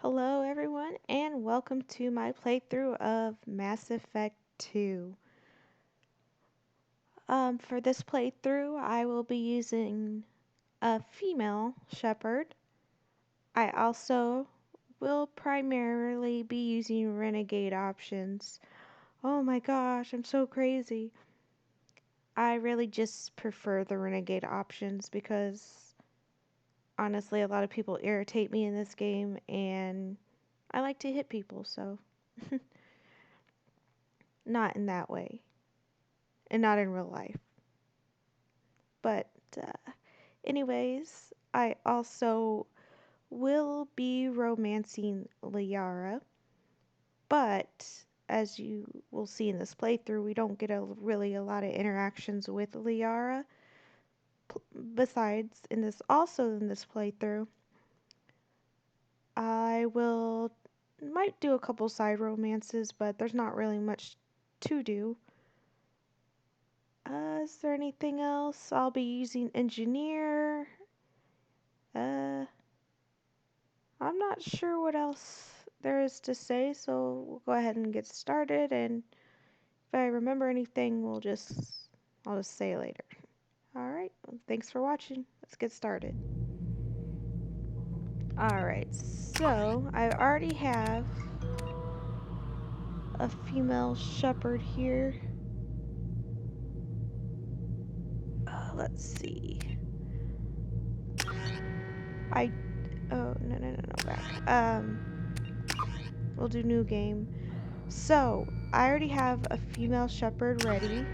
Hello, everyone, and welcome to my playthrough of Mass Effect 2. For this playthrough, I will be using a female Shepard. I also will primarily be using renegade options. Oh my gosh, I'm so crazy. I really just prefer the renegade options because honestly, a lot of people irritate me in this game, and I like to hit people, so not in that way. And not in real life. But, anyways, I also will be romancing Liara, but as you will see in this playthrough, we don't get really a lot of interactions with Liara. Besides, in this playthrough, I might do a couple side romances, but there's not really much to do. Is there anything else? I'll be using engineer. I'm not sure what else there is to say, so we'll go ahead and get started, and if I remember anything, I'll just say it later. Alright, well, thanks for watching. Let's get started. Alright, so I already have a female shepherd here. Let's see. Back. We'll do new game. So, I already have a female shepherd ready.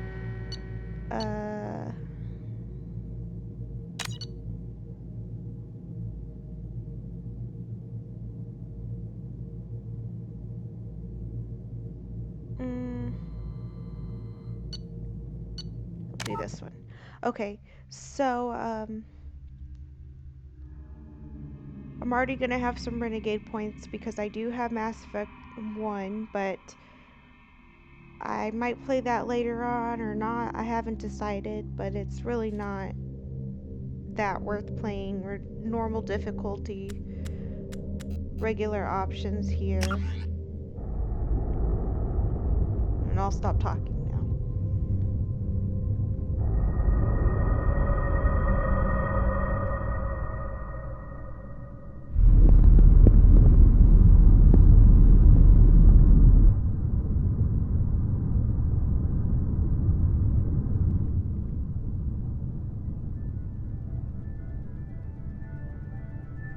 Do this one. Okay, so, I'm already gonna have some renegade points because I do have Mass Effect 1, but I might play that later on or not. I haven't decided, but it's really not that worth playing. Or normal difficulty, regular options here. And I'll stop talking now.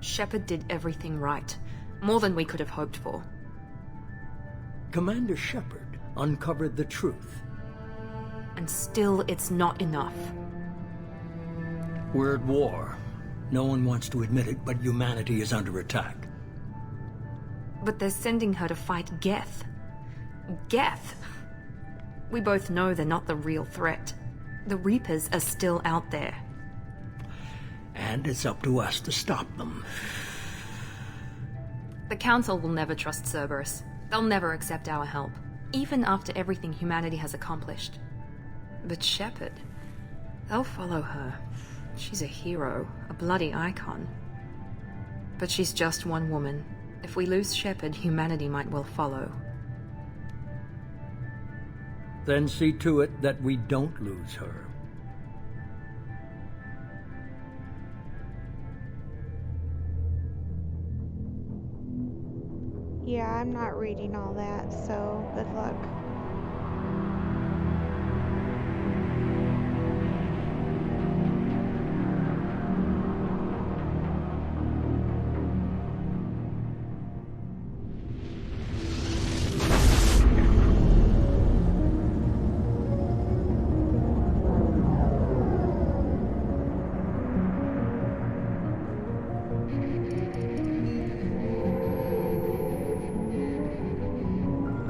Shepard did everything right. More than we could have hoped for. Commander Shepard uncovered the truth. And still, it's not enough. We're at war. No one wants to admit it, but humanity is under attack. But they're sending her to fight Geth. Geth! We both know they're not the real threat. The Reapers are still out there. And it's up to us to stop them. The Council will never trust Cerberus. They'll never accept our help, even after everything humanity has accomplished. But Shepard, they'll follow her. She's a hero, a bloody icon. But she's just one woman. If we lose Shepard, humanity might well follow. Then see to it that we don't lose her. Yeah, I'm not reading all that, so good luck.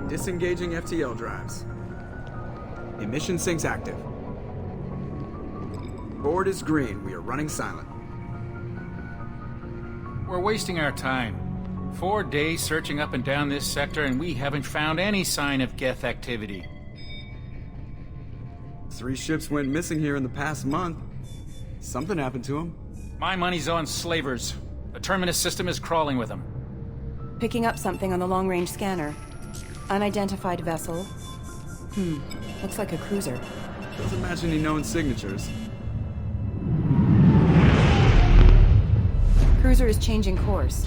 Disengaging FTL drives. Emission sinks active. Board is green. We are running silent. We're wasting our time. 4 days searching up and down this sector, and we haven't found any sign of Geth activity. 3 ships went missing here in the past month. Something happened to them. My money's on slavers. The Terminus system is crawling with them. Picking up something on the long-range scanner. Unidentified vessel. Looks like a cruiser. Does imagine any known signatures. Cruiser is changing course.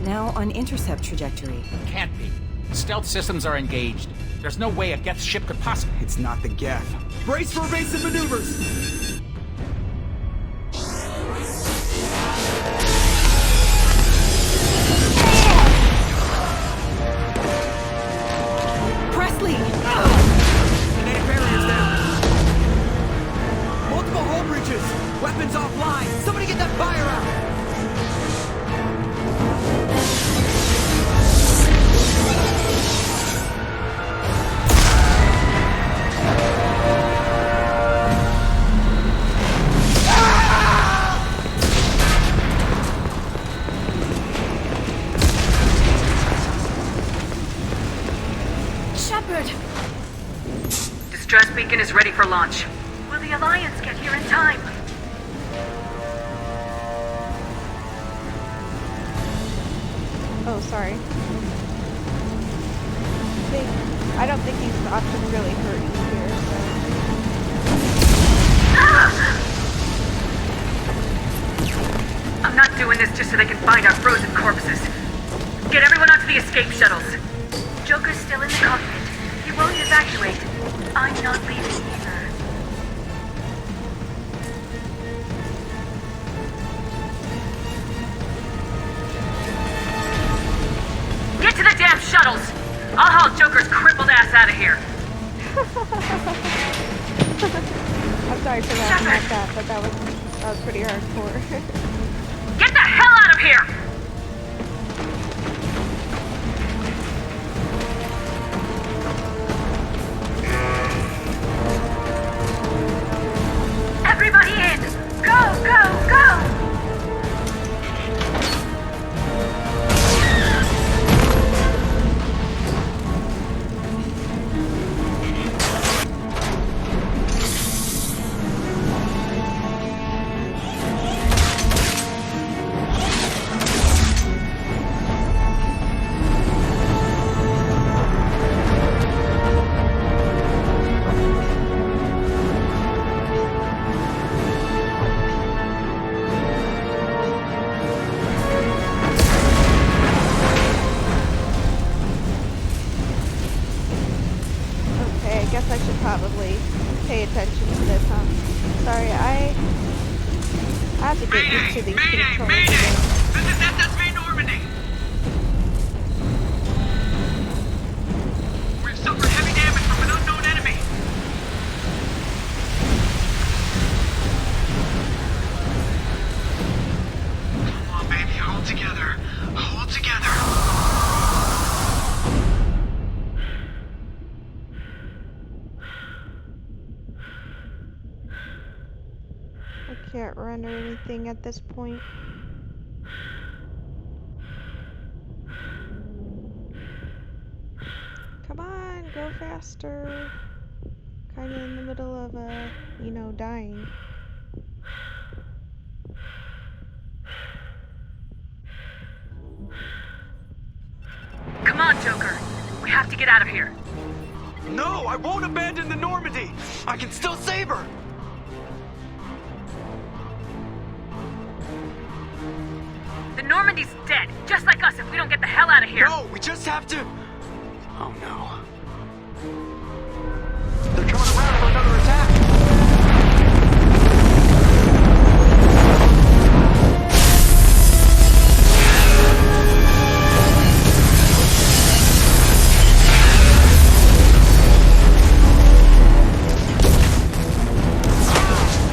Now on intercept trajectory. Can't be. Stealth systems are engaged. There's no way a Geth ship could possibly... It's not the Geth. Brace for evasive maneuvers! Presley! Kinetic barriers down. Multiple hull breaches. Weapons offline. Somebody get that fire out. Shepard! Distress beacon is ready for launch. Will the Alliance get here in time? Oh, sorry. I don't think he's often really hurt you here, so... I'm not doing this just so they can find our frozen corpses. Get everyone onto the escape shuttles. Joker's still in the cockpit. He won't evacuate. I'm not leaving either. Get to the damn shuttles! I'll haul Joker's crippled ass out of here. I'm sorry for laughing at that, but that was pretty hardcore. Get the hell out of here! Everybody in! Go, go, go! I should probably pay attention to this, huh? Sorry, I have to get used to these controls again. This is SSV Normandy! We've suffered heavy damage from an unknown enemy! Come on, baby, hold together. Hold together. I can't run or anything at this point. Come on, go faster. Kinda in the middle of, dying. Come on, Joker. We have to get out of here. No, I won't abandon the Normandy! I can still save her! The Normandy's dead, just like us if we don't get the hell out of here. No, we just have to... Oh no. They're coming around for another attack!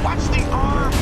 Watch the arm!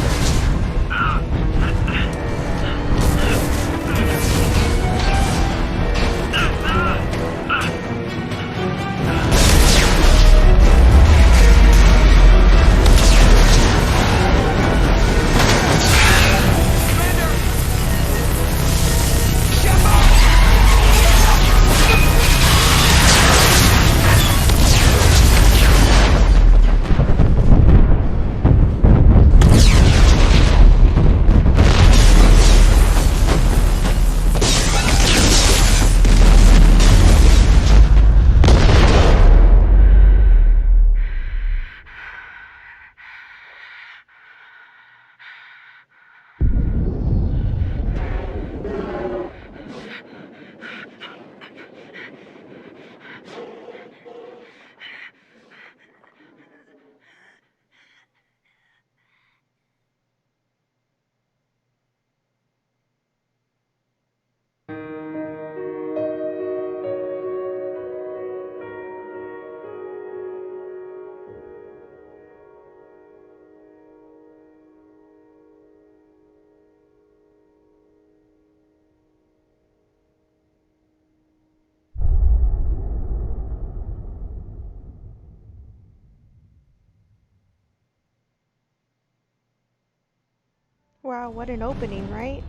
Wow, what an opening, right?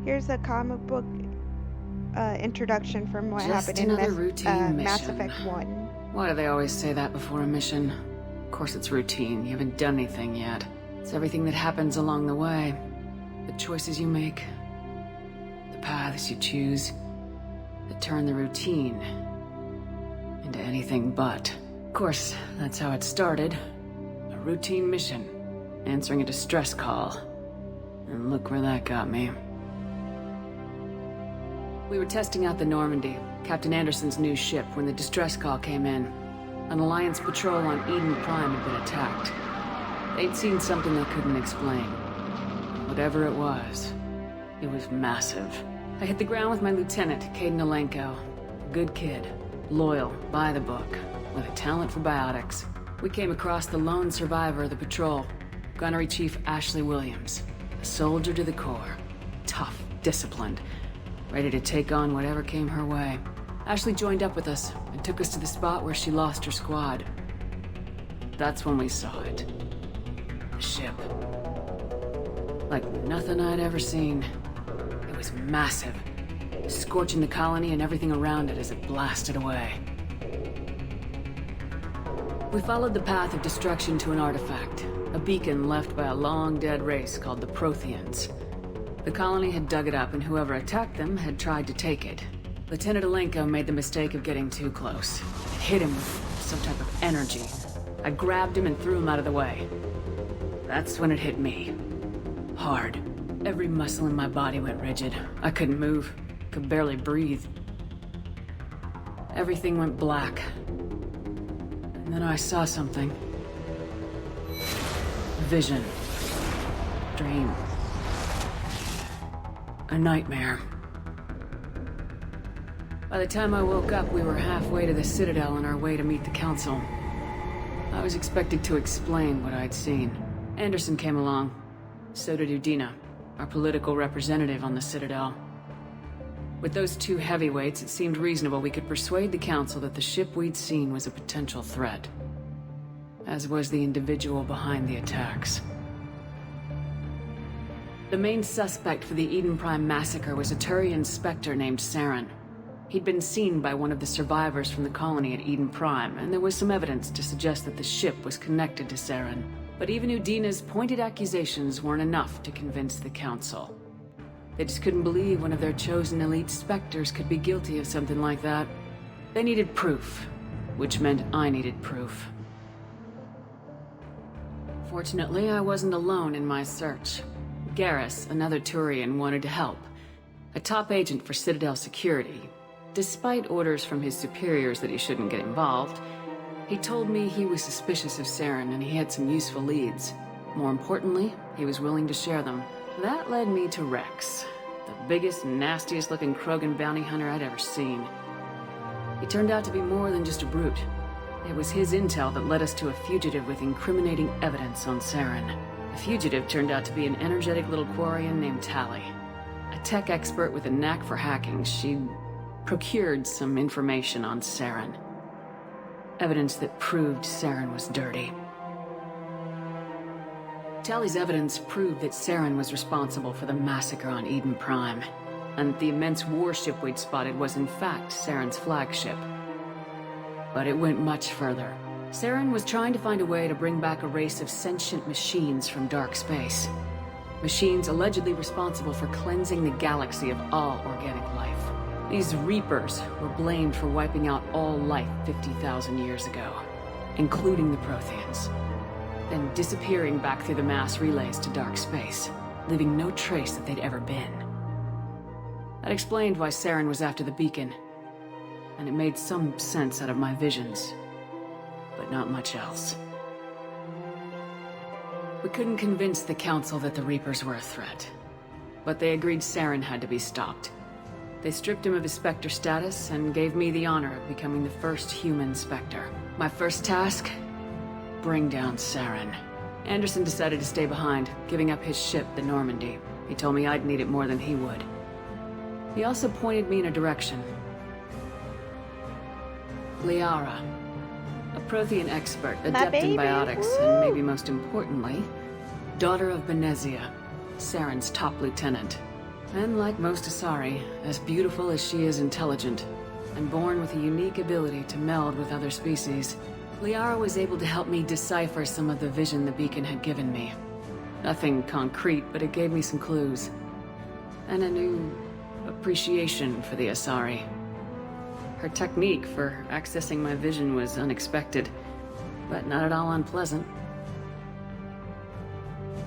Here's a comic book introduction from what Just happened in another routine Mass mission. Effect 1. Why do they always say that before a mission? Of course it's routine. You haven't done anything yet. It's everything that happens along the way. The choices you make. The paths you choose. That turn the routine into anything but. Of course, that's how it started. A routine mission. Answering a distress call. And look where that got me. We were testing out the Normandy, Captain Anderson's new ship, when the distress call came in. An Alliance patrol on Eden Prime had been attacked. They'd seen something they couldn't explain. Whatever it was massive. I hit the ground with my lieutenant, Caden Alenko. A good kid, loyal, by the book, with a talent for biotics. We came across the lone survivor of the patrol, Gunnery Chief Ashley Williams. A soldier to the core. Tough, disciplined, ready to take on whatever came her way. Ashley joined up with us and took us to the spot where she lost her squad. That's when we saw it. The ship. Like nothing I'd ever seen. It was massive, scorching the colony and everything around it as it blasted away. We followed the path of destruction to an artifact, a beacon left by a long-dead race called the Protheans. The colony had dug it up, and whoever attacked them had tried to take it. Lieutenant Alenko made the mistake of getting too close. It hit him with some type of energy. I grabbed him and threw him out of the way. That's when it hit me. Hard. Every muscle in my body went rigid. I couldn't move. Could barely breathe. Everything went black. And then I saw something. Vision. Dream. A nightmare. By the time I woke up, we were halfway to the Citadel on our way to meet the Council. I was expected to explain what I'd seen. Anderson came along. So did Udina, our political representative on the Citadel. With those two heavyweights, it seemed reasonable we could persuade the Council that the ship we'd seen was a potential threat. As was the individual behind the attacks. The main suspect for the Eden Prime massacre was a Turian Spectre named Saren. He'd been seen by one of the survivors from the colony at Eden Prime, and there was some evidence to suggest that the ship was connected to Saren. But even Udina's pointed accusations weren't enough to convince the Council. They just couldn't believe one of their chosen elite Spectres could be guilty of something like that. They needed proof, which meant I needed proof. Fortunately, I wasn't alone in my search. Garrus, another Turian, wanted to help. A top agent for Citadel security. Despite orders from his superiors that he shouldn't get involved, he told me he was suspicious of Saren and he had some useful leads. More importantly, he was willing to share them. That led me to Rex, the biggest, nastiest looking Krogan bounty hunter I'd ever seen. He turned out to be more than just a brute. It was his intel that led us to a fugitive with incriminating evidence on Saren. The fugitive turned out to be an energetic little Quarian named Tali. A tech expert with a knack for hacking, she'd procured some information on Saren. Evidence that proved Saren was dirty. Tali's evidence proved that Saren was responsible for the massacre on Eden Prime, and the immense warship we'd spotted was in fact Saren's flagship. But it went much further. Saren was trying to find a way to bring back a race of sentient machines from dark space. Machines allegedly responsible for cleansing the galaxy of all organic life. These Reapers were blamed for wiping out all life 50,000 years ago, including the Protheans, then disappearing back through the mass relays to dark space, leaving no trace that they'd ever been. That explained why Saren was after the beacon, and it made some sense out of my visions, but not much else. We couldn't convince the Council that the Reapers were a threat, but they agreed Saren had to be stopped. They stripped him of his Spectre status and gave me the honor of becoming the first human Spectre. My first task? Bring down Saren. Anderson decided to stay behind, giving up his ship, the Normandy. He told me I'd need it more than he would. He also pointed me in a direction. Liara, a Prothean expert, adept in biotics, and maybe most importantly, Daughter of Benezia, Saren's top lieutenant. And like most Asari, as beautiful as she is intelligent, and born with a unique ability to meld with other species, Liara was able to help me decipher some of the vision the beacon had given me. Nothing concrete, but it gave me some clues. And a new appreciation for the Asari. Her technique for accessing my vision was unexpected, but not at all unpleasant.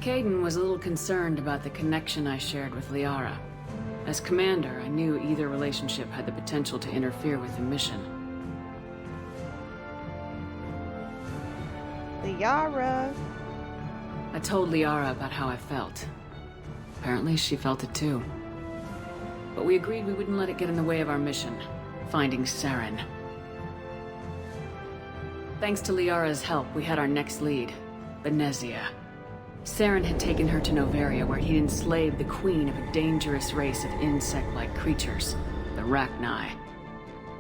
Kaidan was a little concerned about the connection I shared with Liara. As commander, I knew either relationship had the potential to interfere with the mission. Liara. I told Liara about how I felt. Apparently, she felt it too. But we agreed we wouldn't let it get in the way of our mission, finding Saren. Thanks to Liara's help, we had our next lead, Benezia. Saren had taken her to Noveria, where he'd enslaved the queen of a dangerous race of insect-like creatures, the Rachni.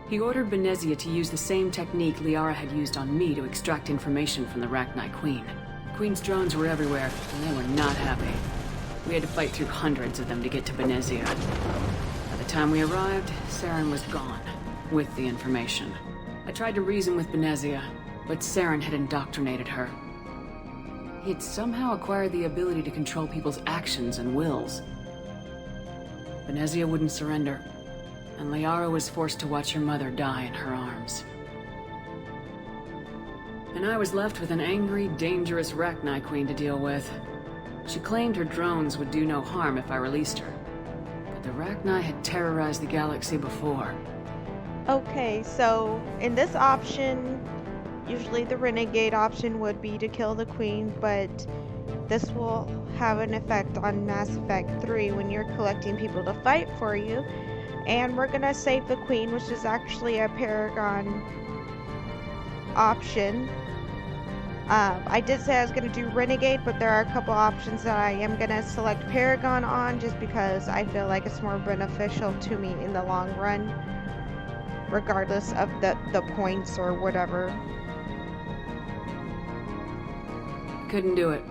He ordered Benezia to use the same technique Liara had used on me to extract information from the Rachni queen. The queen's drones were everywhere, and they were not happy. We had to fight through hundreds of them to get to Benezia. By the time we arrived, Saren was gone, with the information. I tried to reason with Benezia, but Saren had indoctrinated her. He had somehow acquired the ability to control people's actions and wills. Benezia wouldn't surrender, and Liara was forced to watch her mother die in her arms. And I was left with an angry, dangerous Rachni queen to deal with. She claimed her drones would do no harm if I released her. But the Rachni had terrorized the galaxy before. Okay, so in this option, usually the renegade option would be to kill the queen, but this will have an effect on Mass Effect 3 when you're collecting people to fight for you. And we're gonna save the queen, which is actually a Paragon option. I did say I was gonna do renegade, but there are a couple options that I am gonna select Paragon on just because I feel like it's more beneficial to me in the long run, regardless of the points or whatever. Couldn't do it.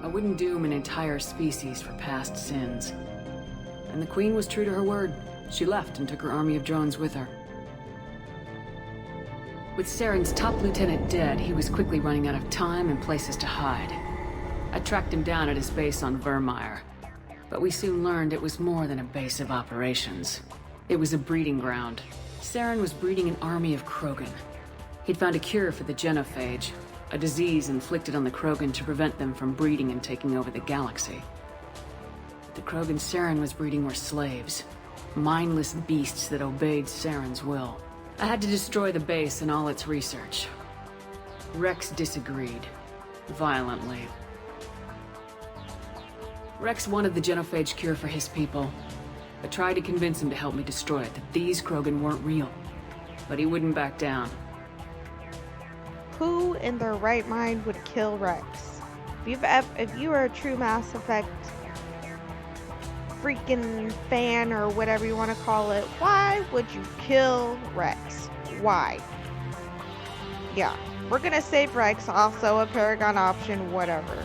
I wouldn't doom an entire species for past sins. And the queen was true to her word. She left and took her army of drones with her. With Saren's top lieutenant dead, he was quickly running out of time and places to hide. I tracked him down at his base on Vermeer, but we soon learned it was more than a base of operations. It was a breeding ground. Saren was breeding an army of Krogan. He'd found a cure for the genophage, a disease inflicted on the Krogan to prevent them from breeding and taking over the galaxy. The Krogan Saren was breeding were slaves, mindless beasts that obeyed Saren's will. I had to destroy the base and all its research. Rex disagreed, violently. Rex wanted the genophage cure for his people. I tried to convince him to help me destroy it, that these Krogan weren't real. But he wouldn't back down. Who in their right mind would kill Rex? If you are a true Mass Effect freaking fan or whatever you want to call it, why would you kill Rex? Why? Yeah, we're gonna save Rex, also a Paragon option, whatever.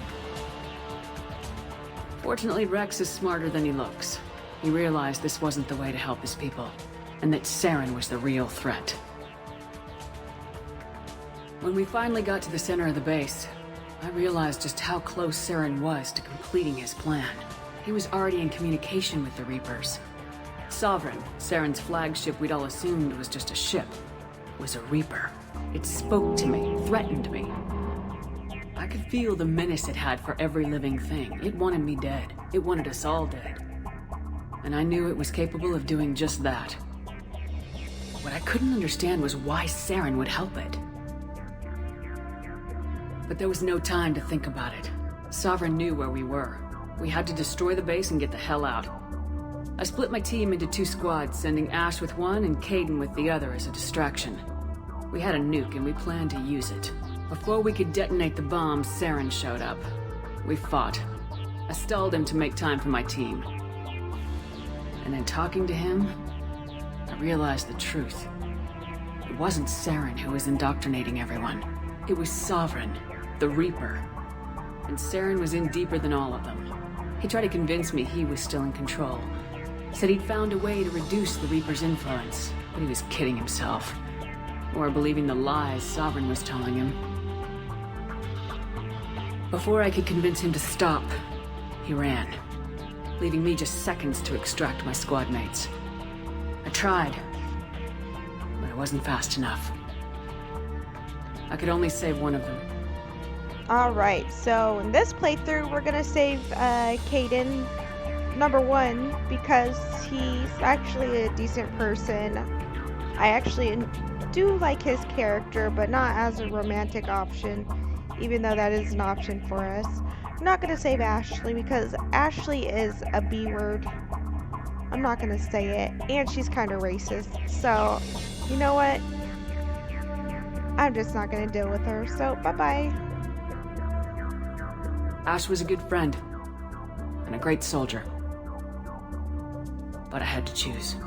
Fortunately, Rex is smarter than he looks. He realized this wasn't the way to help his people, and that Saren was the real threat. When we finally got to the center of the base, I realized just how close Saren was to completing his plan. He was already in communication with the Reapers. Sovereign, Saren's flagship we'd all assumed was just a ship, was a Reaper. It spoke to me, threatened me. I could feel the menace it had for every living thing. It wanted me dead. It wanted us all dead. And I knew it was capable of doing just that. What I couldn't understand was why Saren would help it. But there was no time to think about it. Sovereign knew where we were. We had to destroy the base and get the hell out. I split my team into 2 squads, sending Ash with one and Kaidan with the other as a distraction. We had a nuke and we planned to use it. Before we could detonate the bomb, Saren showed up. We fought. I stalled him to make time for my team. And in talking to him, I realized the truth. It wasn't Saren who was indoctrinating everyone. It was Sovereign, the Reaper. and Saren was in deeper than all of them. He tried to convince me he was still in control. Said he'd found a way to reduce the Reaper's influence, but he was kidding himself. Or believing the lies Sovereign was telling him. Before I could convince him to stop, he ran, leaving me just seconds to extract my squad mates. I tried, but I wasn't fast enough. I could only save one of them. Alright, so in this playthrough, we're gonna save Caden, number 1, because he's actually a decent person. I actually do like his character, but not as a romantic option, even though that is an option for us. I'm not gonna save Ashley because Ashley is a B word. I'm not gonna say it, and she's kind of racist, so you know what? I'm just not gonna deal with her, so bye-bye. Ash was a good friend, and a great soldier. But I had to choose,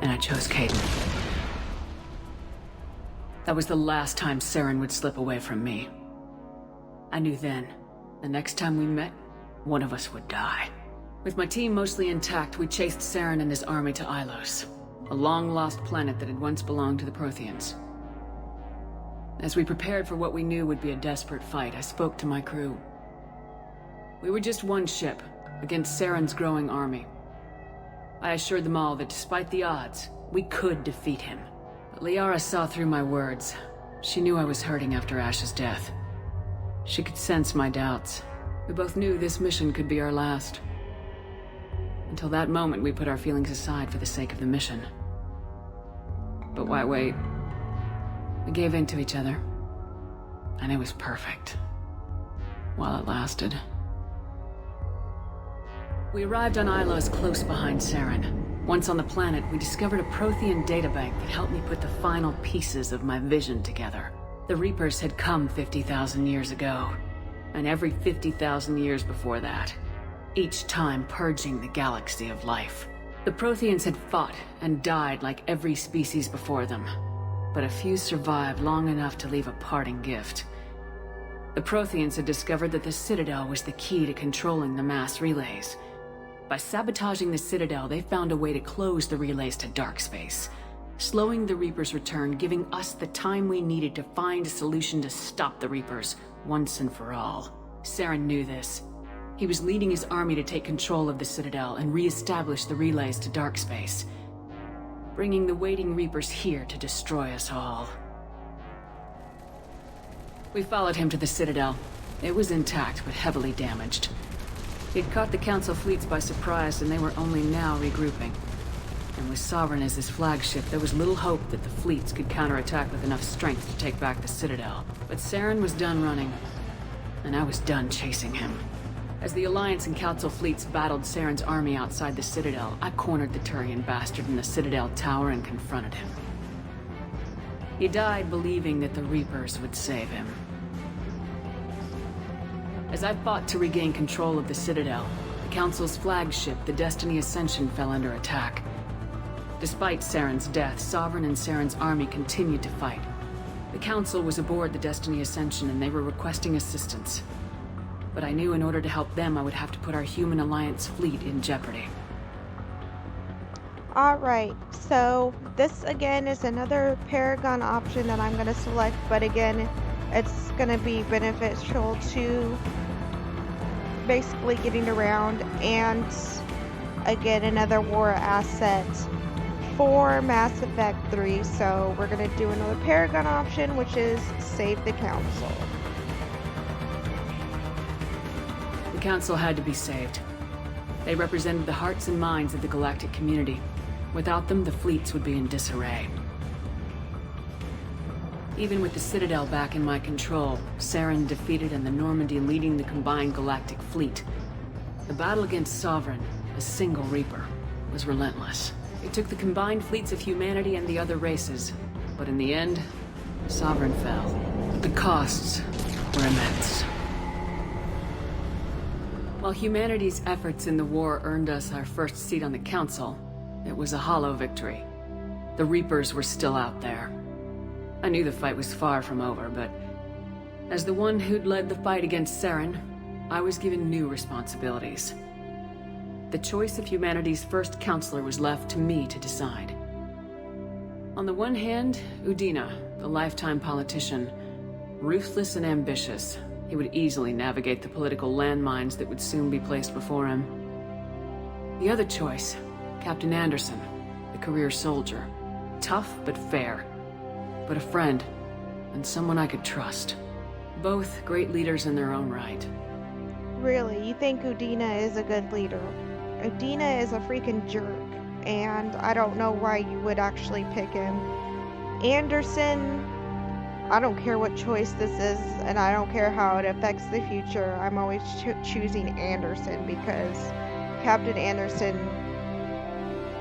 and I chose Caden. That was the last time Saren would slip away from me. I knew then, the next time we met, one of us would die. With my team mostly intact, we chased Saren and his army to Ilos, a long-lost planet that had once belonged to the Protheans. As we prepared for what we knew would be a desperate fight, I spoke to my crew. We were just one ship, against Saren's growing army. I assured them all that despite the odds, we could defeat him. But Liara saw through my words. She knew I was hurting after Ash's death. She could sense my doubts. We both knew this mission could be our last. Until that moment, we put our feelings aside for the sake of the mission. But why wait? We gave in to each other. And it was perfect. While it lasted. We arrived on Ilos close behind Saren. Once on the planet, we discovered a Prothean databank that helped me put the final pieces of my vision together. The Reapers had come 50,000 years ago, and every 50,000 years before that, each time purging the galaxy of life. The Protheans had fought and died like every species before them, but a few survived long enough to leave a parting gift. The Protheans had discovered that the Citadel was the key to controlling the mass relays. By sabotaging the Citadel, they found a way to close the relays to dark space, slowing the Reapers' return, giving us the time we needed to find a solution to stop the Reapers once and for all. Saren knew this. He was leading his army to take control of the Citadel and re-establish the relays to dark space, bringing the waiting Reapers here to destroy us all. We followed him to the Citadel. It was intact, but heavily damaged. He'd caught the Council fleets by surprise, and they were only now regrouping. And with Sovereign as his flagship, there was little hope that the fleets could counterattack with enough strength to take back the Citadel. But Saren was done running, and I was done chasing him. As the Alliance and Council fleets battled Saren's army outside the Citadel, I cornered the Turian bastard in the Citadel tower and confronted him. He died believing that the Reapers would save him. As I fought to regain control of the Citadel, the Council's flagship, the Destiny Ascension, fell under attack. Despite Saren's death, Sovereign and Saren's army continued to fight. The Council was aboard the Destiny Ascension and they were requesting assistance. But I knew in order to help them, I would have to put our human Alliance fleet in jeopardy. Alright, so this again is another Paragon option that I'm going to select, but again, it's going to be beneficial to basically getting around, and again, another war asset for Mass Effect 3, so we're going to do another Paragon option, which is Save the Council. The Council had to be saved. They represented the hearts and minds of the galactic community. Without them, the fleets would be in disarray. Even with the Citadel back in my control, Saren defeated and the Normandy leading the combined galactic fleet, the battle against Sovereign, a single Reaper, was relentless. It took the combined fleets of humanity and the other races, but in the end, Sovereign fell. The costs were immense. While humanity's efforts in the war earned us our first seat on the Council, it was a hollow victory. The Reapers were still out there. I knew the fight was far from over, but as the one who'd led the fight against Saren, I was given new responsibilities. The choice of humanity's first counselor was left to me to decide. On the one hand, Udina, the lifetime politician. Ruthless and ambitious, he would easily navigate the political landmines that would soon be placed before him. The other choice, Captain Anderson, the career soldier. Tough but fair. But a friend, and someone I could trust. Both great leaders in their own right. Really, you think Udina is a good leader? Udina is a freaking jerk, and I don't know why you would actually pick him. Anderson, I don't care what choice this is, and I don't care how it affects the future. I'm always choosing Anderson because Captain Anderson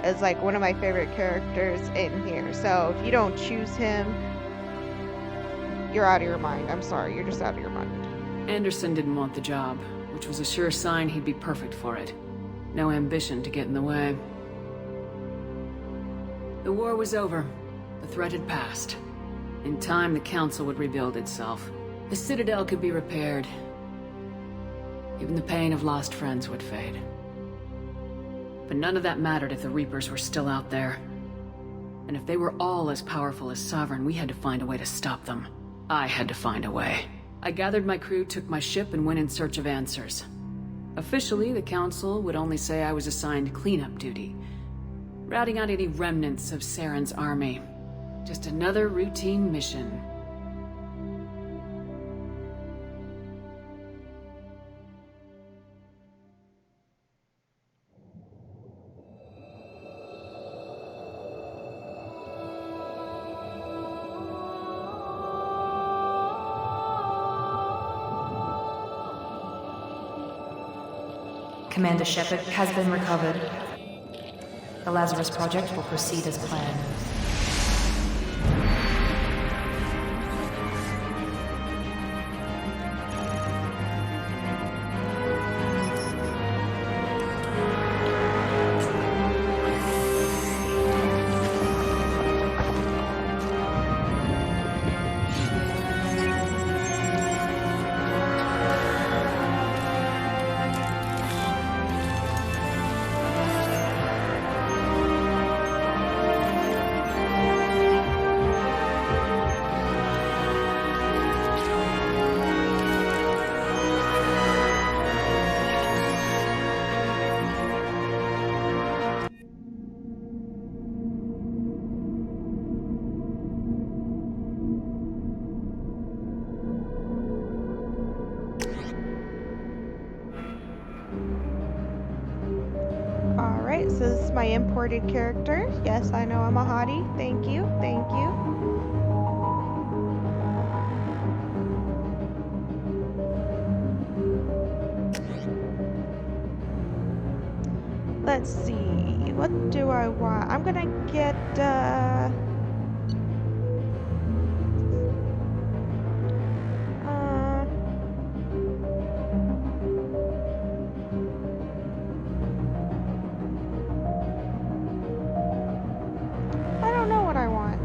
is like one of my favorite characters in here. So if you don't choose him, you're out of your mind. I'm sorry, you're just out of your mind. Anderson didn't want the job, which was a sure sign he'd be perfect for it. No ambition to get in the way. The war was over. The threat had passed. In time, the Council would rebuild itself. The Citadel could be repaired. Even the pain of lost friends would fade. But none of that mattered if the Reapers were still out there. And if they were all as powerful as Sovereign, we had to find a way to stop them. I had to find a way. I gathered my crew, took my ship, and went in search of answers. Officially, the Council would only say I was assigned cleanup duty, routing out any remnants of Saren's army. Just another routine mission. Commander Shepard has been recovered. The Lazarus Project will proceed as planned. Alright, so this is my imported character. Yes, I know I'm a hottie. Thank you, thank you. Let's see, what do I want? I'm gonna get, I don't know what I want.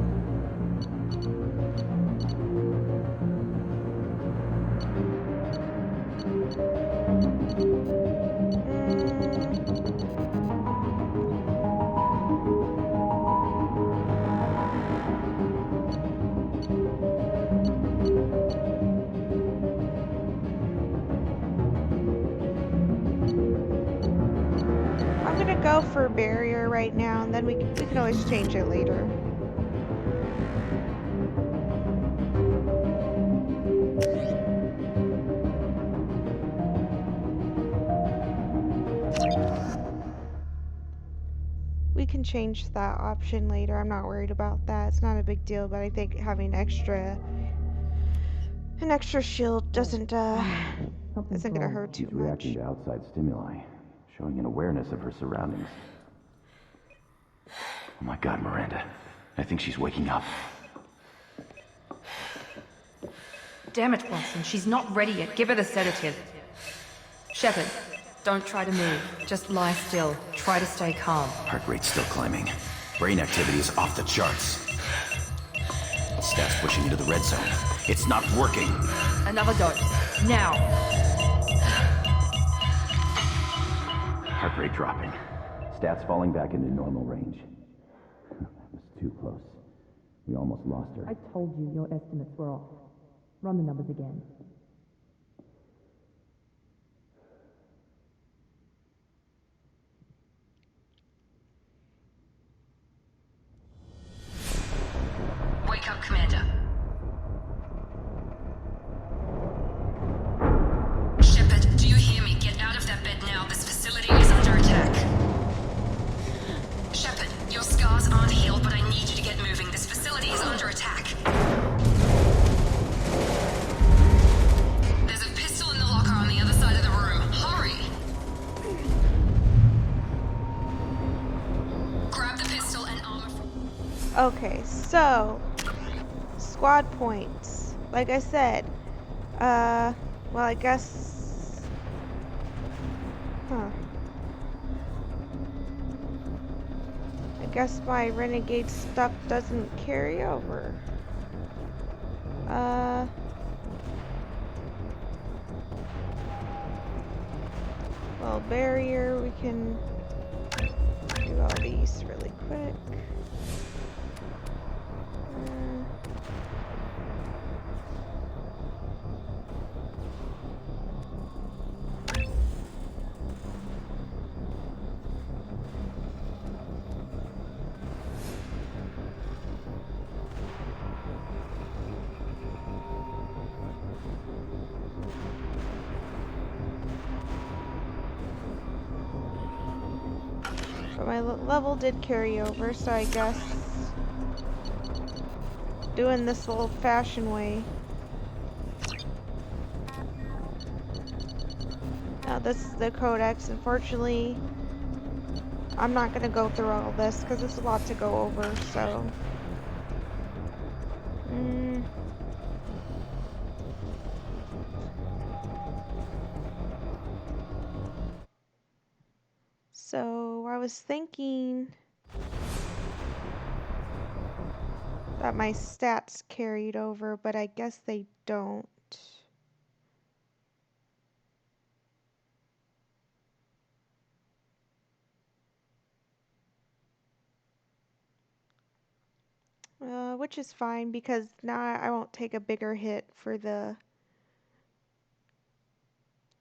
I'm gonna go for barrier right now, and then we can always change it later. We can change that option later. I'm not worried about that. It's not a big deal, but I think having an extra shield isn't gonna hurt too She's much. reacting to outside stimuli, showing an awareness of her surroundings. Oh my God, Miranda. I think she's waking up. Damn it, Watson, she's not ready yet. Give her the sedative. Shepard, don't try to move. Just lie still. Try to stay calm. Heart rate's still climbing. Brain activity is off the charts. Staff's pushing into the red zone. It's not working. Another dose. Now. Heart rate dropping. Stats falling back into normal range. That was too close. We almost lost her. I told you your estimates were off. Run the numbers again. Wake up, Commander. Shepard, do you hear me? Get out of that bed now. This facility is under attack. Shepard, your scars aren't healed, but I need you to get moving. This facility is under attack. There's a pistol in the locker on the other side of the room. Hurry! Grab the pistol and armor from... Okay, so squad points. Like I said, well, I guess, I guess my renegade stuff doesn't carry over. Well, barrier, we can do all these really quick. But my level did carry over, so I guess doing this old-fashioned way. Now this is the codex. Unfortunately, I'm not gonna go through all this because it's a lot to go over, so So I was thinking that my stats carried over, but I guess they don't. Which is fine because now I won't take a bigger hit for the...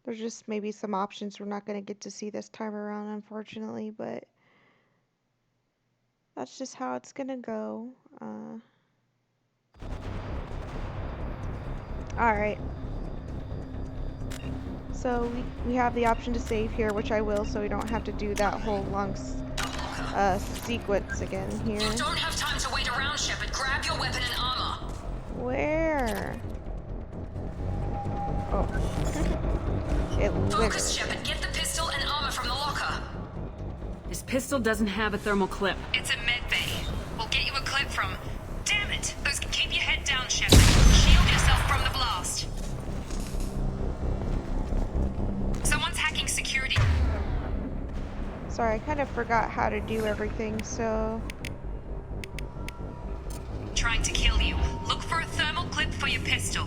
There's just maybe some options we're not going to get to see this time around, unfortunately, but that's just how it's going to go. Alright. So we have the option to save here, which I will, so we don't have to do that whole long sequence again here. You don't have time to wait around, Shepard. Grab your weapon and armor. Where? Oh. It Focus, Shepard. Get the pistol and armor from the locker. This pistol doesn't have a thermal clip. It's a med bay. We'll get you a clip from... Damn it! Those can keep your head down, Shepard. Shield yourself from the blast. Someone's hacking security. Sorry, I kind of forgot how to do everything, so... Trying to kill you. Look for a thermal clip for your pistol.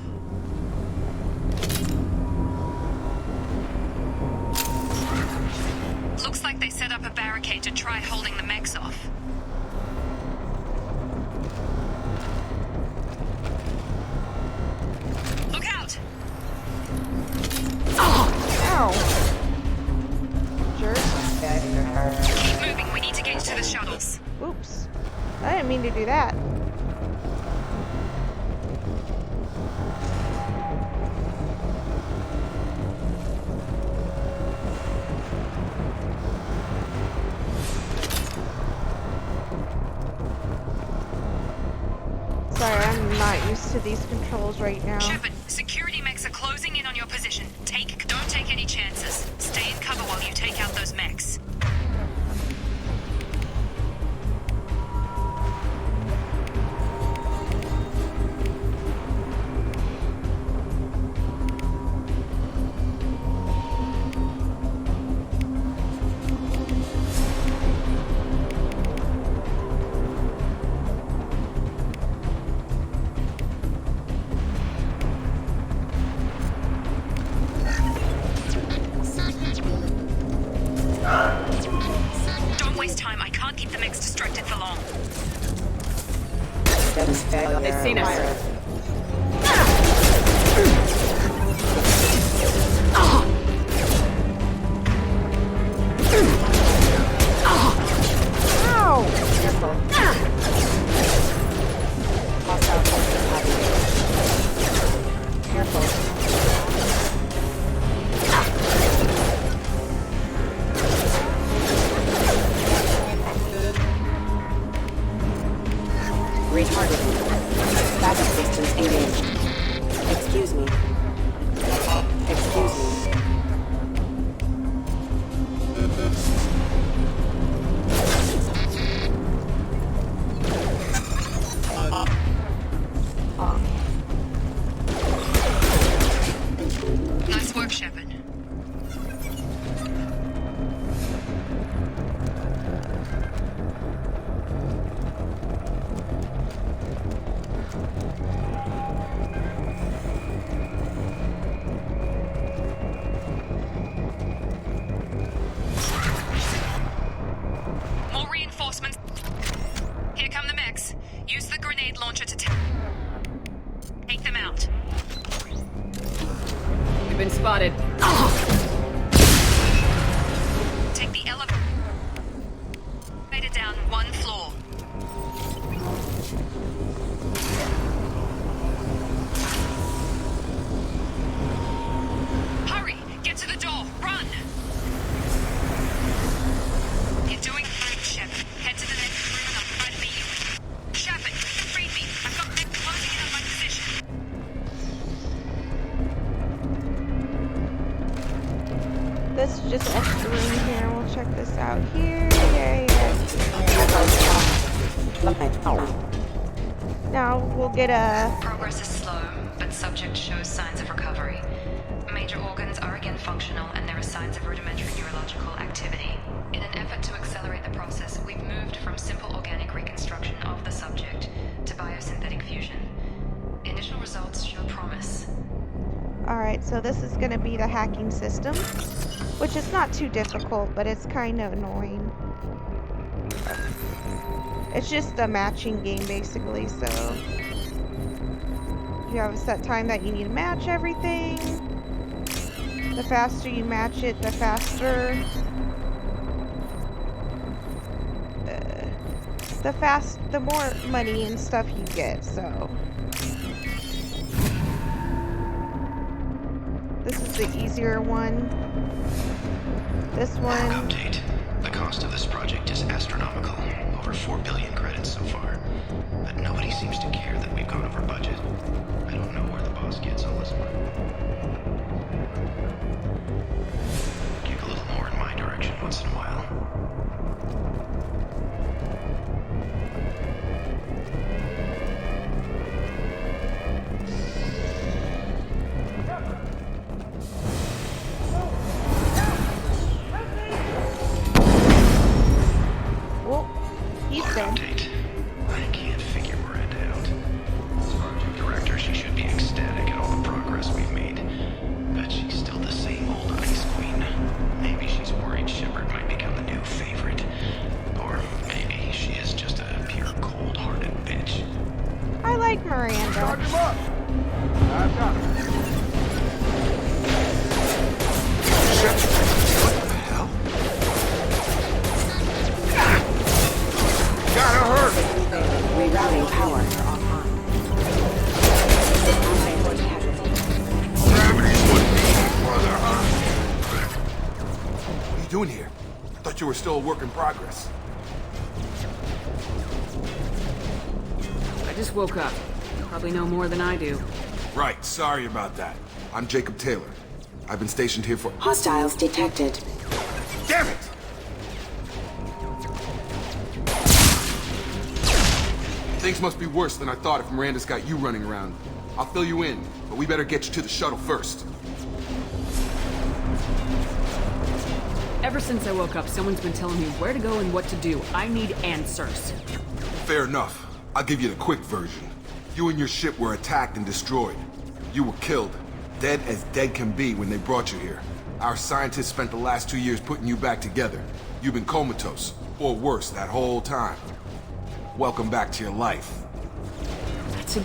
Looks like they set up a barricade to try holding the mechs off. Look out! Ow! Jerk. Keep moving, we need to get to the shuttles. Oops. I didn't mean to do that. Sorry, I'm not used to these controls right now. Shepard, security mechs are closing in on your position. Don't take any chances. Stay in cover while you take out those mechs. I can't keep the mix distracted for long. They've seen us. Retargeting. Backup systems engaged. Excuse me. Excuse me. Nice work, Shepard. More reinforcements. Here come the mechs. Use the grenade launcher to take them out. We've been spotted. Take the elevator down one floor. Hurry! Get to the door! Run! You're doing great, Shepard. Head to the next room and I'll try to meet you. Shepard, read me. I've got mechs closing in on my position. This is just extra room here. We'll check this out here. Yeah. Now we'll get a... Progress is slow, but subject shows signs of recovery. Major organs are again functional, and there are signs of rudimentary neurological activity. In an effort to accelerate the process, we've moved from simple organic reconstruction of the subject to biosynthetic fusion. Initial results show promise. Alright, so this is going to be the hacking system, which is not too difficult, but it's kind of annoying. It's just a matching game, basically, so you have a set time that you need to match everything. The faster you match it, the faster... the more money and stuff you get, so... This is the easier one. This one... Update. The cost of this project is astronomical. Over 4 billion credits so far. But nobody seems to care that we've gone over budget. I don't know where the boss gets all this money. Give a little more in my direction once in a while. Update. I can't figure Miranda out. As project director, she should be ecstatic at all the progress we've made. But she's still the same old ice queen. Maybe she's worried Shepard might become the new favorite. Or maybe she is just a pure cold-hearted bitch. I like Miranda. Charge him up! I've got him. What the hell? Gotta hurt! Rerouting power online. Gravity's what needs, brother, huh? What are you doing here? I thought you were still a work in progress. I just woke up. Probably know more than I do. Right, sorry about that. I'm Jacob Taylor. I've been stationed here for... Hostiles detected. Damn it! Things must be worse than I thought if Miranda's got you running around. I'll fill you in, but we better get you to the shuttle first. Ever since I woke up, someone's been telling me where to go and what to do. I need answers. Fair enough. I'll give you the quick version. You and your ship were attacked and destroyed. You were killed. Dead as dead can be when they brought you here. Our scientists spent the last 2 years putting you back together. You've been comatose. Or worse, that whole time. Welcome back to your life. I'm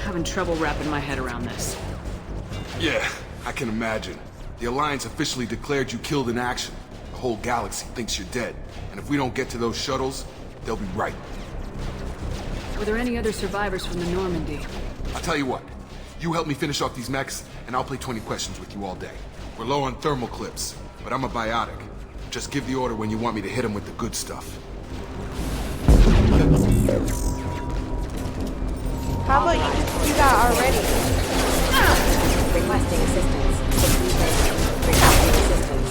having trouble wrapping my head around this. Yeah, I can imagine. The Alliance officially declared you killed in action. The whole galaxy thinks you're dead. And if we don't get to those shuttles, they'll be right. Were there any other survivors from the Normandy? I'll tell you what. You help me finish off these mechs, and I'll play 20 questions with you all day. We're low on thermal clips, but I'm a biotic. Just give the order when you want me to hit them with the good stuff. How about you just do that already? Requesting assistance. Requesting assistance.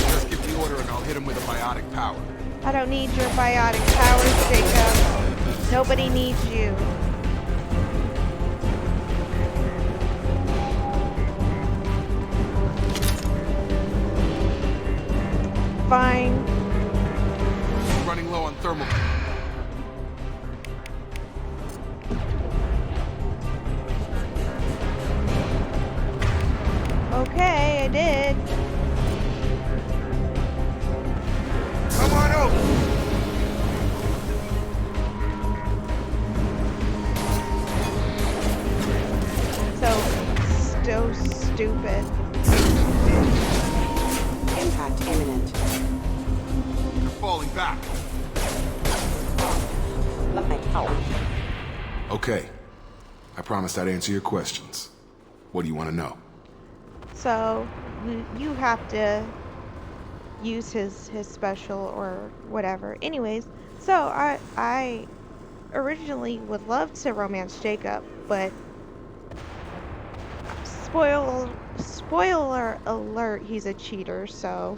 Just give the order and I'll hit him with a biotic power. I don't need your biotic powers, Jacob. Nobody needs you. Fine. Running low on thermal. Okay, I did. Come on over. So stupid. Impact imminent. You're falling back. Okay. I promised I'd answer your questions. What do you want to know? So you have to use his special or whatever. Anyways, so I originally would love to romance Jacob, but spoiler alert, he's a cheater, so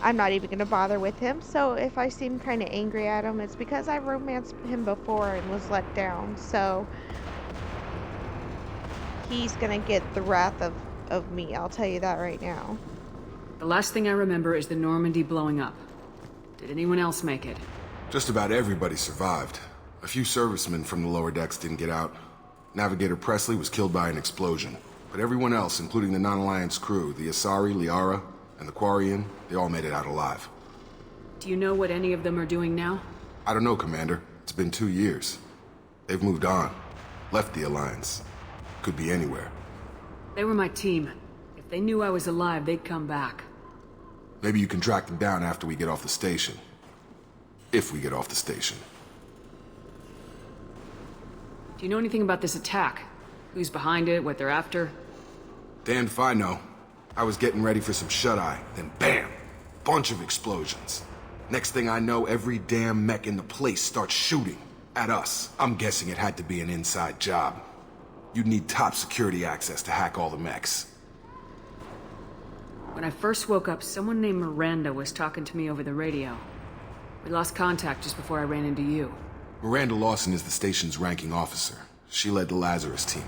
I'm not even gonna bother with him. So if I seem kind of angry at him, it's because I romanced him before and was let down. So he's gonna get the wrath of me, I'll tell you that right now. The last thing I remember is the Normandy blowing up. Did anyone else make it? Just about everybody survived. A few servicemen from the lower decks didn't get out. Navigator Presley was killed by an explosion. But everyone else, including the non-Alliance crew, the Asari, Liara, and the Quarian, they all made it out alive. Do you know what any of them are doing now? I don't know, Commander. It's been 2 years. They've moved on. Left the Alliance. Could be anywhere. They were my team. If they knew I was alive, they'd come back. Maybe you can track them down after we get off the station. If we get off the station. Do you know anything about this attack? Who's behind it, what they're after? Damned if I know. I was getting ready for some shut-eye, then bam! Bunch of explosions. Next thing I know, every damn mech in the place starts shooting. At us. I'm guessing it had to be an inside job. You'd need top security access to hack all the mechs. When I first woke up, someone named Miranda was talking to me over the radio. We lost contact just before I ran into you. Miranda Lawson is the station's ranking officer. She led the Lazarus team.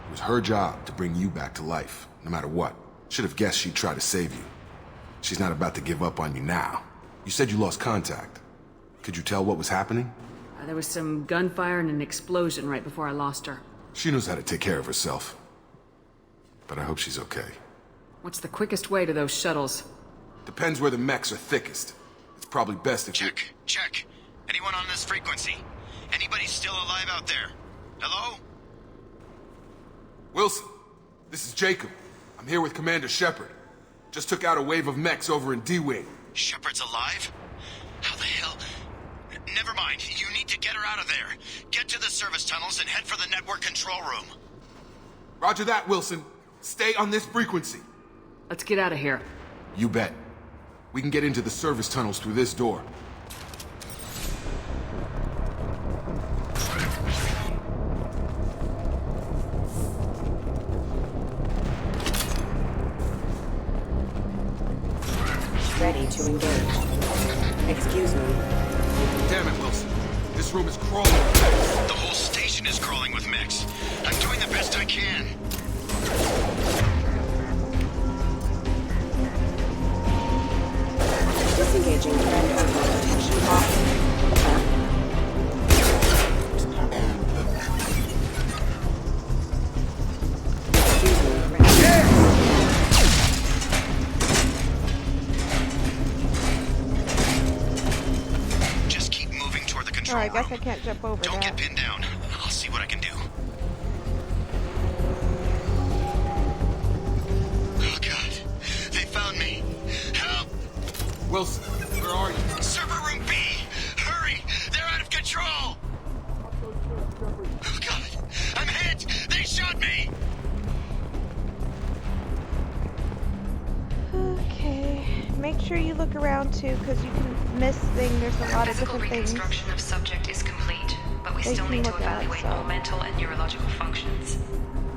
It was her job to bring you back to life, no matter what. Should have guessed she'd try to save you. She's not about to give up on you now. You said you lost contact. Could you tell what was happening? There was some gunfire and an explosion right before I lost her. She knows how to take care of herself. But I hope she's okay. What's the quickest way to those shuttles? Depends where the mechs are thickest. It's probably best if you... Check. Anyone on this frequency? Anybody still alive out there? Hello? Wilson, this is Jacob. I'm here with Commander Shepard. Just took out a wave of mechs over in D-Wing. Shepard's alive? How the hell? Never mind. You need to get her out of there. Get to the service tunnels and head for the network control room. Roger that, Wilson. Stay on this frequency. Let's get out of here. You bet. We can get into the service tunnels through this door. Ready to engage. Excuse me. Damn it, Wilson. This room is crawling with mechs. The whole station is crawling with mechs. I'm doing the best I can. Disengaging friend orbital detection off. Oh, I guess I can't jump over Don't that. get pinned down. I'll see what I can do. Oh, God. They found me. Help! Wilson, where are you? Server room B! Hurry! They're out of control! Oh, God. I'm hit! They shot me! Okay. Make sure you look around too, because you can miss things. There's a lot of Physical different things. reconstruction of subject is complete, but we They still can need to look at, evaluate so. more mental and neurological functions.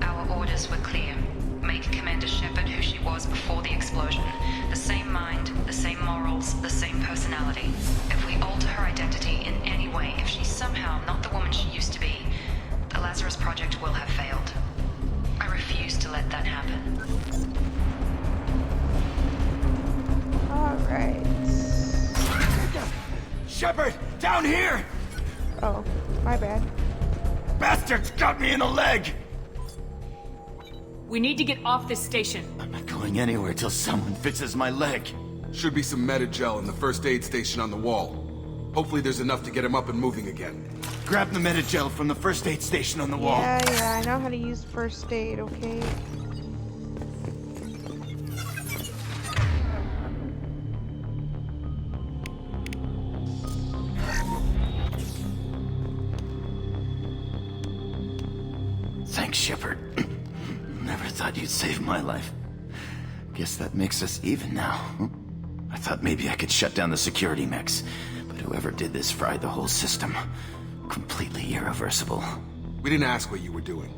Our orders were clear. Make Commander Shepard who she was before the explosion. The same mind, the same morals, the same personality. If we alter her identity in any way, if she's somehow not the woman she used to be, the Lazarus Project will have failed. I refuse to let that happen. Alright. Shepard, down here! Oh, my bad. Bastards got me in the leg! We need to get off this station. I'm not going anywhere till someone fixes my leg. Should be some Medi-gel in the first aid station on the wall. Hopefully there's enough to get him up and moving again. Grab the Medi-gel from the first aid station on the wall. Yeah, I know how to use first aid, okay? Thanks, Shepard. Never thought you'd save my life. Guess that makes us even now. I thought maybe I could shut down the security mechs, but whoever did this fried the whole system. Completely irreversible. We didn't ask what you were doing.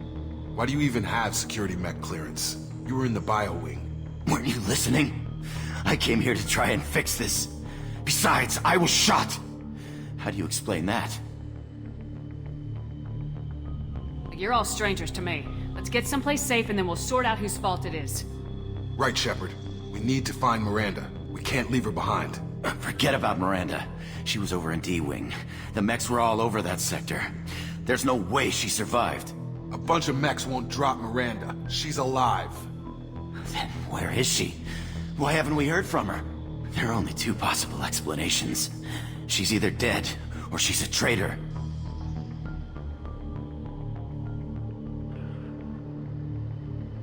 Why do you even have security mech clearance? You were in the bio wing. Weren't you listening? I came here to try and fix this. Besides, I was shot. How do you explain that? You're all strangers to me. Let's get someplace safe and then we'll sort out whose fault it is. Right, Shepard. We need to find Miranda. We can't leave her behind. Forget about Miranda. She was over in D-Wing. The mechs were all over that sector. There's no way she survived. A bunch of mechs won't drop Miranda. She's alive. Then where is she? Why haven't we heard from her? There are only two possible explanations. She's either dead, or she's a traitor.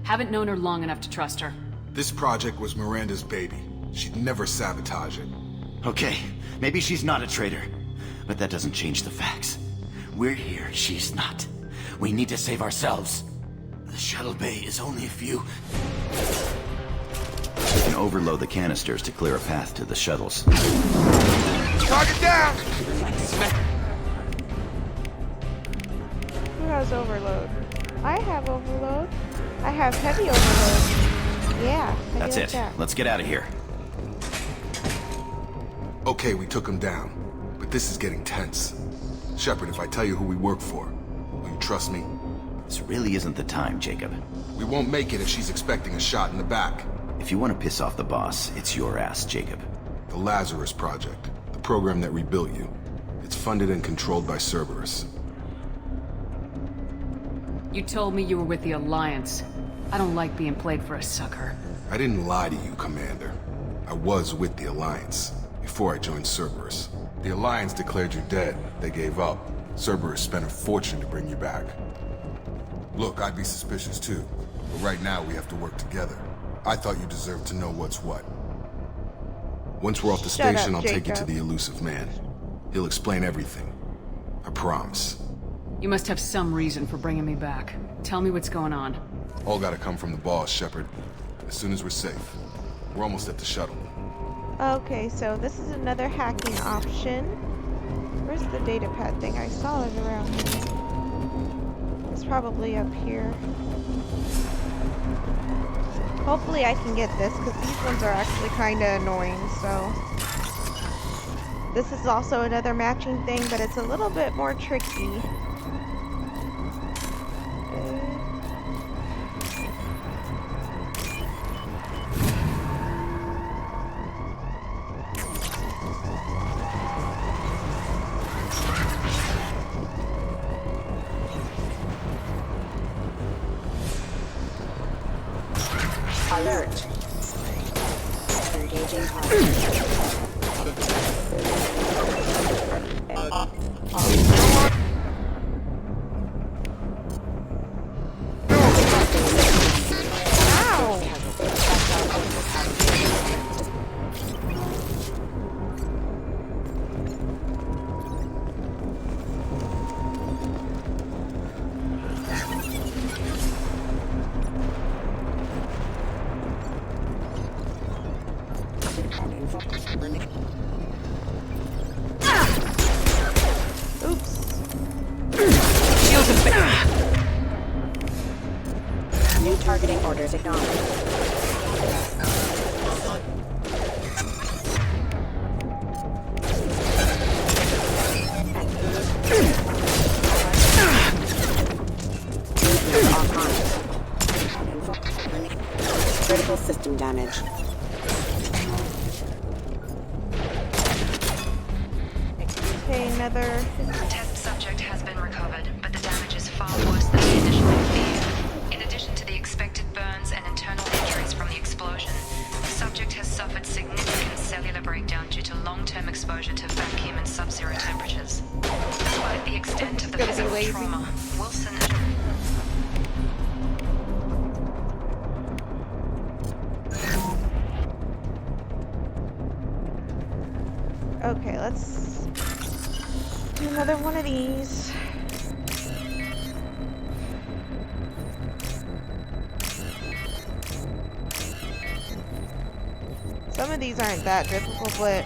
Haven't known her long enough to trust her. This project was Miranda's baby. She'd never sabotage it. Okay, maybe she's not a traitor. But that doesn't change the facts. We're here, she's not. We need to save ourselves. The shuttle bay is only a few... We can overload the canisters to clear a path to the shuttles. Target down! Who has overload? I have overload. I have heavy overload. Yeah, That's it. Let's get out of here. Okay, we took him down. But this is getting tense. Shepard, if I tell you who we work for, will you trust me? This really isn't the time, Jacob. We won't make it if she's expecting a shot in the back. If you want to piss off the boss, it's your ass, Jacob. The Lazarus Project. The program that rebuilt you. It's funded and controlled by Cerberus. You told me you were with the Alliance. I don't like being played for a sucker. I didn't lie to you, Commander. I was with the Alliance, before I joined Cerberus. The Alliance declared you dead. They gave up. Cerberus spent a fortune to bring you back. Look, I'd be suspicious too. But right now, we have to work together. I thought you deserved to know what's what. Once we're off the station, I'll take you to the elusive man. He'll explain everything. I promise. You must have some reason for bringing me back. Tell me what's going on. All gotta come from the boss, Shepard. As soon as we're safe. We're almost at the shuttle. Okay, so this is another hacking option. Where's the datapad thing? I saw it around here. It's probably up here. Hopefully I can get this, because these ones are actually kind of annoying, so... This is also another matching thing, but it's a little bit more tricky. Alert. Engaging target. New targeting orders acknowledged. Critical system damage. Okay, another. Test subject has been recovered, but the damage is far worse than we initially feared. In addition to the expected burns and internal injuries from the explosion, the subject has suffered significant cellular breakdown due to long-term exposure to vacuum and sub-zero temperatures. Despite the extent of the physical trauma, Wilson... Okay, let's do another one of these. Some of these aren't that difficult, but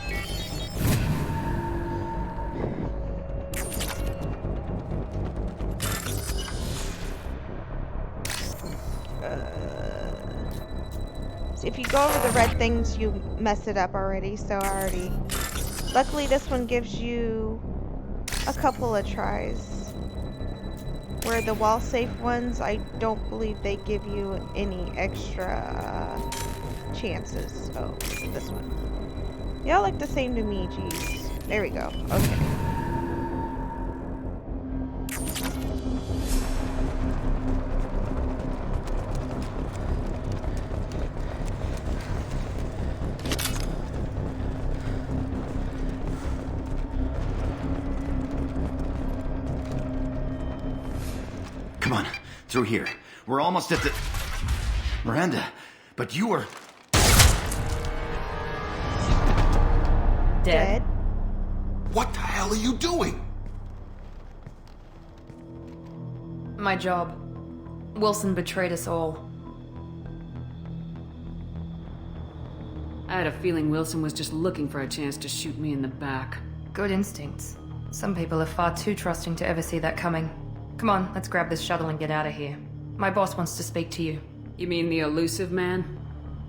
see, if you go over the red things, you mess it up already, so I already... Luckily, this one gives you a couple of tries. Where the wall-safe ones, I don't believe they give you any extra chances. Oh, this one. They all look the same to me, geez. There we go. Okay. Come on, through here. We're almost at the... Miranda, but you were... Dead. What the hell are you doing? My job. Wilson betrayed us all. I had a feeling Wilson was just looking for a chance to shoot me in the back. Good instincts. Some people are far too trusting to ever see that coming. Come on, let's grab this shuttle and get out of here. My boss wants to speak to you. You mean the elusive man?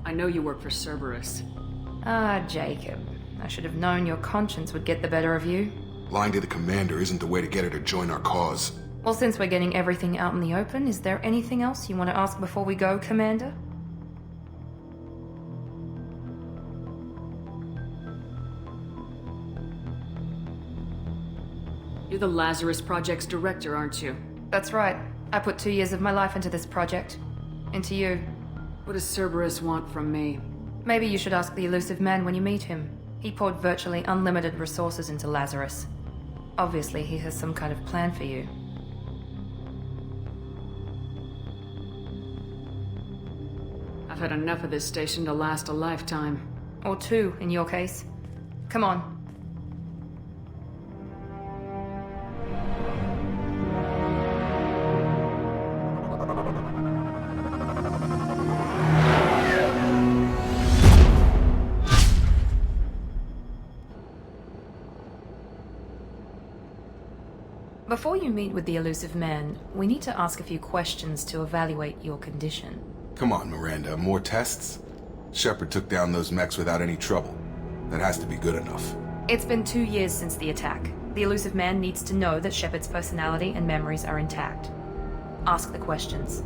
I know you work for Cerberus. Ah, Jacob. I should have known your conscience would get the better of you. Lying to the commander isn't the way to get her to join our cause. Well, since we're getting everything out in the open, is there anything else you want to ask before we go, Commander? You're the Lazarus Project's director, aren't you? That's right. I put 2 years of my life into this project. Into you. What does Cerberus want from me? Maybe you should ask the elusive man when you meet him. He poured virtually unlimited resources into Lazarus. Obviously, he has some kind of plan for you. I've had enough of this station to last a lifetime. Or 2, in your case. Come on. Before you meet with the elusive man, we need to ask a few questions to evaluate your condition. Come on, Miranda, more tests? Shepard took down those mechs without any trouble. That has to be good enough. It's been 2 years since the attack. The elusive man needs to know that Shepard's personality and memories are intact. Ask the questions.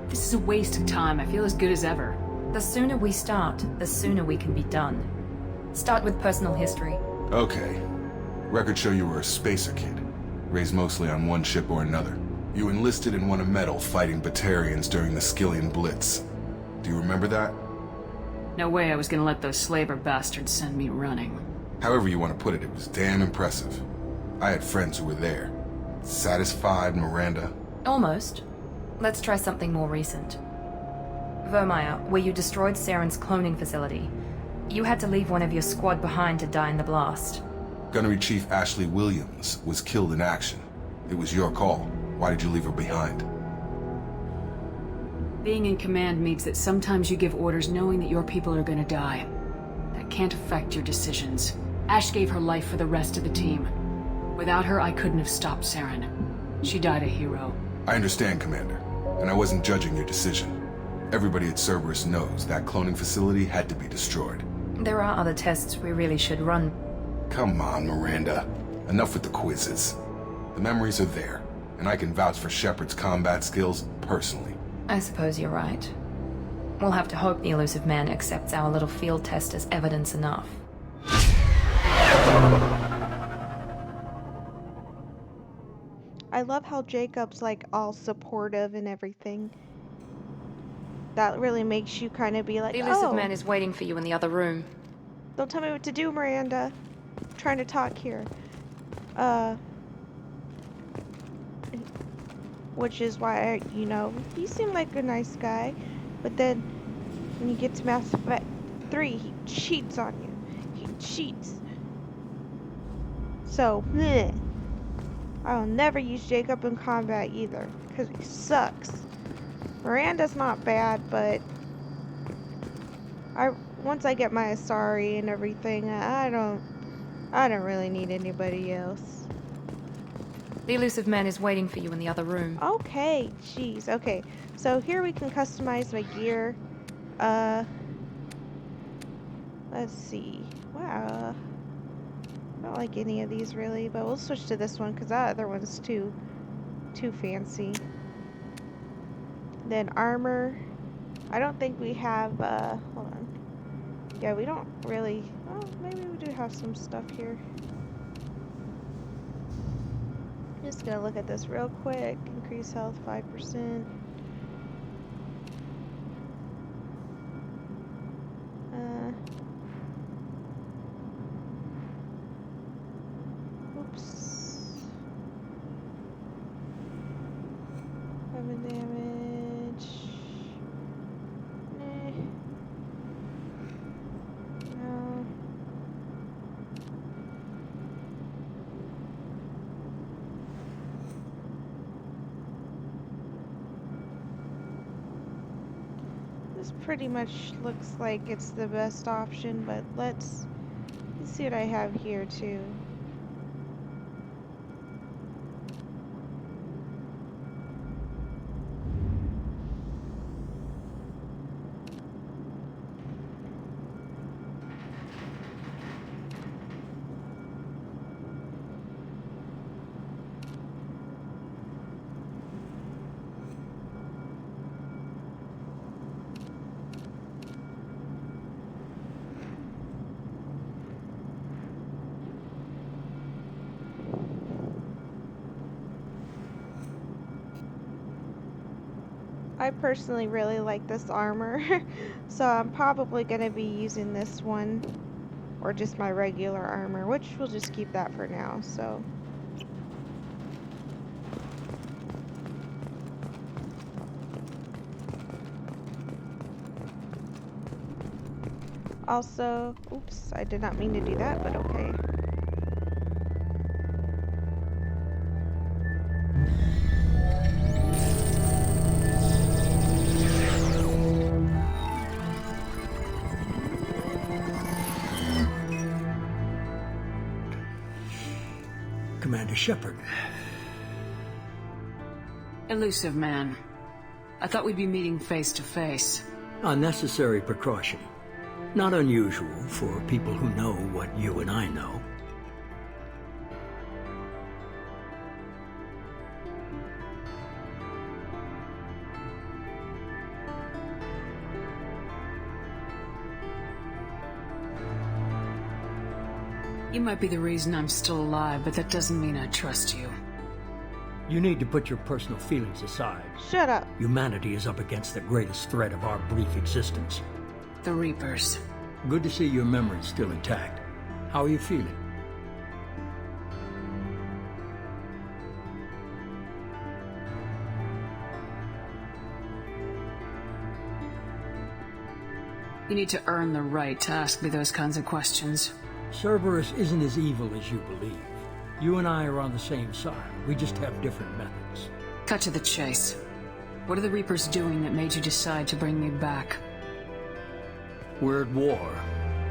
This is a waste of time. I feel as good as ever. The sooner we start, the sooner we can be done. Start with personal history. Okay. Records show you were a spacer kid, raised mostly on one ship or another. You enlisted and won a medal fighting Batarians during the Skillian Blitz. Do you remember that? No way I was gonna let those slaver bastards send me running. However you want to put it, it was damn impressive. I had friends who were there. Satisfied, Miranda? Almost. Let's try something more recent. Vermeer, where you destroyed Saren's cloning facility. You had to leave one of your squad behind to die in the blast. Gunnery Chief Ashley Williams was killed in action. It was your call. Why did you leave her behind? Being in command means that sometimes you give orders knowing that your people are gonna die. That can't affect your decisions. Ash gave her life for the rest of the team. Without her, I couldn't have stopped Saren. She died a hero. I understand, Commander, and I wasn't judging your decision. Everybody at Cerberus knows that cloning facility had to be destroyed. There are other tests we really should run. Come on, Miranda. Enough with the quizzes. The memories are there, and I can vouch for Shepard's combat skills personally. I suppose you're right. We'll have to hope the elusive man accepts our little field test as evidence enough. I love how Jacob's like all supportive and everything. That really makes you kind of be like, The elusive oh, man is waiting for you in the other room. Don't tell me what to do, Miranda. I'm trying to talk here. Which is why, you know, he seemed like a nice guy, but then when you get to Mass Effect 3, he cheats on you. He cheats. So, bleh. I'll never use Jacob in combat either, because he sucks. Miranda's not bad, but once I get my Asari and everything, I don't really need anybody else. The elusive man is waiting for you in the other room. Okay, jeez. Okay, so here we can customize my gear. Let's see. Wow. I don't like any of these really, but we'll switch to this one because that other one's too fancy. Then armor. I don't think we have, hold on. Yeah, we don't really, well, maybe we do have some stuff here. Just gonna look at this real quick. Increase health 5%. Oops. 7 damage. Nah. No. This pretty much looks like it's the best option, but let's see what I have here too. I personally really like this armor, so I'm probably going to be using this one, or just my regular armor, which we'll just keep that for now, so. Also, oops, I did not mean to do that, but okay. Commander Shepard. Elusive man. I thought we'd be meeting face to face. Unnecessary precaution. Not unusual for people who know what you and I know. You might be the reason I'm still alive, but that doesn't mean I trust you. You need to put your personal feelings aside. Shut up. Humanity is up against the greatest threat of our brief existence. The Reapers. Good to see your memory's still intact. How are you feeling? You need to earn the right to ask me those kinds of questions. Cerberus isn't as evil as you believe. You and I are on the same side. We just have different methods. Cut to the chase. What are the Reapers doing that made you decide to bring me back? We're at war.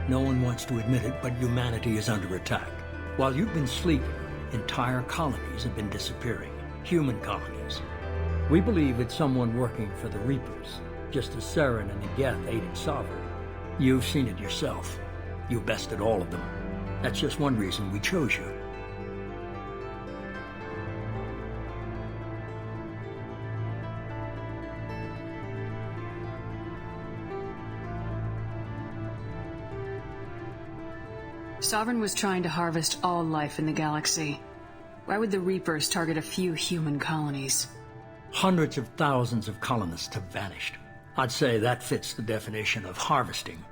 No one wants to admit it, but humanity is under attack. While you've been sleeping, entire colonies have been disappearing. Human colonies. We believe it's someone working for the Reapers, just as Saren and the Geth aided Sovereign. You've seen it yourself. You bested all of them. That's just one reason we chose you. Sovereign was trying to harvest all life in the galaxy. Why would the Reapers target a few human colonies? Hundreds of thousands of colonists have vanished. I'd say that fits the definition of harvesting.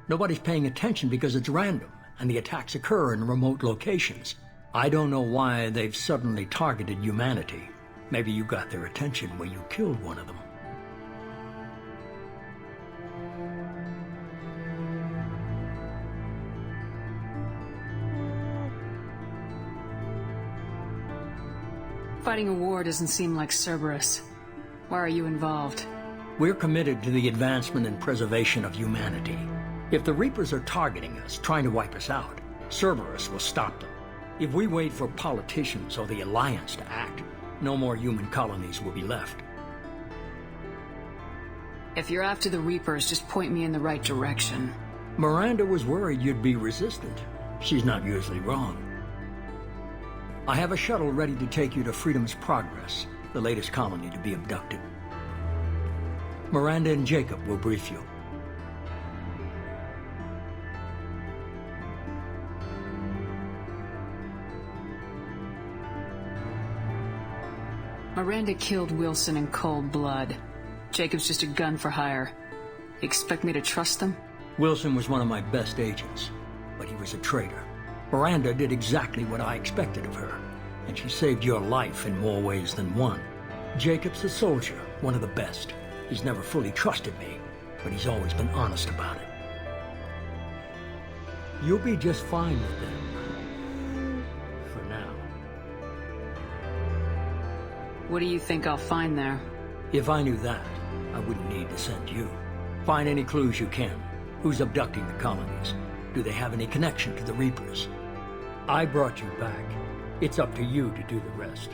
Nobody's paying attention because it's random, and the attacks occur in remote locations. I don't know why they've suddenly targeted humanity. Maybe you got their attention when you killed one of them. Fighting a war doesn't seem like Cerberus. Why are you involved? We're committed to the advancement and preservation of humanity. If the Reapers are targeting us, trying to wipe us out, Cerberus will stop them. If we wait for politicians or the Alliance to act, no more human colonies will be left. If you're after the Reapers, just point me in the right direction. Miranda was worried you'd be resistant. She's not usually wrong. I have a shuttle ready to take you to Freedom's Progress, the latest colony to be abducted. Miranda and Jacob will brief you. Miranda killed Wilson in cold blood. Jacob's just a gun for hire. You expect me to trust them? Wilson was one of my best agents, but he was a traitor. Miranda did exactly what I expected of her, and she saved your life in more ways than one. Jacob's a soldier, one of the best. He's never fully trusted me, but he's always been honest about it. You'll be just fine with them. For now. What do you think I'll find there? If I knew that, I wouldn't need to send you. Find any clues you can. Who's abducting the colonies? Do they have any connection to the Reapers? I brought you back. It's up to you to do the rest.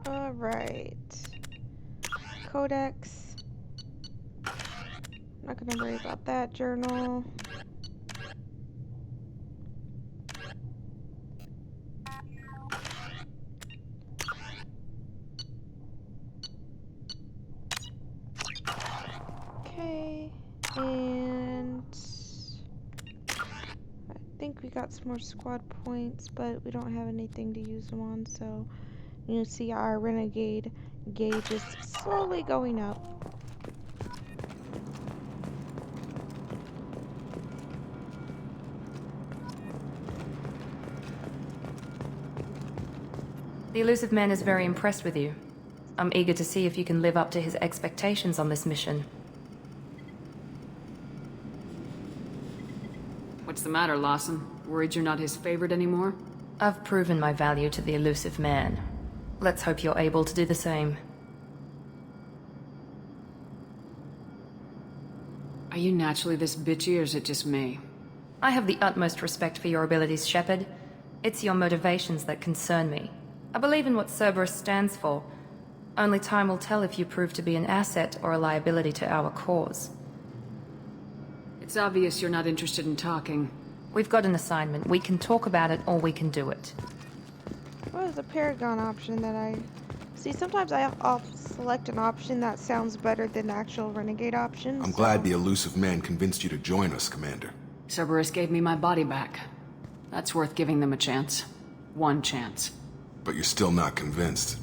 All right. Codex. Not gonna worry about that journal. Okay, and I think we got some more squad points, but we don't have anything to use them on, so you see our renegade gauge is slowly going up. The elusive man is very impressed with you. I'm eager to see if you can live up to his expectations on this mission. What's the matter, Lawson? Worried you're not his favorite anymore? I've proven my value to the elusive man. Let's hope you're able to do the same. Are you naturally this bitchy, or is it just me? I have the utmost respect for your abilities, Shepard. It's your motivations that concern me. I believe in what Cerberus stands for. Only time will tell if you prove to be an asset or a liability to our cause. It's obvious you're not interested in talking. We've got an assignment. We can talk about it or we can do it. What is the Paragon option that I... See, sometimes I'll select an option that sounds better than the actual Renegade option. I'm glad the elusive man convinced you to join us, Commander. Cerberus gave me my body back. That's worth giving them a chance. One chance. But you're still not convinced.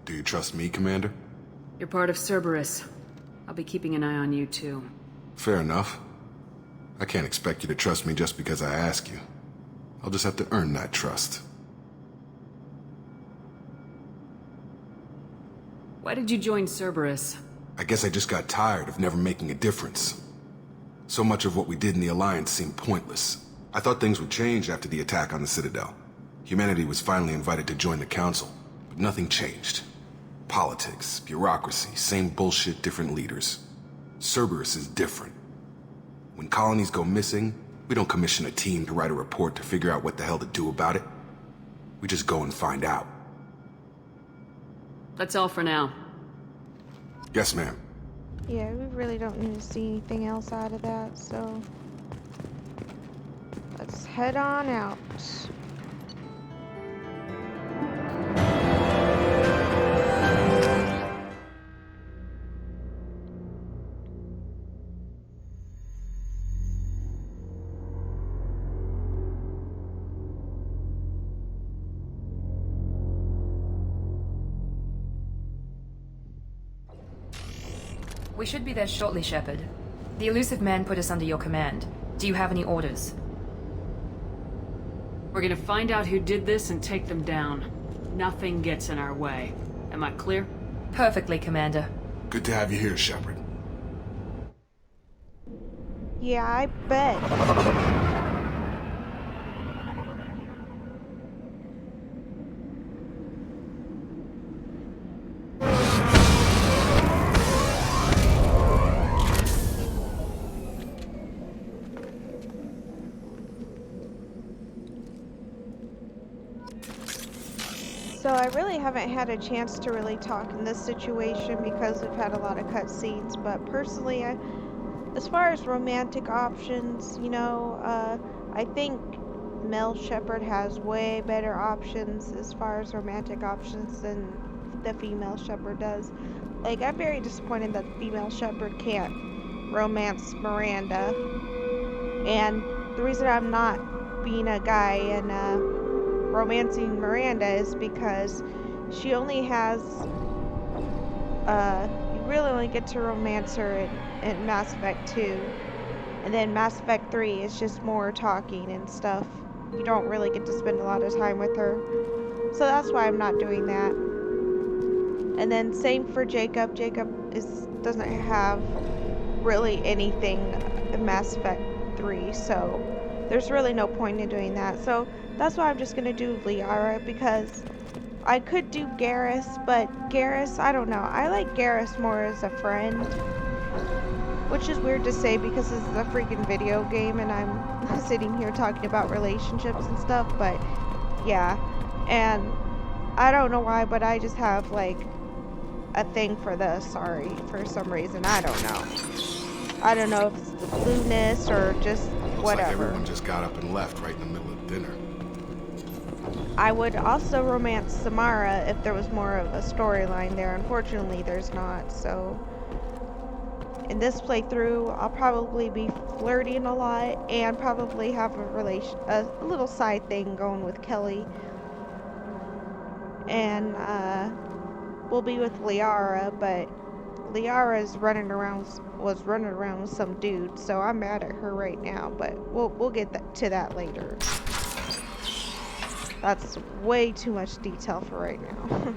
Do you trust me, Commander? You're part of Cerberus. I'll be keeping an eye on you, too. Fair enough. I can't expect you to trust me just because I ask you. I'll just have to earn that trust. Why did you join Cerberus? I guess I just got tired of never making a difference. So much of what we did in the Alliance seemed pointless. I thought things would change after the attack on the Citadel. Humanity was finally invited to join the Council, but nothing changed. Politics, bureaucracy, same bullshit, different leaders. Cerberus is different. When colonies go missing, we don't commission a team to write a report to figure out what the hell to do about it. We just go and find out. That's all for now. Yes, ma'am. Yeah, we really don't need to see anything else out of that, so let's head on out. We should be there shortly, Shepard. The elusive man put us under your command. Do you have any orders? We're gonna find out who did this and take them down. Nothing gets in our way. Am I clear? Perfectly, Commander. Good to have you here, Shepard. Yeah, I bet. So I really haven't had a chance to really talk in this situation because we've had a lot of cutscenes, but personally, as far as romantic options, you know, I think Mel Shepard has way better options as far as romantic options than the female Shepard does. Like, I'm very disappointed that the female Shepard can't romance Miranda, and the reason I'm not being a guy and romancing Miranda is because she only has you really only get to romance her in Mass Effect 2, and then Mass Effect 3 is just more talking and stuff. You don't really get to spend a lot of time with her, so that's why I'm not doing that. And then same for Jacob. Doesn't have really anything in Mass Effect 3, so there's really no point in doing that. So that's why I'm just gonna do Liara, because I could do Garrus, but Garrus, I don't know. I like Garrus more as a friend, which is weird to say because this is a freaking video game and I'm sitting here talking about relationships and stuff, but yeah. And I don't know why, but I just have like a thing for the Asari for some reason. I don't know. I don't know if it's the blueness or just Looks whatever. like everyone just got up and left right in the middle of dinner. I would also romance Samara if there was more of a storyline there. Unfortunately, there's not, so in this playthrough, I'll probably be flirting a lot and probably have a little side thing going with Kelly. And we'll be with Liara, but Liara's was running around with some dude, so I'm mad at her right now, but we'll get to that later. That's way too much detail for right now.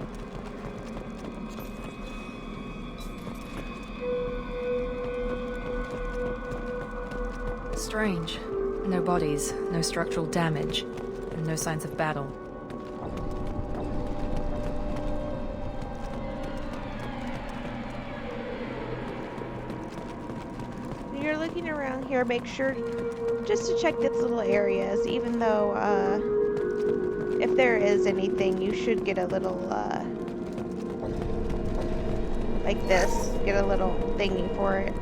Strange. No bodies, no structural damage, and no signs of battle. When you're looking around here, make sure just to check these little areas, even though if there is anything, you should get a little like this, get a little thingy for it.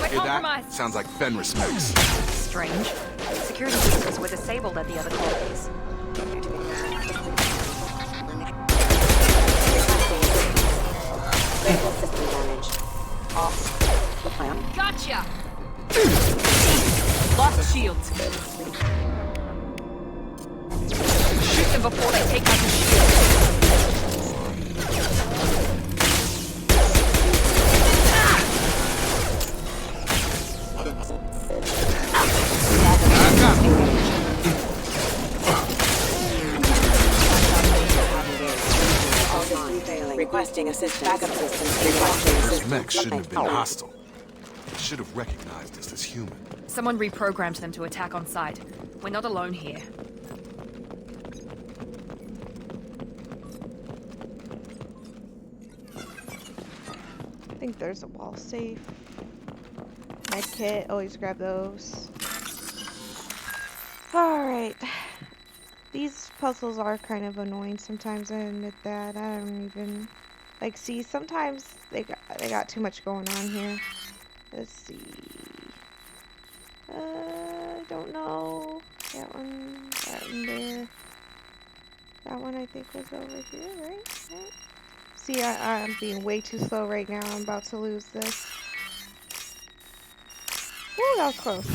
Hear that? Sounds like Fenris mix. Strange. Security systems were disabled at the other colonies. Critical shields. Shoot them before they take out the shields. Requesting assistance. Backup systems. Requesting assistance. Those mechs shouldn't have been hostile. They should have recognized us as human. Someone reprogrammed them to attack on sight. We're not alone here. I think there's a wall safe. Med kit, always grab those. Alright. These puzzles are kind of annoying sometimes, I admit that. I don't even... Like, see, sometimes they got too much going on here. Let's see. I don't know. That one there. That one I think was over here, right? See, I'm being way too slow right now. I'm about to lose this. Ooh, that was close.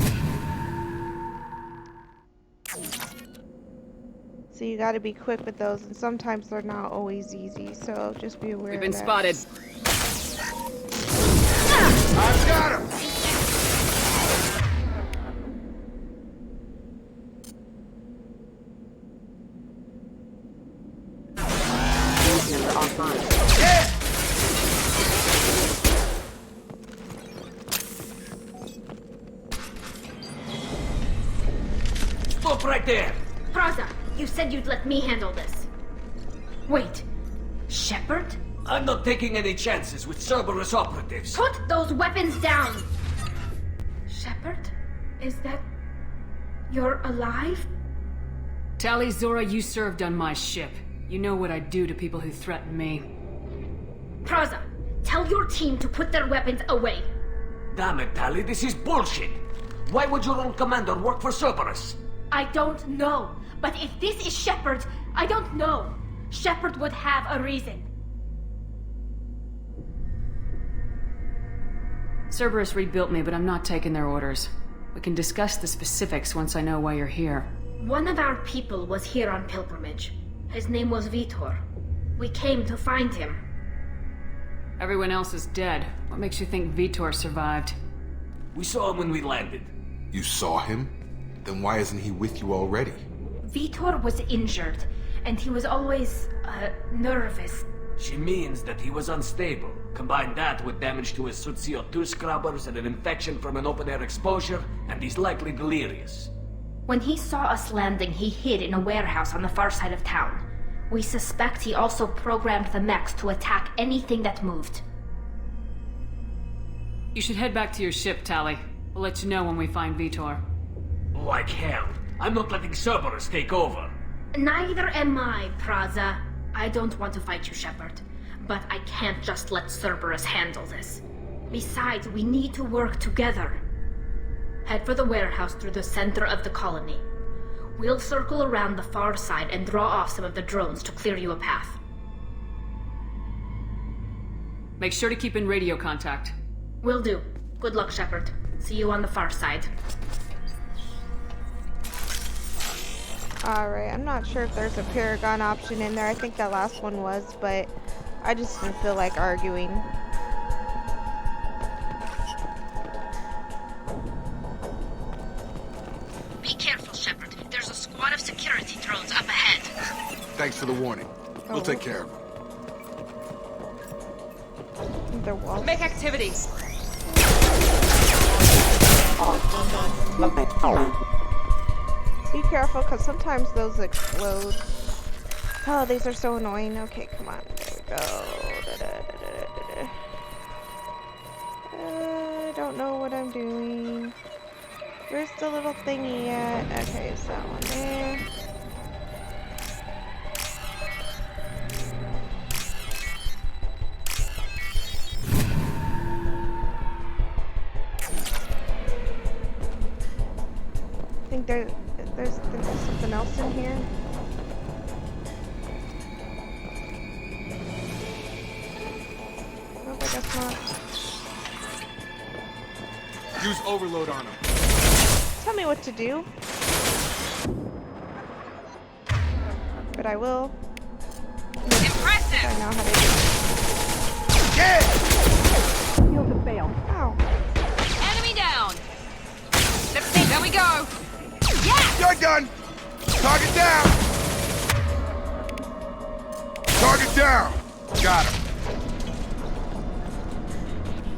So you gotta be quick with those, and sometimes they're not always easy, so just be aware of that. We've been spotted. I've got him! Member offline. Stop right there! Praza, you said you'd let me handle this. Wait, Shepard? I'm not taking any chances with Cerberus operatives. Put those weapons down! Shepard? Is that... You're alive? Tali Zora, you served on my ship. You know what I do to people who threaten me. Praza, tell your team to put their weapons away. Damn it, Tali, this is bullshit. Why would your own commander work for Cerberus? I don't know. But if this is Shepard, I don't know. Shepard would have a reason. Cerberus rebuilt me, but I'm not taking their orders. We can discuss the specifics once I know why you're here. One of our people was here on pilgrimage. His name was Vitor. We came to find him. Everyone else is dead. What makes you think Vitor survived? We saw him when we landed. You saw him? Then why isn't he with you already? Vitor was injured, and he was always, nervous. She means that he was unstable. Combine that with damage to his suit CO2 scrubbers and an infection from an open-air exposure, and he's likely delirious. When he saw us landing, he hid in a warehouse on the far side of town. We suspect he also programmed the mechs to attack anything that moved. You should head back to your ship, Tali. We'll let you know when we find Vitor. Like hell. I'm not letting Cerberus take over. Neither am I, Praza. I don't want to fight you, Shepard. But I can't just let Cerberus handle this. Besides, we need to work together. Head for the warehouse through the center of the colony. We'll circle around the far side and draw off some of the drones to clear you a path. Make sure to keep in radio contact. Will do. Good luck, Shepard. See you on the far side. Alright, I'm not sure if there's a Paragon option in there. I think that last one was, but I just didn't feel like arguing. Be careful, Shepard. There's a squad of security drones up ahead. Thanks for the warning. We'll take care of them. There was. Make activity. Be careful, because sometimes those explode. Oh, these are so annoying. Okay, come on. There we go. I don't know what I'm doing. Where's the little thingy at? Okay, it's that one there. I think there's something else in here. Nope, I guess not. Use overload on him. tell me what to do. But I will. Impressive! I know how to do it. Yeah! Shields have failed. Ow. Enemy down! There we go! Yeah! You're done! Target down! Target down! Got him.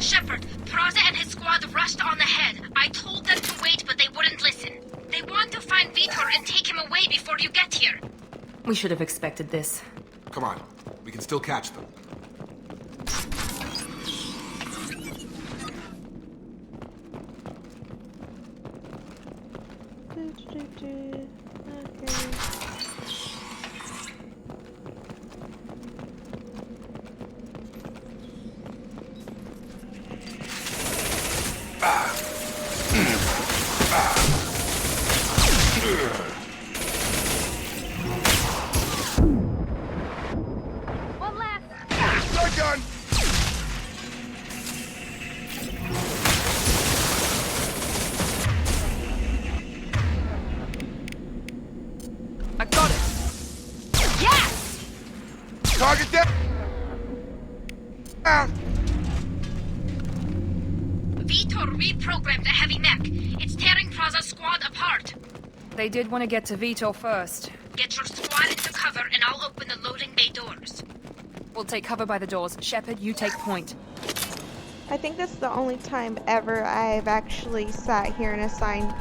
Shepard, Praza and his squad rushed on ahead. I told them to wait, but they wouldn't listen. They want to find Vitor and take him away before you get here. We should have expected this. Come on, we can still catch them. Okay. One left! You're done! I got it! Yeah! Target down! Vitor reprogrammed the heavy mech. It's tearing Praza's squad apart. They did want to get to Vito first. Get your squad into cover and I'll open the loading bay doors. We'll take cover by the doors. Shepard, you take point. I think that's the only time ever I've actually sat here and assigned,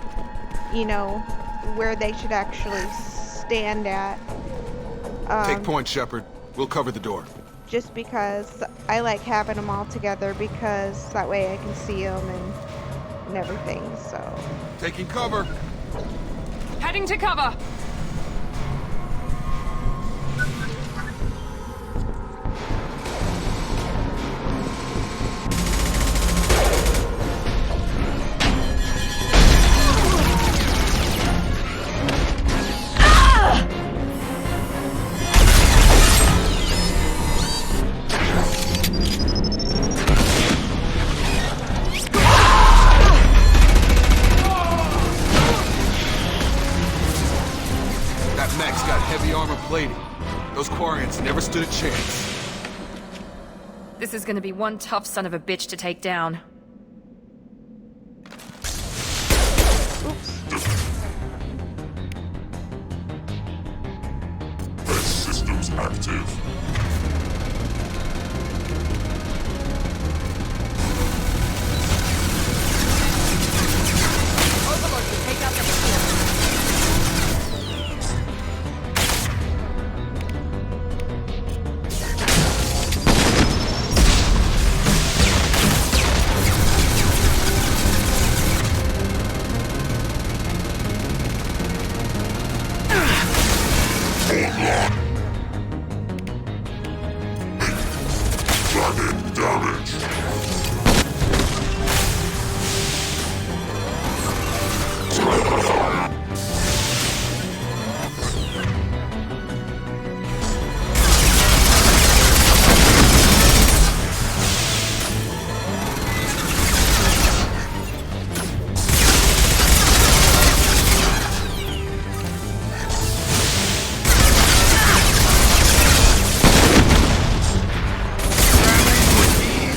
you know, where they should actually stand at. Take point, Shepard. We'll cover the door. Just because I like having them all together because that way I can see them and everything, so. Taking cover. Heading to cover! That mech's got heavy armor plating. Those Quarians never stood a chance. This is gonna be one tough son of a bitch to take down. Systems active. Overlord will take out the shield. Dragon damage.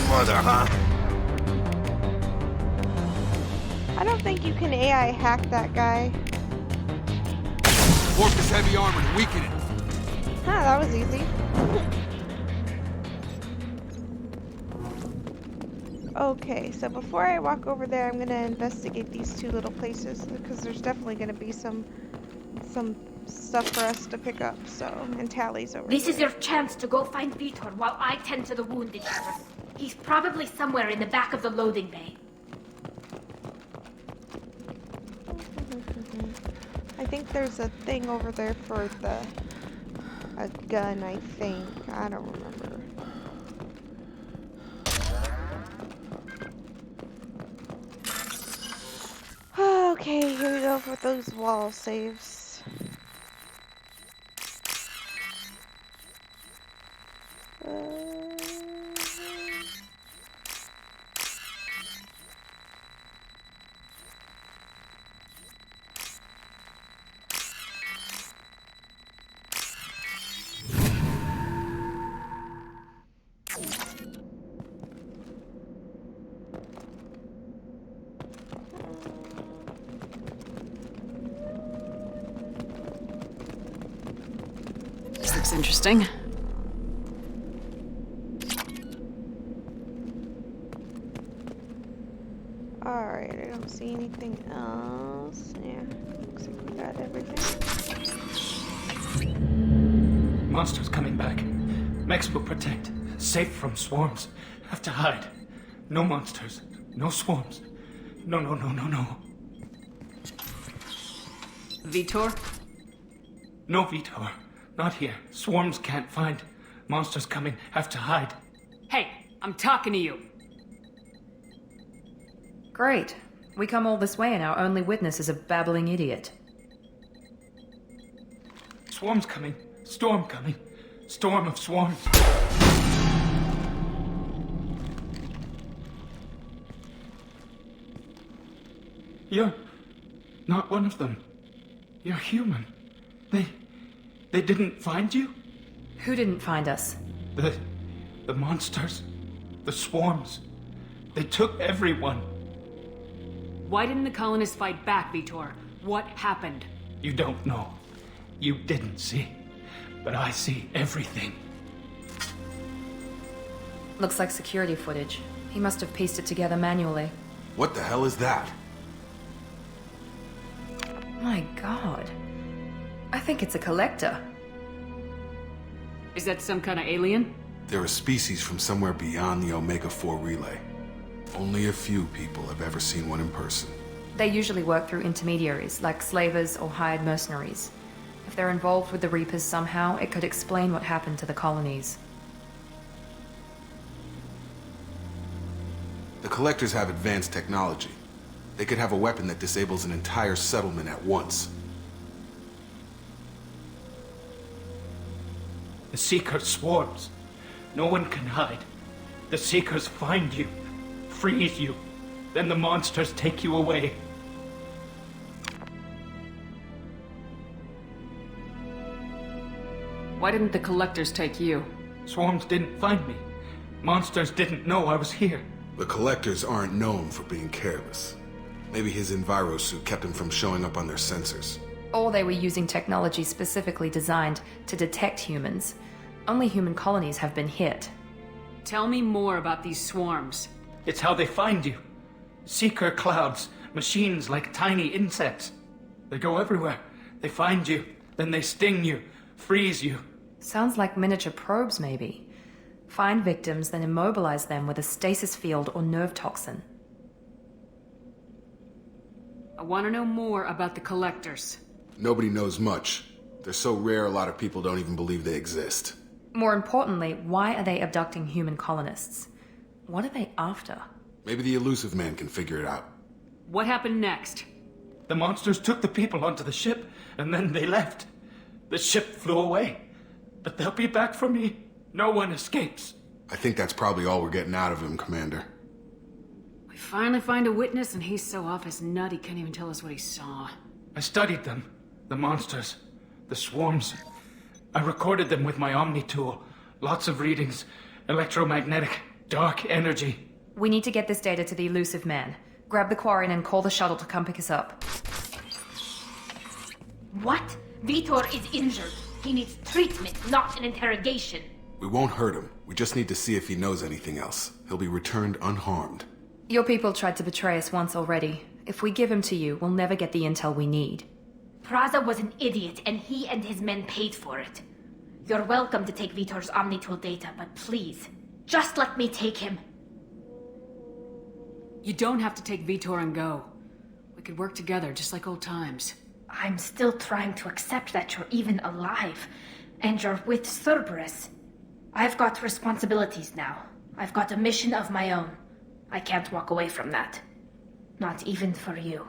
Mother, huh? I don't think you can AI hack that guy. Warp his heavy armor to weaken it. Huh, that was easy. Okay, so before I walk over there, I'm gonna investigate these two little places because there's definitely gonna be some stuff for us to pick up. So, and Tally's over This there. is your chance to go find Vitor while I tend to the wounded, Shepard. He's probably somewhere in the back of the loading bay. I think there's a thing over there for a gun, I think. I don't remember. Okay, here we go with those wall saves. looks interesting. Alright, I don't see anything else. Yeah, looks like we got everything. Monsters coming back. Mechs will protect. Safe from swarms. Have to hide. No monsters. No swarms. No. Vitor? No, Vitor. Not here. Swarms can't find. Monsters coming. Have to hide. Hey, I'm talking to you. Great. We come all this way and our only witness is a babbling idiot. Swarms coming. Storm coming. Storm of swarms. You're not one of them. You're human. They didn't find you? Who didn't find us? The monsters. The swarms. They took everyone. Why didn't the colonists fight back, Vitor? What happened? You don't know. You didn't see. But I see everything. Looks like security footage. He must have pieced it together manually. What the hell is that? My god. I think it's a collector. Is that some kind of alien? They're a species from somewhere beyond the Omega-4 relay. Only a few people have ever seen one in person. They usually work through intermediaries, like slavers or hired mercenaries. If they're involved with the Reapers somehow, it could explain what happened to the colonies. The Collectors have advanced technology. They could have a weapon that disables an entire settlement at once. The Seeker swarms. No one can hide. The Seekers find you, freeze you, then the monsters take you away. Why didn't the collectors take you? Swarms didn't find me. Monsters didn't know I was here. The Collectors aren't known for being careless. Maybe his enviro suit kept him from showing up on their sensors. Or they were using technology specifically designed to detect humans. Only human colonies have been hit. Tell me more about these swarms. It's how they find you. Seeker clouds, machines like tiny insects. They go everywhere. They find you, then they sting you, freeze you. Sounds like miniature probes, maybe. Find victims, then immobilize them with a stasis field or nerve toxin. I want to know more about the collectors. Nobody knows much. They're so rare a lot of people don't even believe they exist. More importantly, why are they abducting human colonists? What are they after? Maybe the Elusive Man can figure it out. What happened next? The monsters took the people onto the ship, and then they left. The ship flew away. But they'll be back for me. No one escapes. I think that's probably all we're getting out of him, Commander. We finally find a witness, and he's so off his nut he can't even tell us what he saw. I studied them. The monsters. The swarms. I recorded them with my Omni tool. Lots of readings. Electromagnetic. Dark energy. We need to get this data to the Elusive Man. Grab the Quarian and call the shuttle to come pick us up. What? Vitor is injured. He needs treatment, not an interrogation. We won't hurt him. We just need to see if he knows anything else. He'll be returned unharmed. Your people tried to betray us once already. If we give him to you, we'll never get the intel we need. Praza was an idiot, and he and his men paid for it. You're welcome to take Vitor's Omnitool data, but please, just let me take him. You don't have to take Vitor and go. We could work together, just like old times. I'm still trying to accept that you're even alive, and you're with Cerberus. I've got responsibilities now. I've got a mission of my own. I can't walk away from that. Not even for you.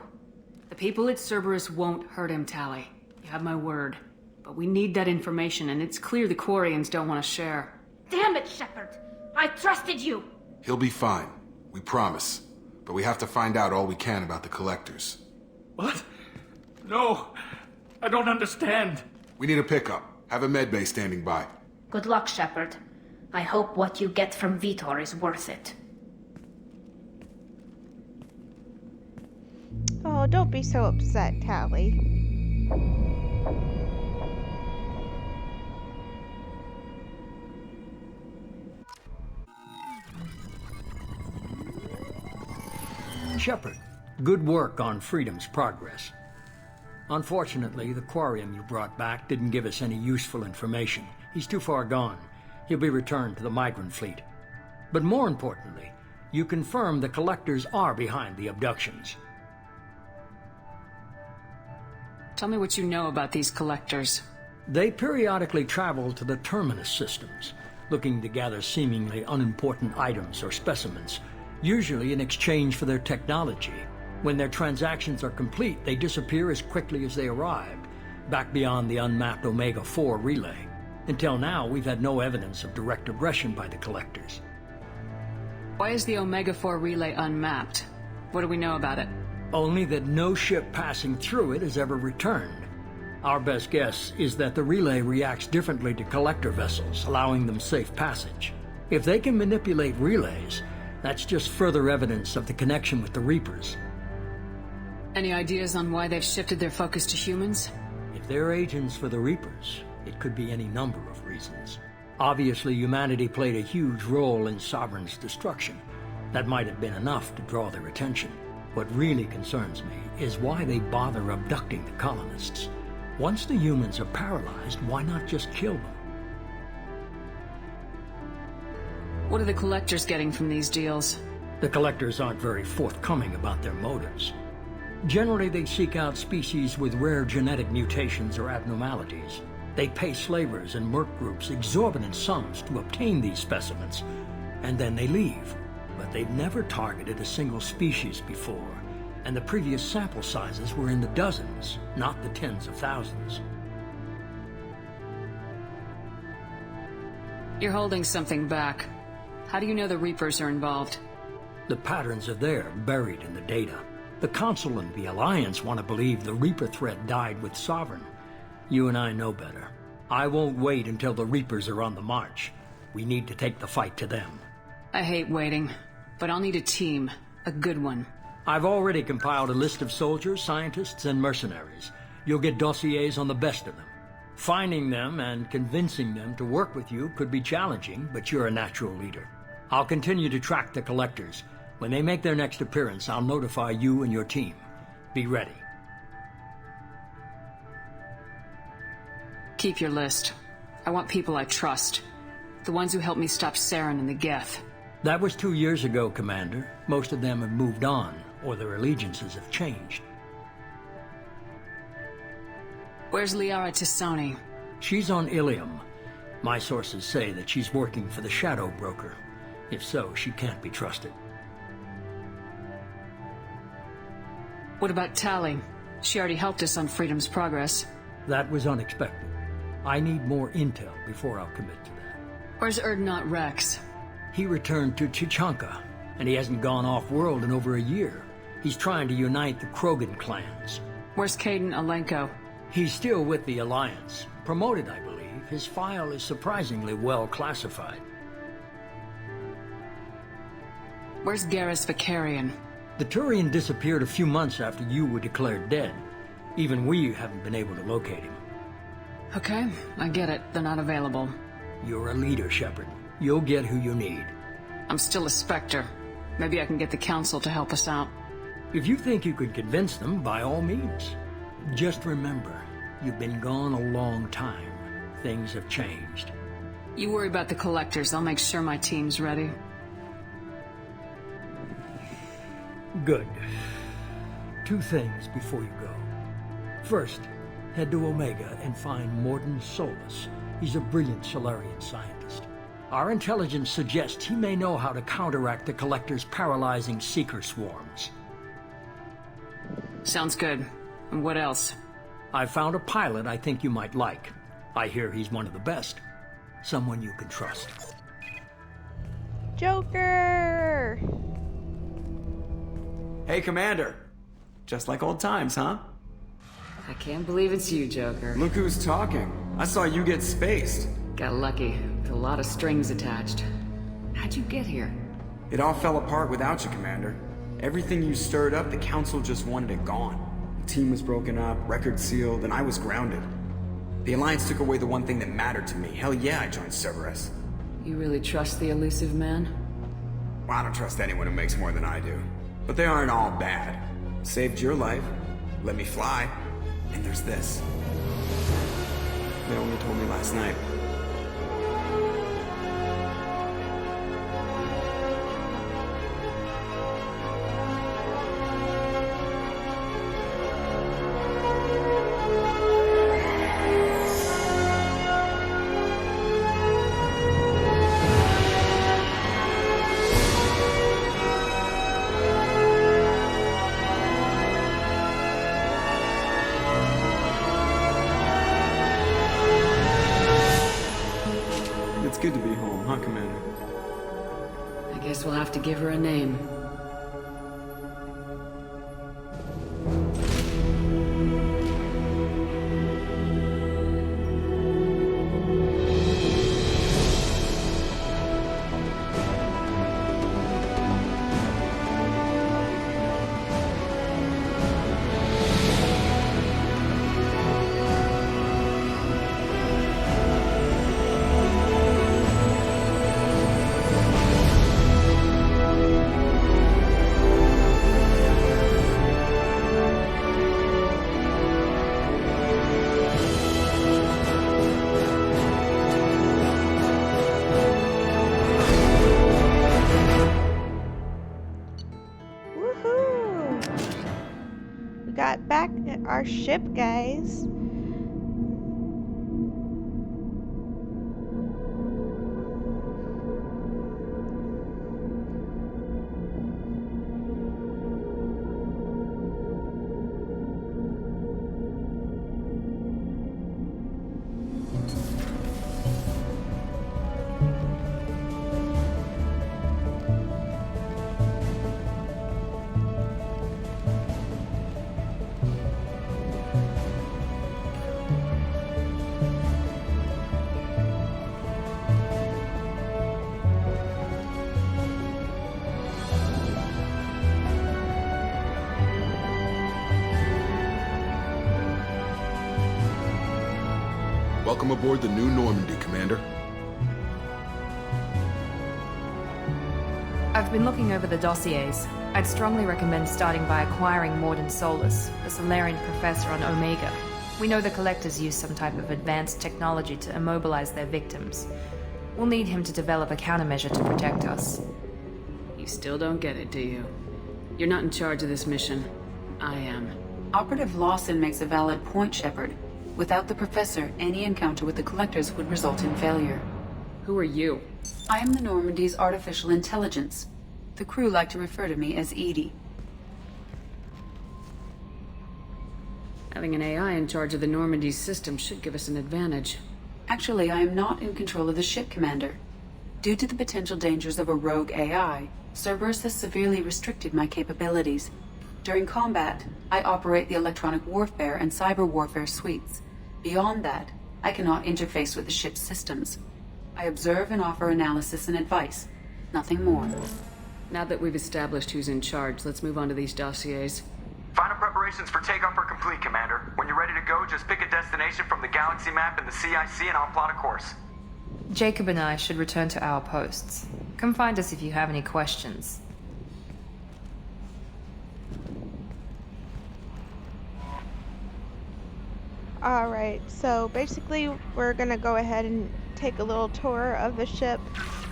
The people at Cerberus won't hurt him, Tally. You have my word. But we need that information, and it's clear the Quarians don't want to share. Damn it, Shepard! I trusted you! He'll be fine. We promise. But we have to find out all we can about the Collectors. What? No. I don't understand. We need a pickup. Have a medbay standing by. Good luck, Shepard. I hope what you get from Vitor is worth it. Oh, don't be so upset, Tally. Shepard, good work on Freedom's progress. Unfortunately, the Quarium you brought back didn't give us any useful information. He's too far gone. He'll be returned to the migrant fleet. But more importantly, you confirmed the Collectors are behind the abductions. Tell me what you know about these Collectors. They periodically travel to the Terminus systems, looking to gather seemingly unimportant items or specimens, usually in exchange for their technology. When their transactions are complete, they disappear as quickly as they arrived, back beyond the unmapped Omega-4 relay. Until now, we've had no evidence of direct aggression by the Collectors. Why is the Omega-4 relay unmapped? What do we know about it? Only that no ship passing through it has ever returned. Our best guess is that the relay reacts differently to Collector vessels, allowing them safe passage. If they can manipulate relays, that's just further evidence of the connection with the Reapers. Any ideas on why they've shifted their focus to humans? If they're agents for the Reapers, it could be any number of reasons. Obviously, humanity played a huge role in Sovereign's destruction. That might have been enough to draw their attention. What really concerns me is why they bother abducting the colonists. Once the humans are paralyzed, why not just kill them? What are the Collectors getting from these deals? The Collectors aren't very forthcoming about their motives. Generally, they seek out species with rare genetic mutations or abnormalities. They pay slavers and merc groups exorbitant sums to obtain these specimens, and then they leave. But they've never targeted a single species before, and the previous sample sizes were in the dozens, not the tens of thousands. You're holding something back. How do you know the Reapers are involved? The patterns are there, buried in the data. The Council and the Alliance want to believe the Reaper threat died with Sovereign. You and I know better. I won't wait until the Reapers are on the march. We need to take the fight to them. I hate waiting, but I'll need a team. A good one. I've already compiled a list of soldiers, scientists, and mercenaries. You'll get dossiers on the best of them. Finding them and convincing them to work with you could be challenging, but you're a natural leader. I'll continue to track the Collectors. When they make their next appearance, I'll notify you and your team. Be ready. Keep your list. I want people I trust. The ones who helped me stop Saren and the Geth. That was 2 years ago, Commander. Most of them have moved on, or their allegiances have changed. Where's Liara Tisoni? She's on Ilium. My sources say that she's working for the Shadow Broker. If so, she can't be trusted. What about Tali? She already helped us on Freedom's progress. That was unexpected. I need more intel before I'll commit to that. Where's Erdnot Rex? He returned to Chichanka, and he hasn't gone off-world in over a year. He's trying to unite the Krogan clans. Where's Caden Alenko? He's still with the Alliance. Promoted, I believe. His file is surprisingly well classified. Where's Garrus Vicarian? The Turian disappeared a few months after you were declared dead. Even we haven't been able to locate him. Okay, I get it. They're not available. You're a leader, Shepard. You'll get who you need. I'm still a Spectre. Maybe I can get the Council to help us out. If you think you could convince them, by all means. Just remember, you've been gone a long time. Things have changed. You worry about the Collectors. I'll make sure my team's ready. Good. 2 things before you go. First, head to Omega and find Mordin Solus. He's a brilliant Solarian scientist. Our intelligence suggests he may know how to counteract the Collector's paralyzing Seeker swarms. Sounds good. And what else? I found a pilot I think you might like. I hear he's one of the best. Someone you can trust. Joker! Hey, Commander. Just like old times, huh? I can't believe it's you, Joker. Look who's talking. I saw you get spaced. Got lucky, with a lot of strings attached. How'd you get here? It all fell apart without you, Commander. Everything you stirred up, the Council just wanted it gone. The team was broken up, record sealed, and I was grounded. The Alliance took away the one thing that mattered to me. Hell yeah, I joined Cerberus. You really trust the elusive man? Well, I don't trust anyone who makes more than I do. But they aren't all bad. Saved your life, let me fly, and there's this. They only told me last night. It's good to be home, huh, Commander? I guess we'll have to give her a name. Got back our ship, guys. Welcome aboard the new Normandy, Commander. I've been looking over the dossiers. I'd strongly recommend starting by acquiring Morden Solus, the Solarian professor on Omega. We know the Collectors use some type of advanced technology to immobilize their victims. We'll need him to develop a countermeasure to protect us. You still don't get it, do you? You're not in charge of this mission. I am. Operative Lawson makes a valid point, Shepard. Without the Professor, any encounter with the Collectors would result in failure. Who are you? I am the Normandy's artificial intelligence. The crew like to refer to me as Edie. Having an AI in charge of the Normandy's system should give us an advantage. Actually, I am not in control of the ship, Commander. Due to the potential dangers of a rogue AI, Cerberus has severely restricted my capabilities. During combat, I operate the electronic warfare and cyber warfare suites. Beyond that, I cannot interface with the ship's systems. I observe and offer analysis and advice. Nothing more. Now that we've established who's in charge, let's move on to these dossiers. Final preparations for takeoff are complete, Commander. When you're ready to go, just pick a destination from the galaxy map and the CIC and I'll plot a course. Jacob and I should return to our posts. Come find us if you have any questions. Alright, so basically we're gonna go ahead and take a little tour of the ship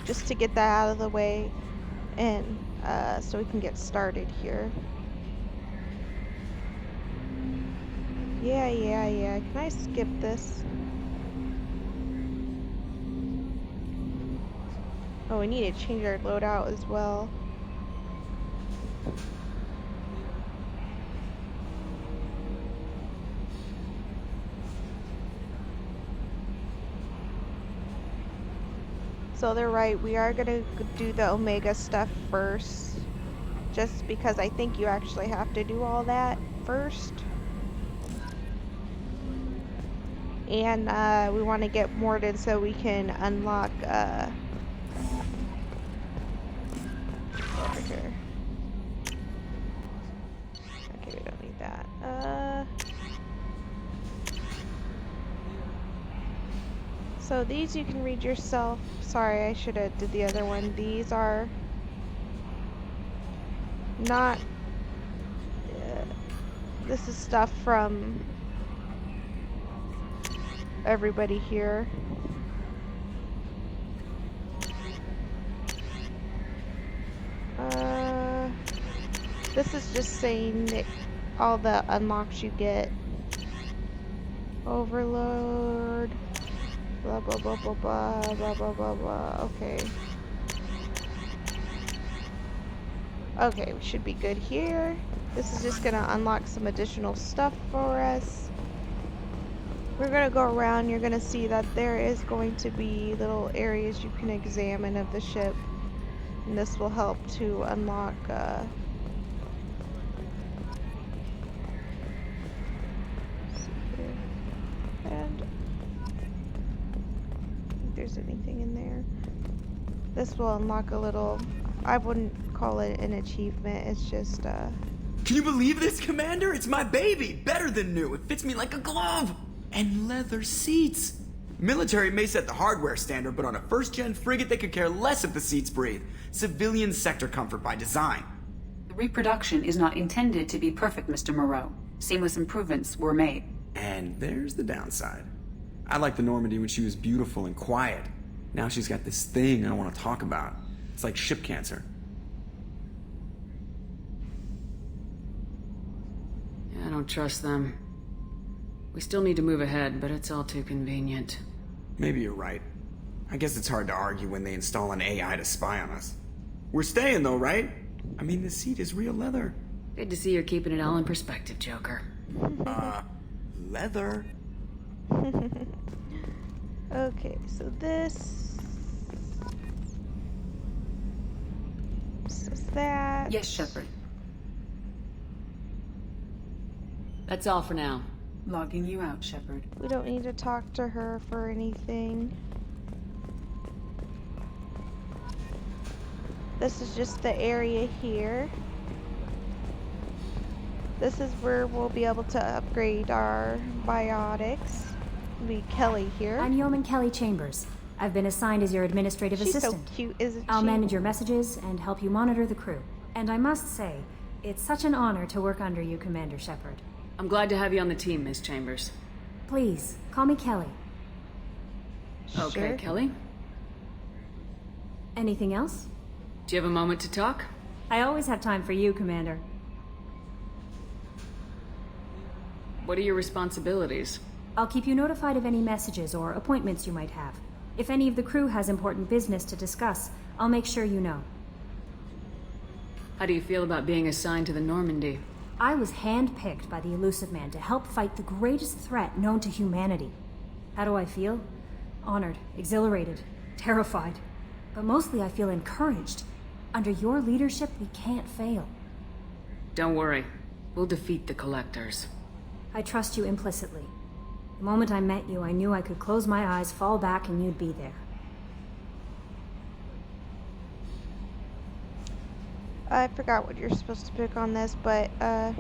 just to get that out of the way and so we can get started here. Yeah. Can I skip this? Oh, we need to change our loadout as well. So they're right, we are gonna do the Omega stuff first. Just because I think you actually have to do all that first. And we want to get Morden so we can unlock over here. Okay, we don't need that. So these you can read yourself. Sorry, I should have did the other one. These are not... this is stuff from everybody here. This is just saying that all the unlocks you get. Overload. Blah blah blah blah blah blah blah blah blah. Okay. Okay, we should be good here. This is just gonna unlock some additional stuff for us. We're gonna go around. You're gonna see that there is going to be little areas you can examine of the ship. And this will help to unlock and if there's anything in there. This will unlock a little, I wouldn't call it an achievement, it's just Can you believe this, Commander? It's my baby! Better than new. It fits me like a glove! And leather seats! Military may set the hardware standard, but on a first-gen frigate they could care less if the seats breathe. Civilian sector comfort by design. The reproduction is not intended to be perfect, Mr. Moreau. Seamless improvements were made. And there's the downside. I liked the Normandy when she was beautiful and quiet. Now she's got this thing I don't want to talk about. It's like ship cancer. I don't trust them. We still need to move ahead, but it's all too convenient. Maybe you're right. I guess it's hard to argue when they install an AI to spy on us. We're staying though, right? I mean, the seat is real leather. Good to see you're keeping it all in perspective, Joker. Leather? okay, so this is that. Yes, Shepard. That's all for now. Logging you out, Shepard. We don't need to talk to her for anything. This is just the area here. This is where we'll be able to upgrade our biotics. It'll be Kelly here. I'm Yeoman Kelly Chambers. I've been assigned as your administrative assistant. She's so cute, isn't she? I'll manage your messages and help you monitor the crew. And I must say, it's such an honor to work under you, Commander Shepard. I'm glad to have you on the team, Miss Chambers. Please, call me Kelly. Okay, Sure. Kelly. Anything else? Do you have a moment to talk? I always have time for you, Commander. What are your responsibilities? I'll keep you notified of any messages or appointments you might have. If any of the crew has important business to discuss, I'll make sure you know. How do you feel about being assigned to the Normandy? I was handpicked by the Elusive Man to help fight the greatest threat known to humanity. How do I feel? Honored, exhilarated, terrified. But mostly I feel encouraged. Under your leadership, we can't fail. Don't worry. We'll defeat the Collectors. I trust you implicitly. The moment I met you, I knew I could close my eyes, fall back, and you'd be there. I forgot what you're supposed to pick on this, but I'd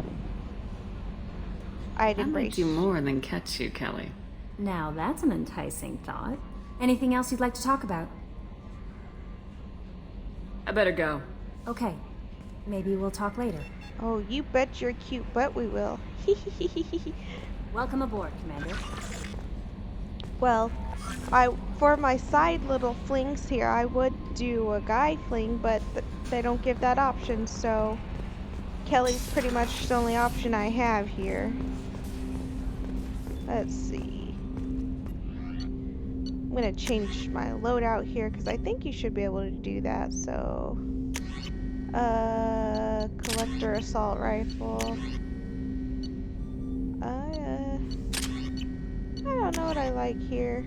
I embrace. might do more than catch you, Kelly. Now that's an enticing thought. Anything else you'd like to talk about? I better go. Okay. Maybe we'll talk later. Oh, you bet your cute butt we will. Welcome aboard, Commander. Well, for my side little flings here, I would do a guy fling, but they don't give that option, so Kelly's pretty much the only option I have here. Let's see. I'm gonna change my loadout here because I think you should be able to do that. So, collector assault rifle. I don't know what I like here.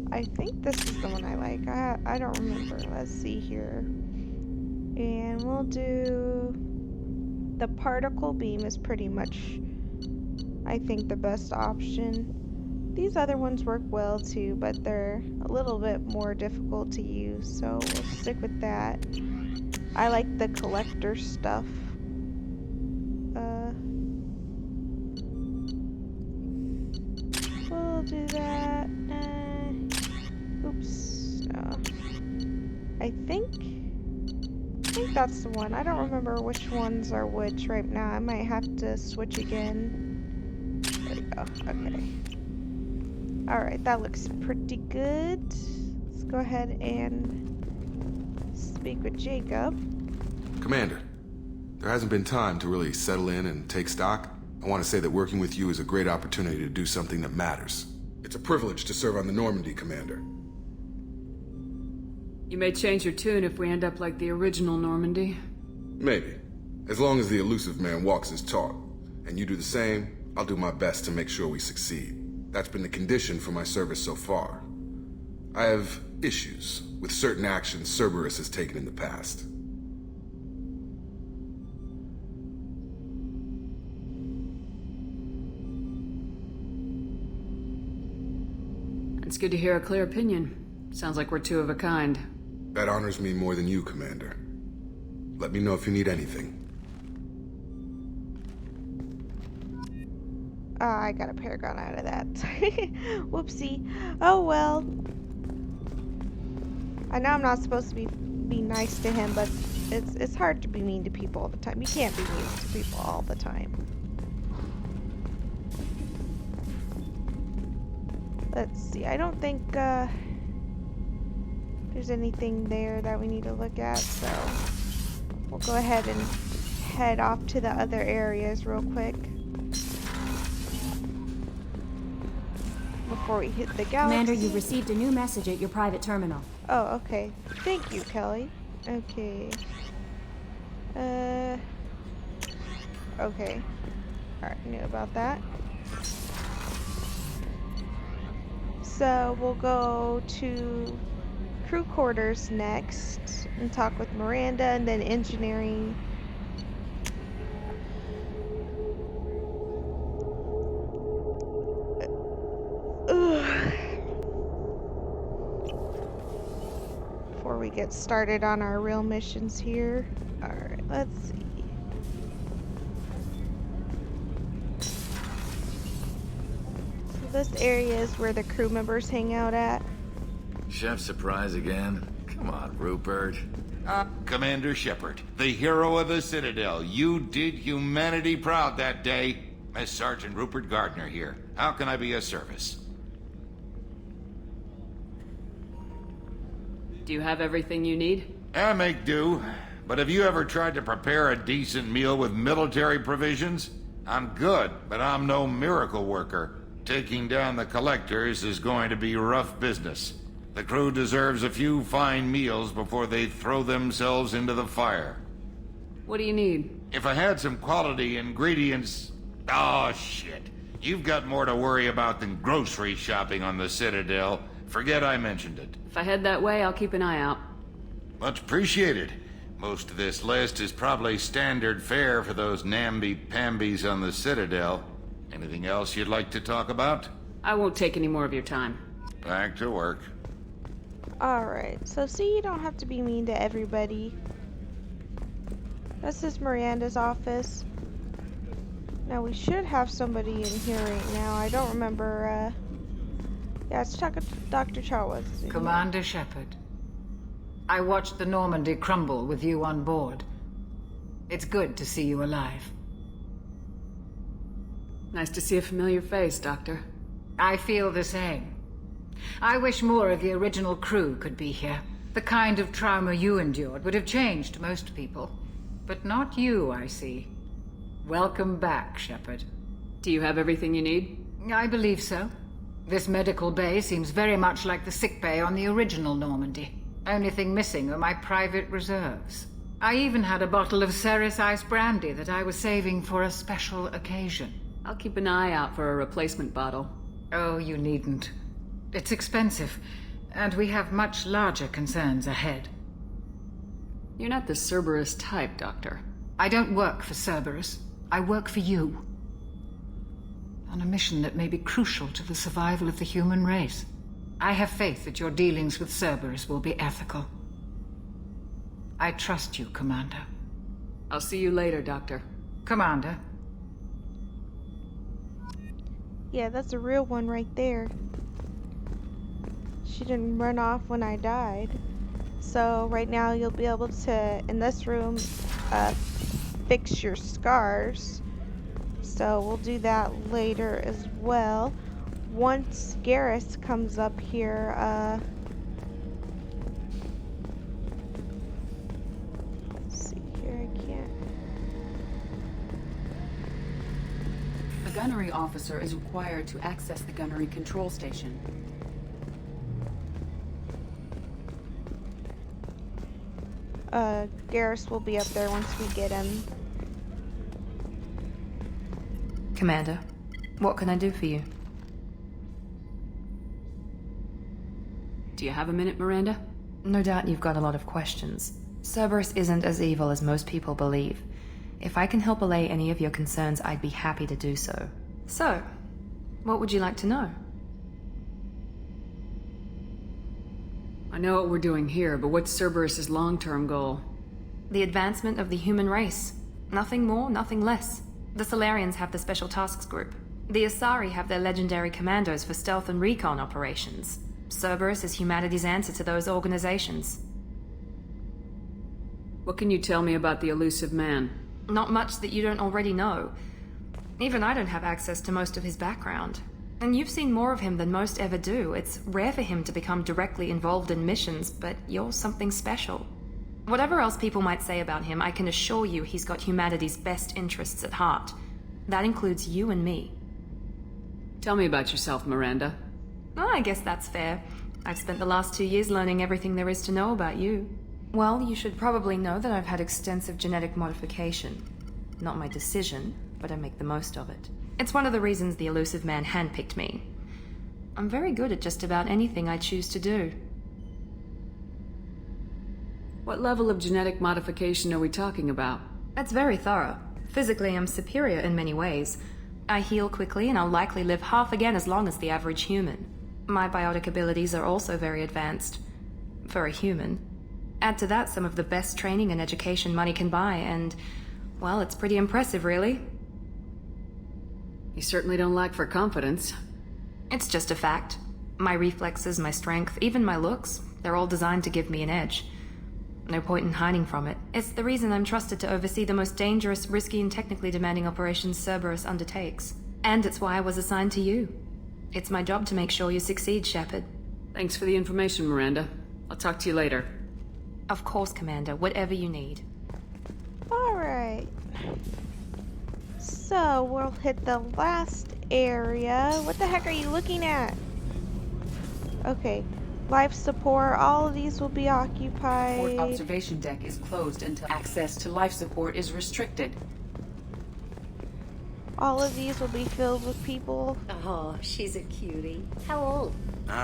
I think this is the one I like. I don't remember. Let's see here. And we'll do... The particle beam is pretty much I think, the best option. These other ones work well too, but they're a little bit more difficult to use, so we'll stick with that. I like the collector stuff. We'll do that. Oops. No. I think that's the one. I don't remember which ones are which right now. I might have to switch again. There we go. Okay. Alright, that looks pretty good. Let's go ahead and speak with Jacob. Commander, there hasn't been time to really settle in and take stock. I want to say that working with you is a great opportunity to do something that matters. It's a privilege to serve on the Normandy, Commander. You may change your tune if we end up like the original Normandy. Maybe. As long as the elusive man walks his talk, and you do the same, I'll do my best to make sure we succeed. That's been the condition for my service so far. I have issues with certain actions Cerberus has taken in the past. It's good to hear a clear opinion. Sounds like we're two of a kind. That honors me more than you, Commander. Let me know if you need anything. I got a paragon out of that. Whoopsie. Oh well. I know I'm not supposed to be nice to him, but it's hard to be mean to people all the time. You can't be mean to people all the time. Let's see. I don't think there's anything there that we need to look at, so we'll go ahead and head off to the other areas real quick before we hit the galaxy. Commander, you received a new message at your private terminal. Oh, okay. Thank you, Kelly. Okay. Okay. Alright, knew about that. So we'll go to crew quarters next and talk with Miranda, and then engineering. Before we get started on our real missions here. Alright, let's see. This area is where the crew members hang out at. Chef surprise again? Come on, Rupert. Commander Shepard, the hero of the Citadel. You did humanity proud that day. Miss Sergeant Rupert Gardner here. How can I be of service? Do you have everything you need? I make do. But have you ever tried to prepare a decent meal with military provisions? I'm good, but I'm no miracle worker. Taking down the collectors is going to be rough business. The crew deserves a few fine meals before they throw themselves into the fire. What do you need? If I had some quality ingredients... Oh, shit. You've got more to worry about than grocery shopping on the Citadel. Forget I mentioned it. If I head that way, I'll keep an eye out. Much appreciated. Most of this list is probably standard fare for those namby-pambies on the Citadel. Anything else you'd like to talk about? I won't take any more of your time. Back to work. Alright, so see, you don't have to be mean to everybody. This is Miranda's office. Now, we should have somebody in here right now. I don't remember, yeah, it's Dr. Chalwell. Commander Shepard. I watched the Normandy crumble with you on board. It's good to see you alive. Nice to see a familiar face, Doctor. I feel the same. I wish more of the original crew could be here. The kind of trauma you endured would have changed most people. But not you, I see. Welcome back, Shepard. Do you have everything you need? I believe so. This medical bay seems very much like the sick bay on the original Normandy. Only thing missing are my private reserves. I even had a bottle of Ceres Ice Brandy that I was saving for a special occasion. I'll keep an eye out for a replacement bottle. Oh, you needn't. It's expensive, and we have much larger concerns ahead. You're not the Cerberus type, Doctor. I don't work for Cerberus. I work for you. on a mission that may be crucial to the survival of the human race. I have faith that your dealings with Cerberus will be ethical. I trust you, Commander. I'll see you later, Doctor. Commander. Yeah, that's a real one right there. She didn't run off when I died. So right now you'll be able to, in this room, fix your scars. So we'll do that later as well. Once Garrus comes up here, let's see here, I can't. A gunnery officer is required to access the gunnery control station. Garrus will be up there once we get him. Commander, what can I do for you? Do you have a minute, Miranda? No doubt you've got a lot of questions. Cerberus isn't as evil as most people believe. If I can help allay any of your concerns, I'd be happy to do so. So, what would you like to know? I know what we're doing here, but what's Cerberus's long-term goal? The advancement of the human race. Nothing more, nothing less. The Solarians have the Special Tasks Group. The Asari have their legendary commandos for stealth and recon operations. Cerberus is humanity's answer to those organizations. What can you tell me about the elusive man? Not much that you don't already know. Even I don't have access to most of his background. And you've seen more of him than most ever do. It's rare for him to become directly involved in missions, but you're something special. Whatever else people might say about him, I can assure you he's got humanity's best interests at heart. That includes you and me. Tell me about yourself, Miranda. Oh, I guess that's fair. I've spent the last 2 years learning everything there is to know about you. Well, you should probably know that I've had extensive genetic modification. Not my decision, but I make the most of it. It's one of the reasons the elusive man handpicked me. I'm very good at just about anything I choose to do. What level of genetic modification are we talking about? It's very thorough. Physically, I'm superior in many ways. I heal quickly, and I'll likely live half again as long as the average human. My biotic abilities are also very advanced. For a human. Add to that some of the best training and education money can buy, and, well, it's pretty impressive, really. You certainly don't lack for confidence. It's just a fact. My reflexes, my strength, even my looks, they're all designed to give me an edge. No point in hiding from it. It's the reason I'm trusted to oversee the most dangerous, risky, and technically demanding operations Cerberus undertakes. And it's why I was assigned to you. It's my job to make sure you succeed, Shepard. Thanks for the information, Miranda. I'll talk to you later. Of course, Commander. Whatever you need. Alright. So, we'll hit the last area. What the heck are you looking at? Okay. Life support, all of these will be occupied. Port observation deck is closed until access to life support is restricted. All of these will be filled with people. Oh, she's a cutie. How old?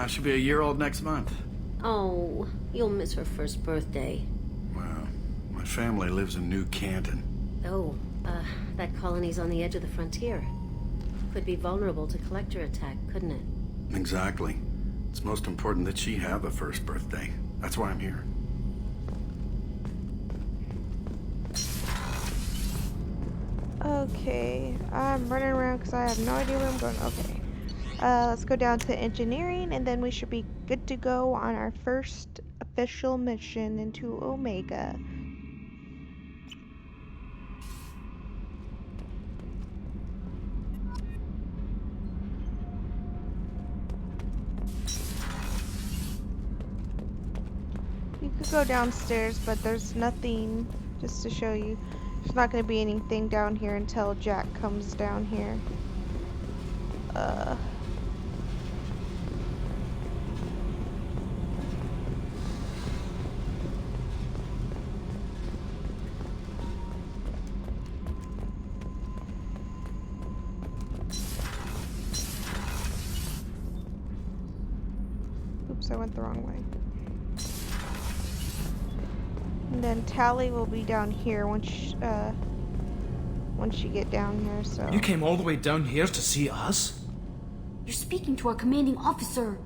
She'll be a year old next month. Oh, you'll miss her first birthday. Well, my family lives in New Canton. Oh, that colony's on the edge of the frontier. Could be vulnerable to collector attack, couldn't it? Exactly. It's most important that she have a first birthday. That's why I'm here. Okay, I'm running around because I have no idea where I'm going. Okay. Let's go down to engineering, and then we should be good to go on our first official mission into Omega. You could go downstairs, but there's nothing, just to show you. There's not going to be anything down here until Jack comes down here. Oops, I went the wrong way. And then Tally will be down here once once you get down here, so... You came all the way down here to see us? You're speaking to our commanding officer.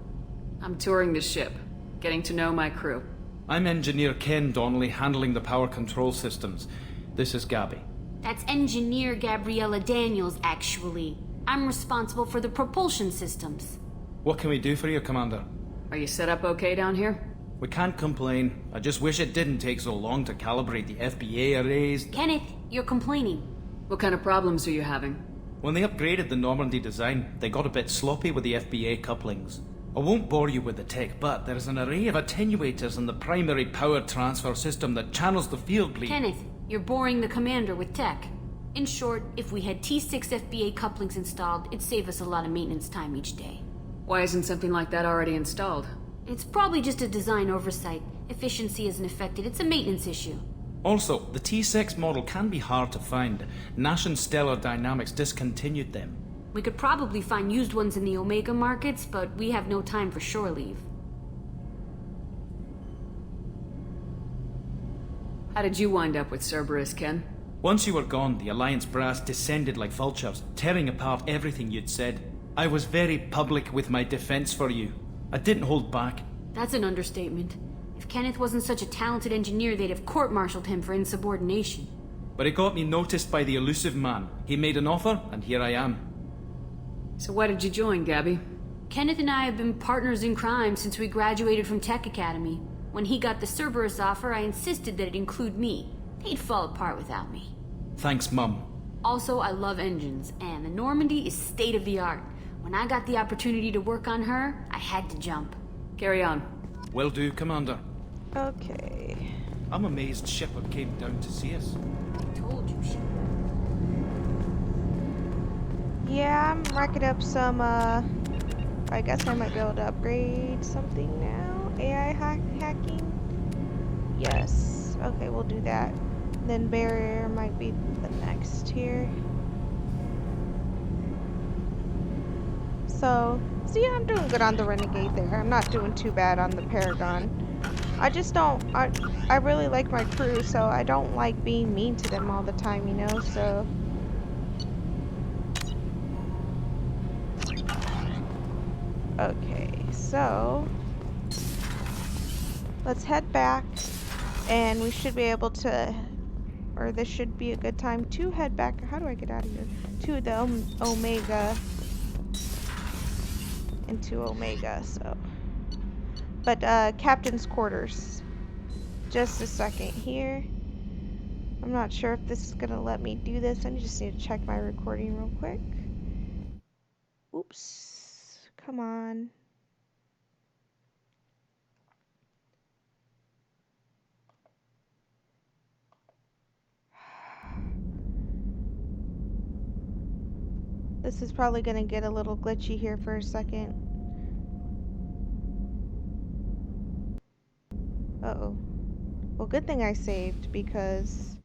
I'm touring the ship, getting to know my crew. I'm Engineer Ken Donnelly, handling the power control systems. This is Gabby. That's Engineer Gabriella Daniels, actually. I'm responsible for the propulsion systems. What can we do for you, Commander? Are you set up okay down here? We can't complain. I just wish it didn't take so long to calibrate the FBA arrays. Kenneth, you're complaining. What kind of problems are you having? When they upgraded the Normandy design, they got a bit sloppy with the FBA couplings. I won't bore you with the tech, but there's an array of attenuators in the primary power transfer system that channels the field bleed. Kenneth, you're boring the commander with tech. In short, if we had T6 FBA couplings installed, it'd save us a lot of maintenance time each day. Why isn't something like that already installed? It's probably just a design oversight. Efficiency isn't affected, it's a maintenance issue. Also, the T6 model can be hard to find. Nash and Stellar Dynamics discontinued them. We could probably find used ones in the Omega markets, but we have no time for shore leave. How did you wind up with Cerberus, Ken? Once you were gone, the Alliance brass descended like vultures, tearing apart everything you'd said. I was very public with my defense for you. I didn't hold back. That's an understatement. If Kenneth wasn't such a talented engineer, they'd have court-martialed him for insubordination. But it got me noticed by the elusive man. He made an offer, and here I am. So why did you join, Gabby? Kenneth and I have been partners in crime since we graduated from Tech Academy. When he got the Cerberus offer, I insisted that it include me. They'd fall apart without me. Thanks, Mum. Also, I love engines, and the Normandy is state-of-the-art. When I got the opportunity to work on her, I had to jump. Carry on. Will do, Commander. Okay. I'm amazed Shepard came down to see us. I told you, Shepard. Yeah, I'm racking up some, I guess I might be able to upgrade something now. AI hacking? Yes. Okay, we'll do that. Then barrier might be the next here. So, see, I'm doing good on the Renegade there. I'm not doing too bad on the Paragon. I just don't, I really like my crew, so I don't like being mean to them all the time, you know, so. Okay, so let's head back, and we should be able to, or this should be a good time to head back. How do I get out of here? To the Omega. Into Omega, so. But, Captain's quarters. Just a second here. I'm not sure if this is gonna let me do this. I just need to check my recording real quick. Oops. Come on. This is probably gonna get a little glitchy here for a second. Uh-oh. Well, good thing I saved, because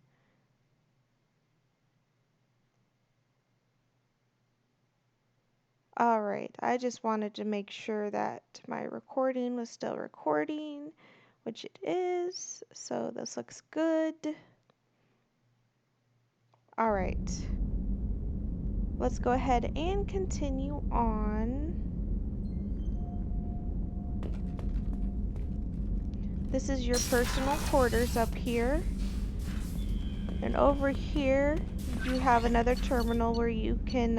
alright, I just wanted to make sure that my recording was still recording, which it is, so this looks good. Alright. Let's go ahead and continue on. This is your personal quarters up here. And over here, you have another terminal where you can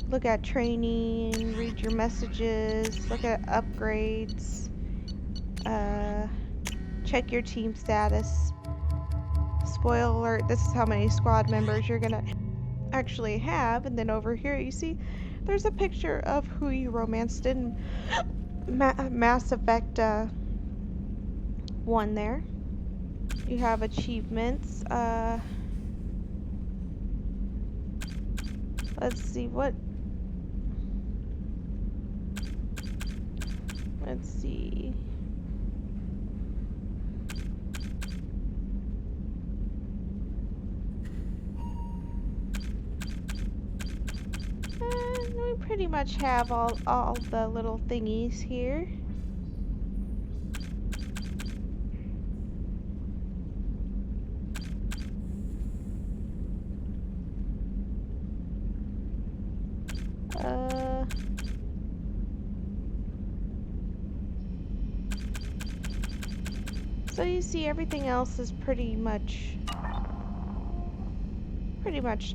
look at training, read your messages, look at upgrades, check your team status. Spoiler alert, this is how many squad members you're gonna actually have. And then over here you see there's a picture of who you romanced in Mass Effect 1 there. You have achievements. Let's see what. Let's see. We pretty much have all the little thingies here. So you see, everything else is pretty much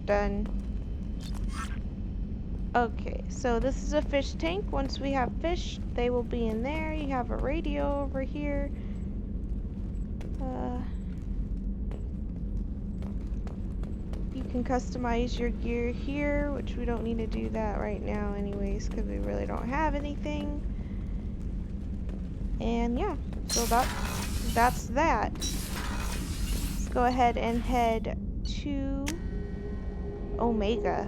done. Okay, so this is a fish tank. Once we have fish, they will be in there. You have a radio over here. You can customize your gear here, which we don't need to do that right now anyways, because we really don't have anything. And yeah, so that's that. Let's go ahead and head to Omega.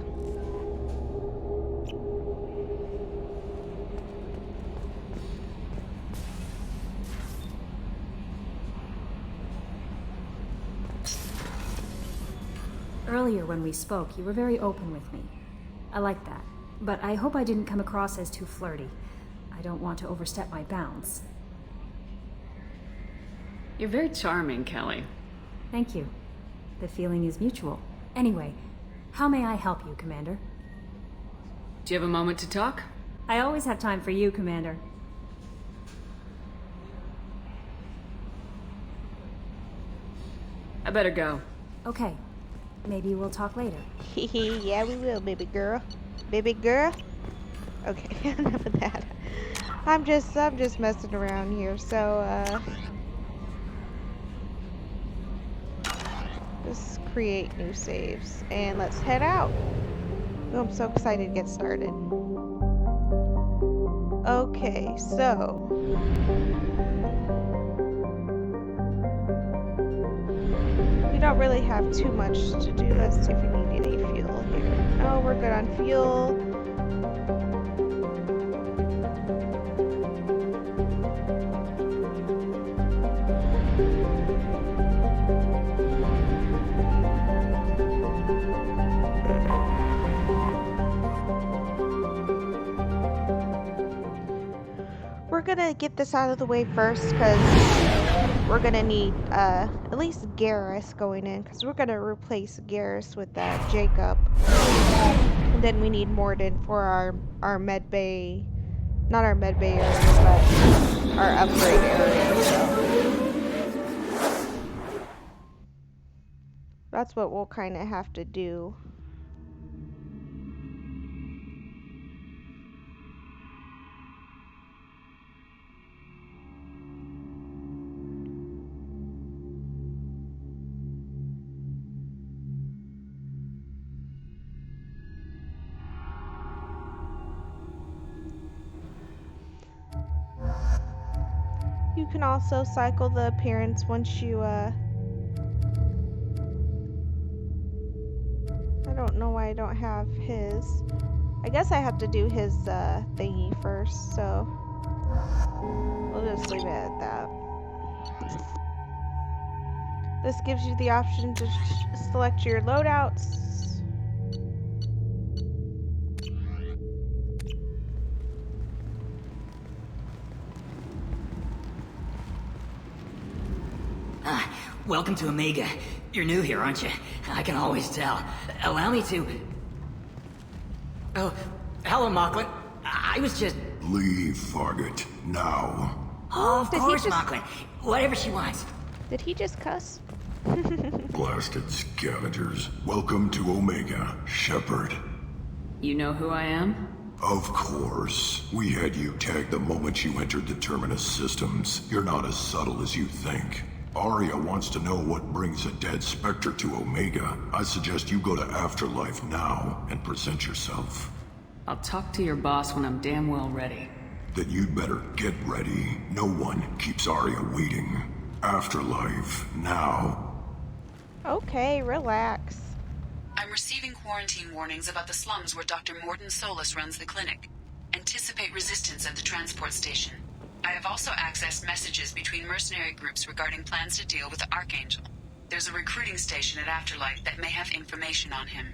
Earlier when we spoke, you were very open with me. I like that. But I hope I didn't come across as too flirty. I don't want to overstep my bounds. You're very charming, Kelly. Thank you. The feeling is mutual. Anyway, how may I help you, Commander? Do you have a moment to talk? I always have time for you, Commander. I better go. Okay. Maybe we'll talk later. Yeah, we will, baby girl. Baby girl? Okay, enough of that. I'm just messing around here, so, just create new saves. And let's head out. Oh, I'm so excited to get started. Okay, so... we don't really have too much to do. Let's see if we need any fuel here. Oh, we're good on fuel. We're gonna get this out of the way first because we're gonna need at least Garrus going in, because we're gonna replace Garrus with Jacob. And then we need Mordin for our med bay, not our med bay area, but our upgrade area. So that's what we'll kind of have to do. You can also cycle the appearance once you, I don't know why I don't have his. I guess I have to do his, thingy first, so we'll just leave it at that. This gives you the option to select your loadouts. Welcome to Omega. You're new here, aren't you? I can always tell. Allow me to... Oh, hello, Mocklin. I was just... Leave, Fargate. Now. Oh, of course, Mocklin. Whatever she wants. Did he just cuss? Blasted scavengers. Welcome to Omega, Shepard. You know who I am? Of course. We had you tagged the moment you entered the Terminus systems. You're not as subtle as you think. Aria wants to know what brings a dead Spectre to Omega. I suggest you go to Afterlife now and present yourself. I'll talk to your boss when I'm damn well ready. Then you'd better get ready. No one keeps Aria waiting. Afterlife, now. Okay, relax. I'm receiving quarantine warnings about the slums where Dr. Morden Solus runs the clinic. Anticipate resistance at the transport station. I have also accessed messages between mercenary groups regarding plans to deal with the Archangel. There's a recruiting station at Afterlife that may have information on him.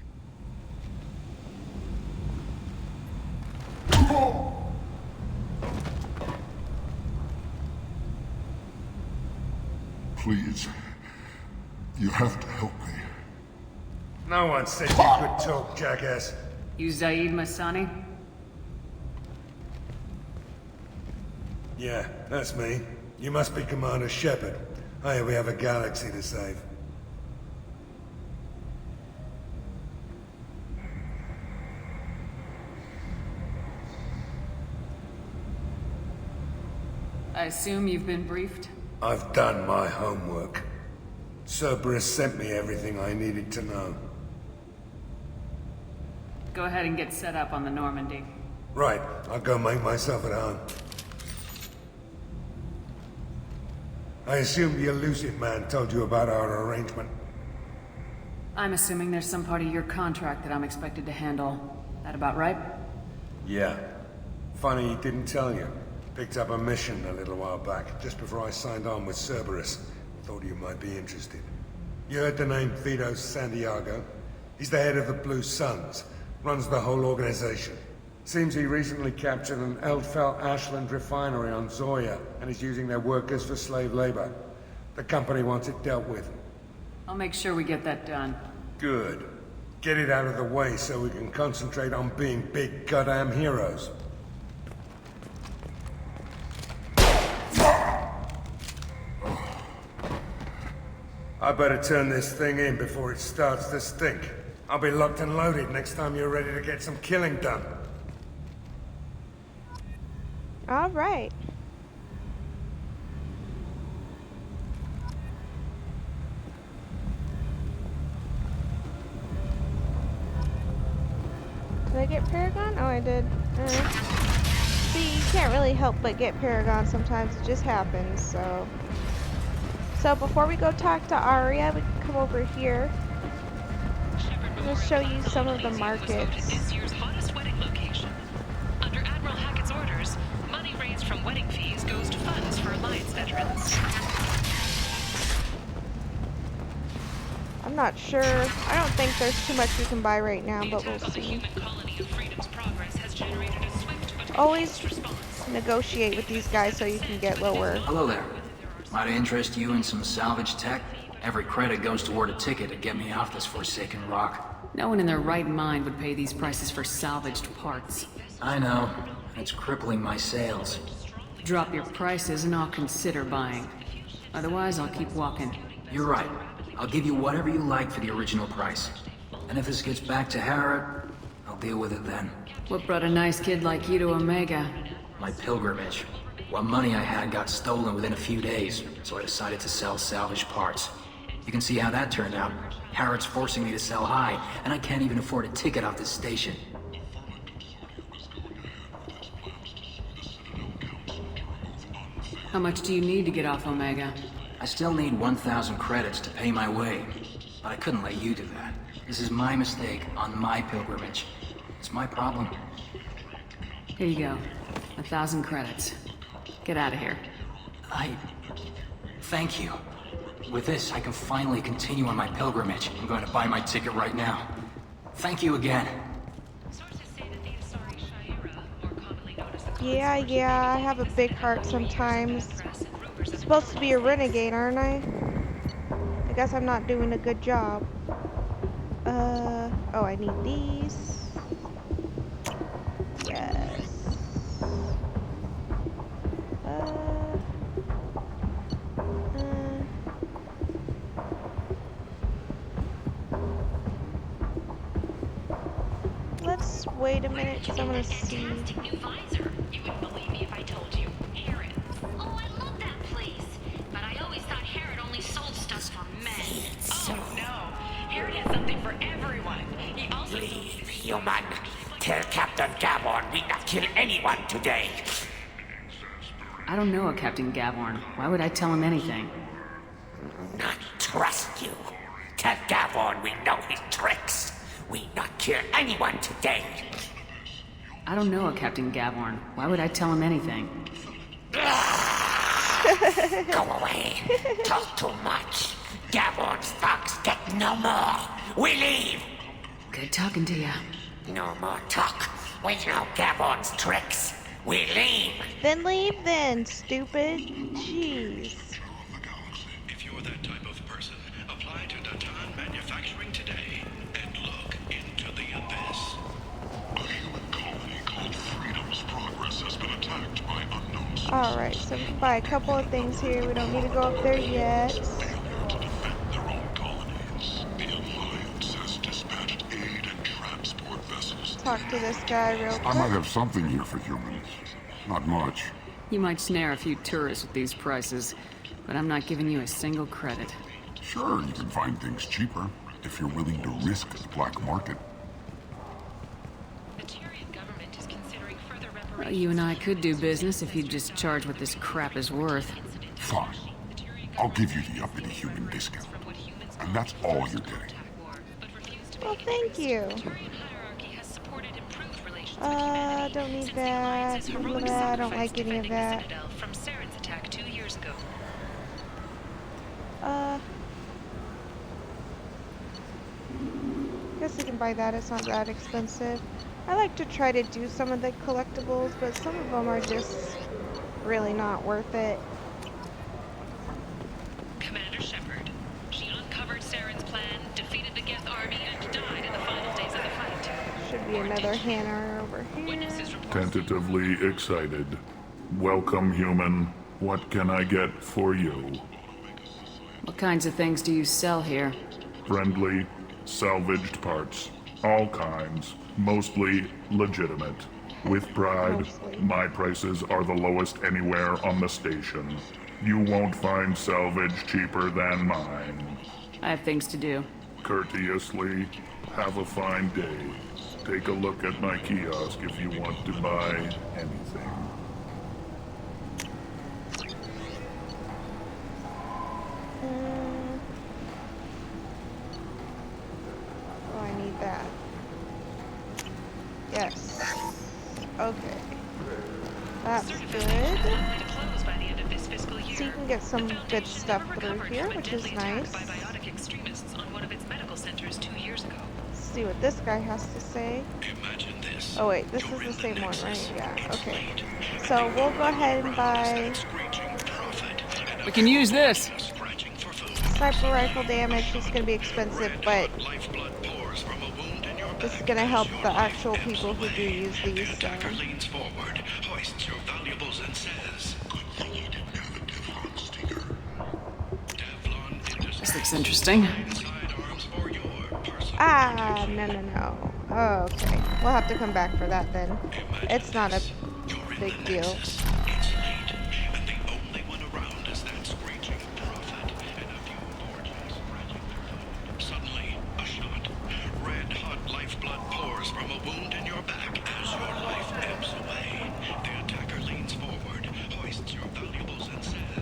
Please. You have to help me. No one said you could talk, jackass. You Zaid Masani? Yeah, that's me. You must be Commander Shepard. Hey, we have a galaxy to save. I assume you've been briefed? I've done my homework. Cerberus sent me everything I needed to know. Go ahead and get set up on the Normandy. Right, I'll go make myself at home. I assume the elusive man told you about our arrangement. I'm assuming there's some part of your contract that I'm expected to handle. That about right? Yeah. Funny he didn't tell you. Picked up a mission a little while back, just before I signed on with Cerberus. Thought you might be interested. You heard the name Vito Santiago? He's the head of the Blue Suns. Runs the whole organization. Seems he recently captured an Eldfell Ashland refinery on Zoya and is using their workers for slave labor. The company wants it dealt with. I'll make sure we get that done. Good. Get it out of the way so we can concentrate on being big goddamn heroes. I better turn this thing in before it starts to stink. I'll be locked and loaded next time you're ready to get some killing done. All right. Did I get Paragon? Oh, I did. See, you can't really help but get Paragon sometimes. It just happens, so... So before we go talk to Arya, we can come over here. I'm going to show you some of the markets. This year's hottest wedding location. Under Admiral Hackett's orders, money raised from wedding fees goes to funds for Alliance veterans. I'm not sure. I don't think there's too much we can buy right now, but we'll see. Always negotiate with these guys so you can get lower. Hello there. Might interest you in some salvage tech? Every credit goes toward a ticket to get me off this forsaken rock. No one in their right mind would pay these prices for salvaged parts. I know. It's crippling my sales. Drop your prices and I'll consider buying. Otherwise, I'll keep walking. You're right. I'll give you whatever you like for the original price. And if this gets back to Harrod, I'll deal with it then. What brought a nice kid like you to Omega? My pilgrimage. What money I had got stolen within a few days, so I decided to sell salvaged parts. You can see how that turned out. Harrod's forcing me to sell high, and I can't even afford a ticket off this station. How much do you need to get off Omega? I still need 1,000 credits to pay my way, but I couldn't let you do that. This is my mistake on my pilgrimage. It's my problem. Here you go. 1,000 credits. Get out of here. Thank you. With this, I can finally continue on my pilgrimage. I'm going to buy my ticket right now. Thank you again. Yeah, I have a big heart sometimes. I'm supposed to be a renegade, aren't I? I guess I'm not doing a good job. Oh, I need these. Yes. Let's wait a minute, because I'm gonna see. You wouldn't believe me if I told you. Harrod. Oh, I love that place. But I always thought Harrod only sold stuff for men. Oh no, Harrod has something for everyone. He also Leave, human. Tell Captain Gavorn we not kill anyone today. I don't know a Captain Gavorn. Why would I tell him anything? Not trust you. Tell Gavorn we know his tricks. We not kill anyone today. I don't know a Captain Gavorn. Why would I tell him anything? Go away. Talk too much. Gavorn's thugs get no more. We leave. Good talking to you. No more talk. We know Gavorn's tricks. We leave. Then leave then, stupid. Jeez. If you're that type of person, apply to Datan Manufacturing today and look into the abyss. A human colony called Freedom's Progress has been attacked by unknown sources. Alright, So we can buy a couple of things here. We don't need to go up there yet. Their own colonies. The Alliance has dispatched aid and transport vessels. Talk to this guy real quick. I might have something here for humans. Not much. You might snare a few tourists with these prices, but I'm not giving you a single credit. Sure, you can find things cheaper if you're willing to risk the black market. Well, you and I could do business if you'd just charge what this crap is worth. Fine. I'll give you the uppity human discount. And that's all you're getting. Well, thank you. Don't need that. I don't like any of that. Guess I can buy that. It's not that expensive. I like to try to do some of the collectibles, but some of them are just really not worth it. Commander Shepard. She uncovered Saren's plan, defeated the Geth army, and died in the final days of the fight. Should be another Hannah over here. Tentatively excited. Welcome, human. What can I get for you? What kinds of things do you sell here? Friendly, salvaged parts. All kinds. Mostly legitimate. With pride, my prices are the lowest anywhere on the station. You won't find salvage cheaper than mine. I have things to do. Courteously, have a fine day. Take a look at my kiosk if you want to buy anything. Oh, I need that. Yes. Okay. That's good. So you can get some good stuff through here, which is nice. Let's see what this guy has to say. Oh wait, this is the same one, right? Yeah, okay. So we'll go ahead and buy... We can use this! Sniper rifle damage is going to be expensive, but this is going to help the actual people who do use these, so... This looks interesting. Ah, no. Oh, okay. We'll have to come back for that then. It's not a big deal.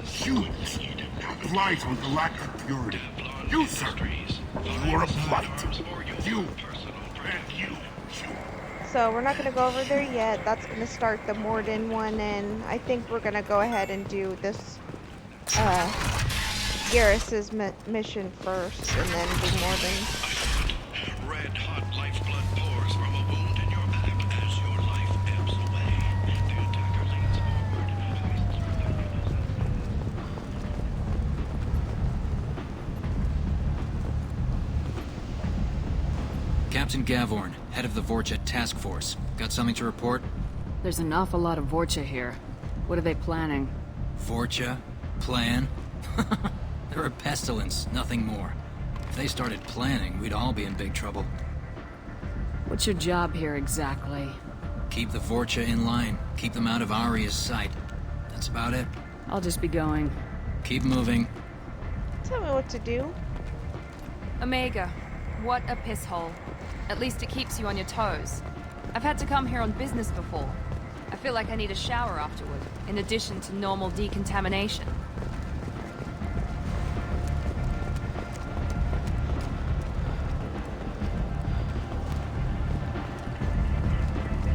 Humans, blight on galactic purity. You, sir, you are a blight. You, and you. So we're not going to go over there yet. That's going to start the Morden one, and I think we're going to go ahead and do this Garrus's mission first, and then do Morden. Red hot lifeblood pours from a wound in your back as your life ebbs away. The attacker leans forward. Captain Gavorn, head of the Vorcha task force. Got something to report? There's an awful lot of Vorcha here. What are they planning? Vorcha? Plan? They're a pestilence, nothing more. If they started planning, we'd all be in big trouble. What's your job here exactly? Keep the Vorcha in line. Keep them out of Aria's sight. That's about it. I'll just be going. Keep moving. Tell me what to do. Omega, what a piss hole. At least it keeps you on your toes. I've had to come here on business before. I feel like I need a shower afterward, in addition to normal decontamination.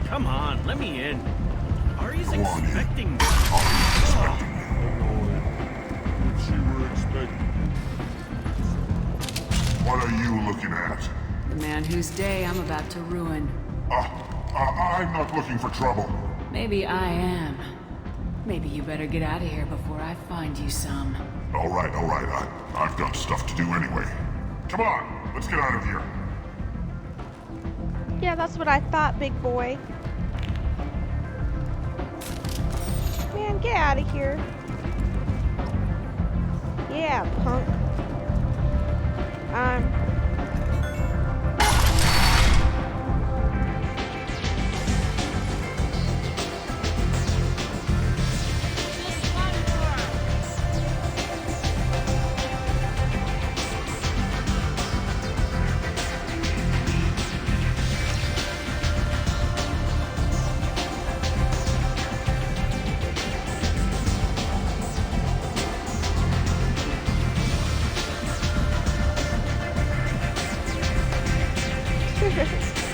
Come on, let me in. Ari's expecting me. If she were expecting What are you looking at? The man whose day I'm about to ruin. I'm not looking for trouble. Maybe I am. Maybe you better get out of here before I find you some. All right. I've got stuff to do anyway. Come on, let's get out of here. Yeah, that's what I thought, big boy. Man, get out of here. Yeah, punk.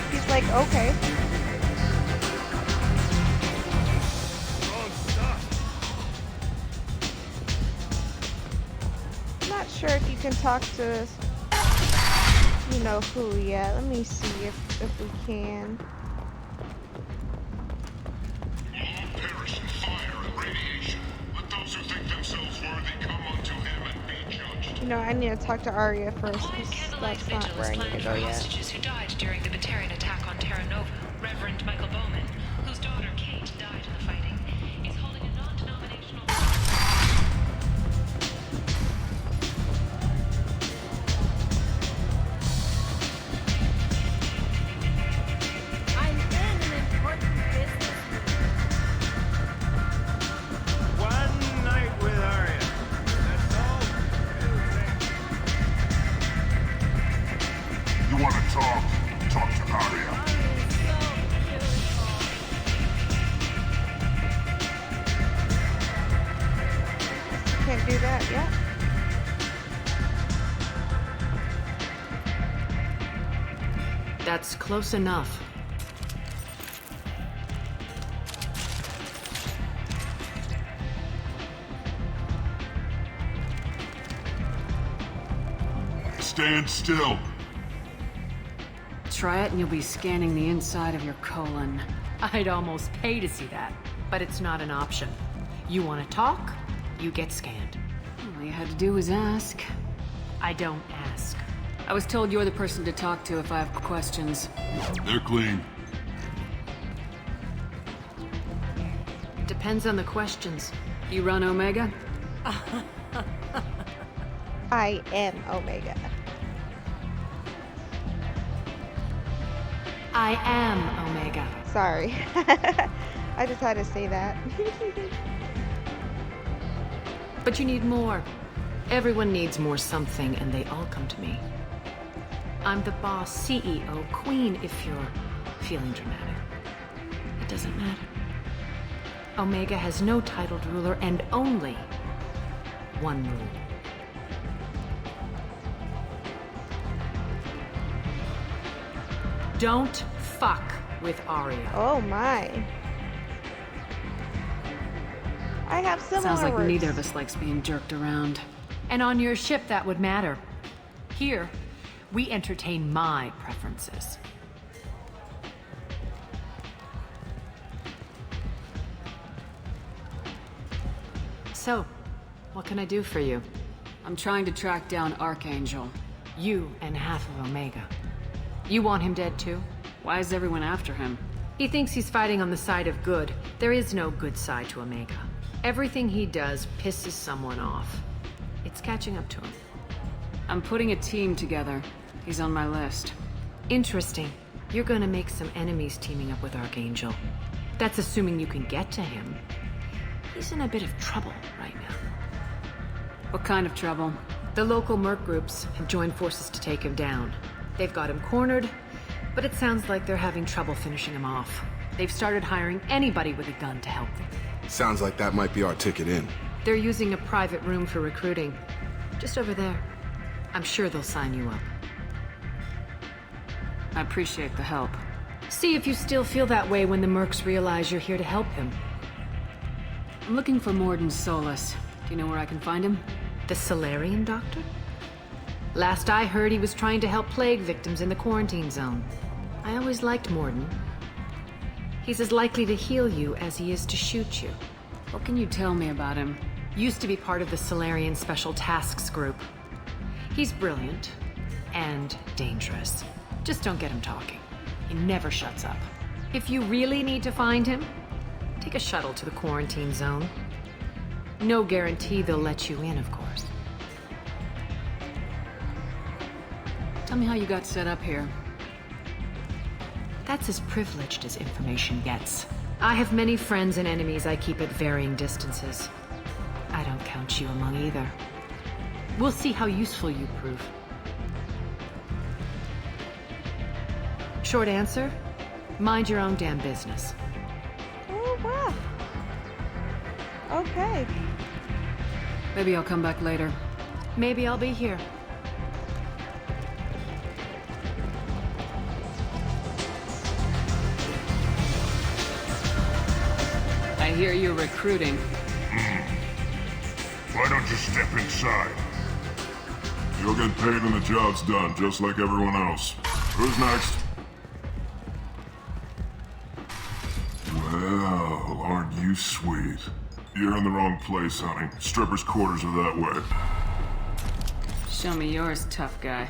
He's like, okay. I'm not sure if you can talk to you know who yet. Let me see if we can. Perish in fire and radiation. Let those who think themselves worthy come unto him and be judged. You know, I need to talk to Arya first, because that's not where I need to go yet. Hostages who died during the Batarian attack on Terra Nova. Reverend Michael Bowman, whose daughter Kate died in the fighting, is holding a non-denominational... I'm in an important business meeting. One night with Arya. That's all. You want to talk? Talk to Arya. Can't do that yet. That's close enough. Stand still. Try it and you'll be scanning the inside of your colon. I'd almost pay to see that, but it's not an option. You want to talk? You get scanned. All you had to do was ask. I don't ask. I was told you're the person to talk to if I have questions. They're clean. Depends on the questions. You run Omega? I am Omega. I am Omega. Sorry. I just had to say that. But you need more. Everyone needs more something, and they all come to me. I'm the boss, CEO, queen, if you're feeling dramatic. It doesn't matter. Omega has no titled ruler and only one rule. Don't fuck with Arya. Oh my. I have similar Sounds like words. neither of us likes being jerked around. And on your ship, that would matter. Here, we entertain my preferences. So, what can I do for you? I'm trying to track down Archangel. You and half of Omega. You want him dead too? Why is everyone after him? He thinks he's fighting on the side of good. There is no good side to Omega. Everything he does pisses someone off. It's catching up to him. I'm putting a team together. He's on my list. Interesting. You're gonna make some enemies teaming up with Archangel. That's assuming you can get to him. He's in a bit of trouble right now. What kind of trouble? The local merc groups have joined forces to take him down. They've got him cornered, but it sounds like they're having trouble finishing him off. They've started hiring anybody with a gun to help them. Sounds like that might be our ticket in. They're using a private room for recruiting. Just over there. I'm sure they'll sign you up. I appreciate the help. See if you still feel that way when the mercs realize you're here to help him. I'm looking for Morden Solus. Do you know where I can find him? The Solarian doctor? Last I heard, he was trying to help plague victims in the quarantine zone. I always liked Morden. He's as likely to heal you as he is to shoot you. What can you tell me about him? Used to be part of the Solarian Special Tasks Group. He's brilliant and dangerous. Just don't get him talking. He never shuts up. If you really need to find him, Take a shuttle to the quarantine zone. No guarantee they'll let you in, of course. Tell me how you got set up here. That's as privileged as information gets. I have many friends and enemies I keep at varying distances. I don't count you among either. We'll see how useful you prove. Short answer, mind your own damn business. Oh, wow. Okay. Maybe I'll come back later. Maybe I'll be here. I hear you're recruiting. Why don't you step inside? You'll get paid when the job's done, just like everyone else. Who's next? Well, aren't you sweet? You're in the wrong place, honey. Strippers' quarters are that way. Show me yours, tough guy.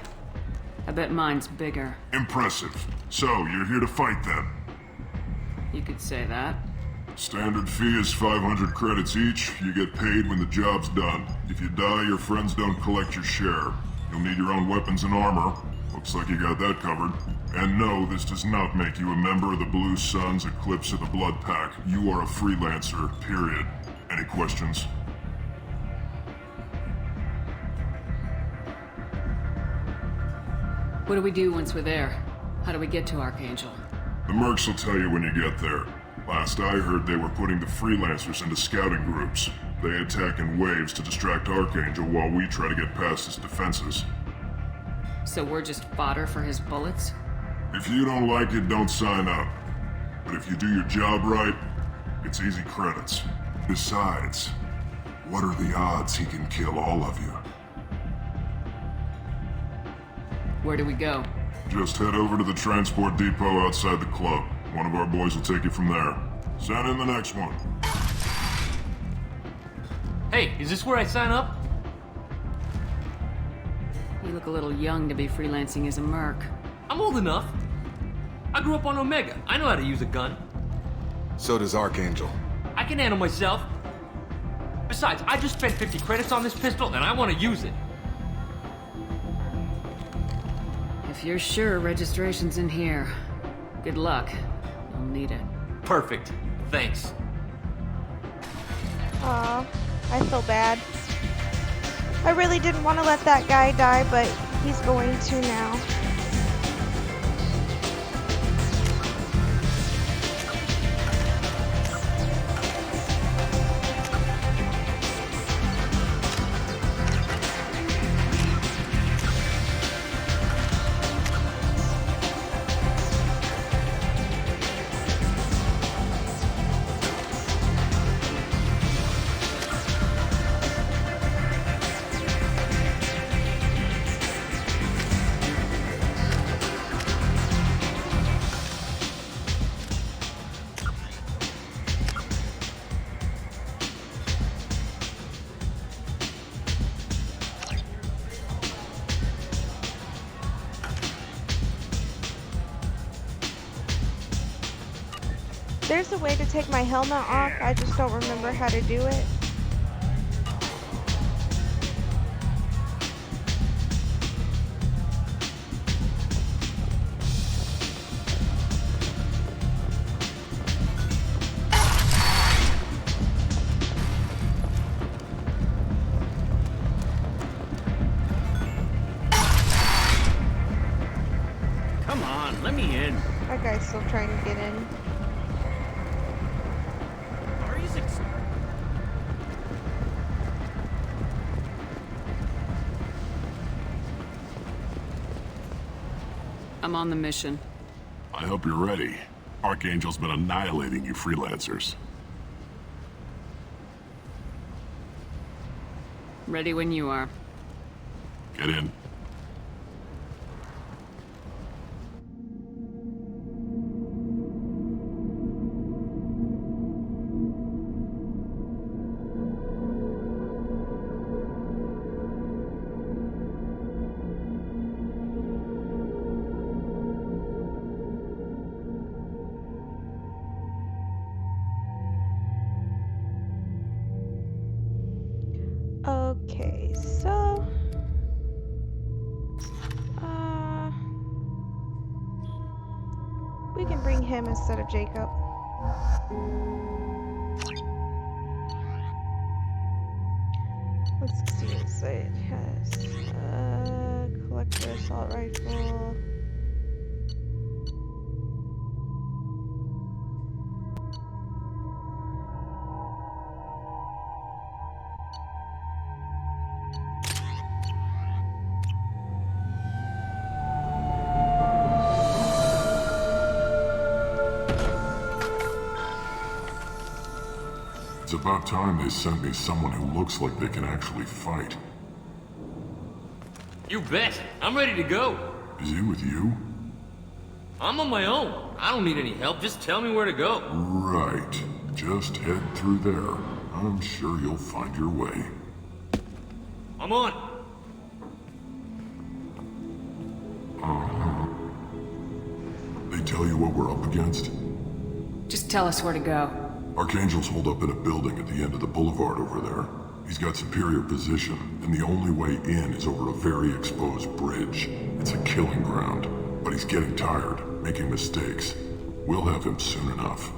I bet mine's bigger. Impressive. So, you're here to fight then? You could say that. Standard fee is 500 credits each. You get paid when the job's done. If you die, your friends don't collect your share. You'll need your own weapons and armor. Looks like you got that covered. And no, this does not make you a member of the Blue Suns, Eclipse, or the Blood Pack. You are a freelancer, period. Any questions? What do we do once we're there? How do we get to Archangel? The mercs will tell you when you get there. Last I heard, they were putting the freelancers into scouting groups. They attack in waves to distract Archangel while we try to get past his defenses. So we're just fodder for his bullets? If you don't like it, don't sign up. But if you do your job right, it's easy credits. Besides, what are the odds he can kill all of you? Where do we go? Just head over to the transport depot outside the club. One of our boys will take you from there. Send in the next one. Hey, is this where I sign up? You look a little young to be freelancing as a merc. I'm old enough. I grew up on Omega. I know how to use a gun. So does Archangel. I can handle myself. Besides, I just spent 50 credits on this pistol and I want to use it. If you're sure registration's in here, good luck. You'll need it. Perfect. Thanks. Aw, I feel bad. I really didn't want to let that guy die, but he's going to now. There's a way to take my helmet off, I just don't remember how to do it. Come on, let me in. That guy's still trying to get in. I'm on the mission. I hope you're ready. Archangel's been annihilating you freelancers. Ready when you are. Get in. can bring him instead of Jacob. Let's see what it has. Collector assault rifle. It's about time they sent me someone who looks like they can actually fight. You bet. I'm ready to go. Is he with you? I'm on my own. I don't need any help. Just tell me where to go. Right. Just head through there. I'm sure you'll find your way. I'm on. Uh-huh. They tell you what we're up against? Just tell us where to go. Archangel's holed up in a building at the end of the boulevard over there. He's got superior position, and the only way in is over a very exposed bridge. It's a killing ground, but he's getting tired, making mistakes. We'll have him soon enough.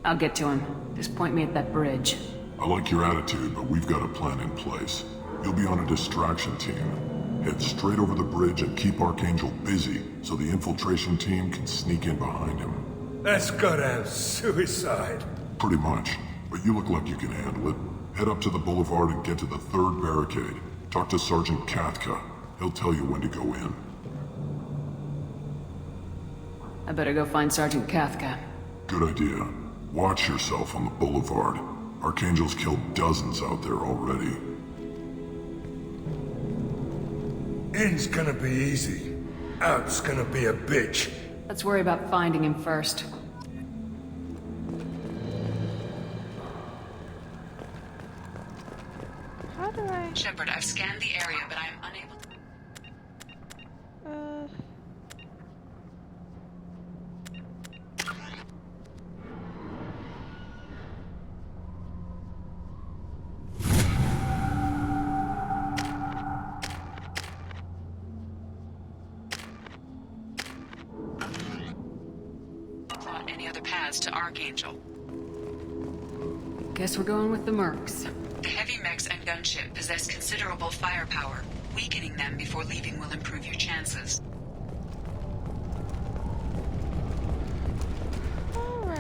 I'll get to him. Just point me at that bridge. I like your attitude, but we've got a plan in place. You'll be on a distraction team. Head straight over the bridge and keep Archangel busy, so the infiltration team can sneak in behind him. That's goddamn suicide. Pretty much, but you look like you can handle it. Head up to the boulevard and get to the third barricade. Talk to Sergeant Katka. He'll tell you when to go in. I better go find Sergeant Katka. Good idea. Watch yourself on the boulevard. Archangel's killed dozens out there already. In's gonna be easy. Out's gonna be a bitch. Let's worry about finding him first. How do I... Shepard, I've scanned the area, but I am unable to... Plot any other paths to Archangel. Guess we're going with the mercs. The heavy mechs and gunship possess considerable firepower. Weakening them before leaving will improve your chances. Alright.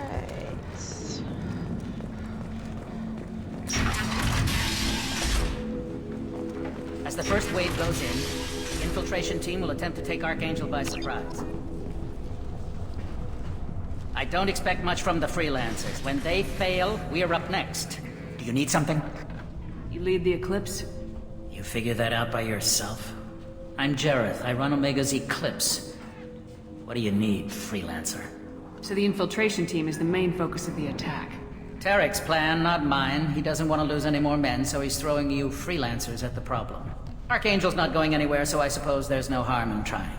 As the first wave goes in, the infiltration team will attempt to take Archangel by surprise. I don't expect much from the freelancers. When they fail, we are up next. Do you need something? You lead the Eclipse? You figure that out by yourself? I'm Jareth. I run Omega's Eclipse. What do you need, freelancer? So the infiltration team is the main focus of the attack. Tarek's plan, not mine. He doesn't want to lose any more men, so he's throwing you freelancers at the problem. Archangel's not going anywhere, so I suppose there's no harm in trying.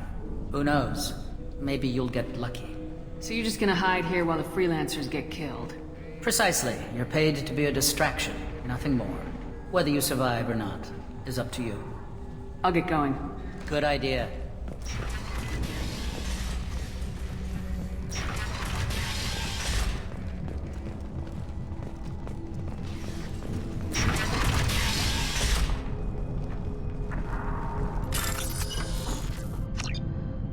Who knows? Maybe you'll get lucky. So you're just gonna hide here while the freelancers get killed? Precisely. You're paid to be a distraction, nothing more. Whether you survive or not is up to you. I'll get going. Good idea.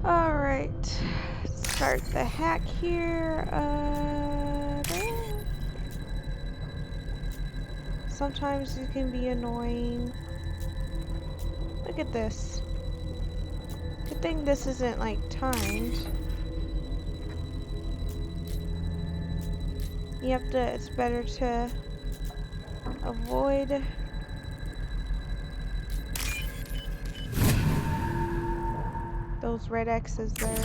Alright. Start the hack here. Sometimes it can be annoying. Look at this. Good thing this isn't like timed. You have to, it's better to avoid those red X's there.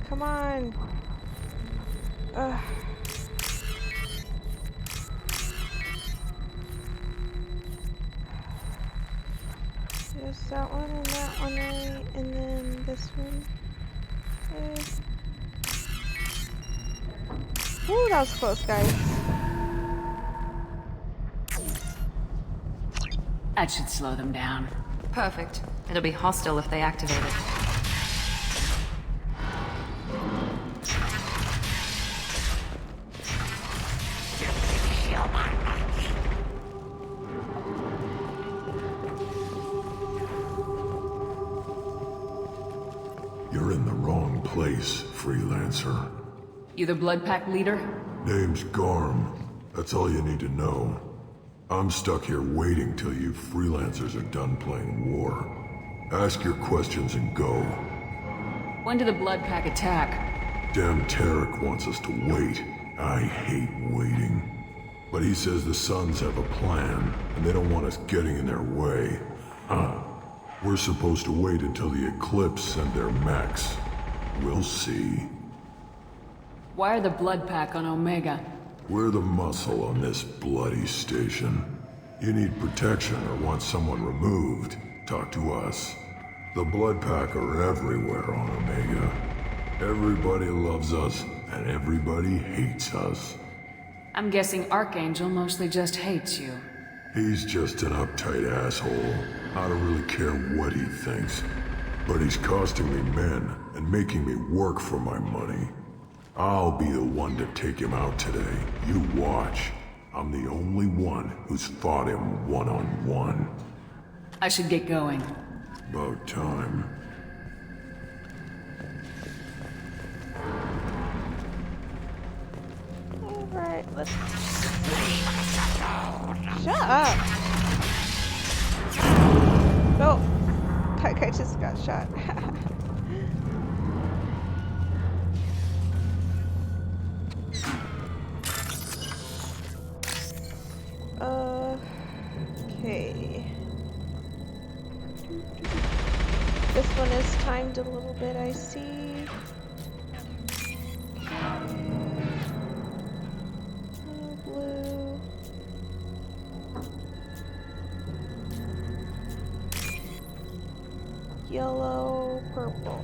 Come on. Just that one and that one right, and then this one. Ooh, that was close, guys. That should slow them down. Perfect. It'll be hostile if they activate it. You're in the wrong place, freelancer. You the Blood Pack leader? Name's Garm. That's all you need to know. I'm stuck here waiting till you freelancers are done playing war. Ask your questions and go. When did the Blood Pack attack? Damn Tarek wants us to wait. I hate waiting. But he says the Suns have a plan, and they don't want us getting in their way. We're supposed to wait until the Eclipse send their mechs. We'll see. Why are the Blood Pack on Omega? We're the muscle on this bloody station. You need protection or want someone removed, talk to us. The Blood Pack are everywhere on Omega. Everybody loves us, and everybody hates us. I'm guessing Archangel mostly just hates you. He's just an uptight asshole. I don't really care what he thinks. But he's costing me men and making me work for my money. I'll be the one to take him out today. You watch. I'm the only one who's fought him one-on-one. I should get going. About time. Alright, let's... Shut up! Oh! That guy just got shot. Okay. This one is timed a little bit, I see. Blue. Yellow, purple.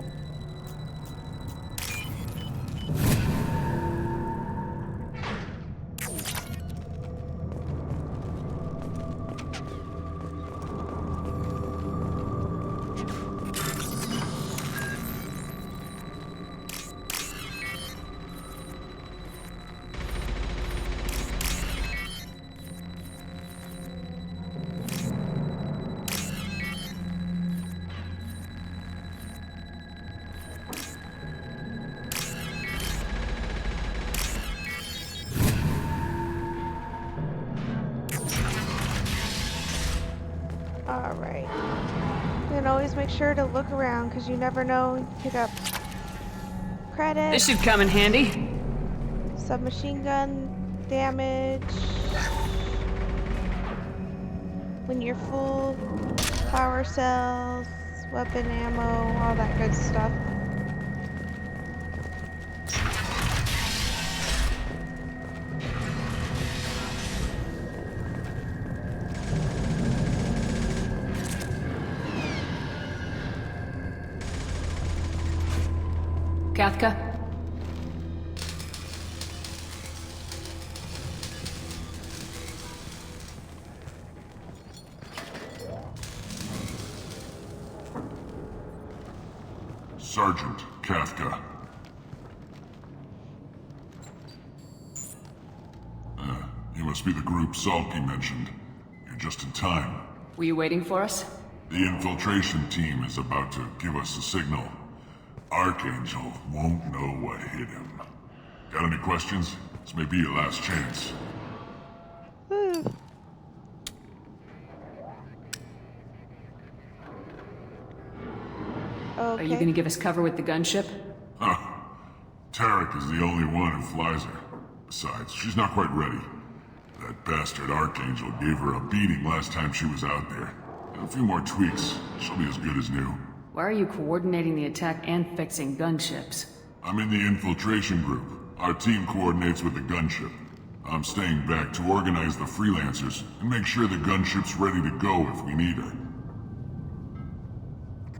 Alright. And always make sure to look around because you never know. Pick up credit. This should come in handy. Submachine gun damage. When you're full, power cells, weapon ammo, all that good stuff. Kathka? Sergeant Kathka. You must be the group Salky mentioned. You're just in time. Were you waiting for us? The infiltration team is about to give us a signal. Archangel won't know what hit him. Got any questions? This may be your last chance. Okay. Are you gonna give us cover with the gunship? Huh. Tarek is the only one who flies her. Besides, she's not quite ready. That bastard Archangel gave her a beating last time she was out there. A few more tweaks, she'll be as good as new. Why are you coordinating the attack and fixing gunships? I'm in the infiltration group. Our team coordinates with the gunship. I'm staying back to organize the freelancers and make sure the gunship's ready to go if we need her.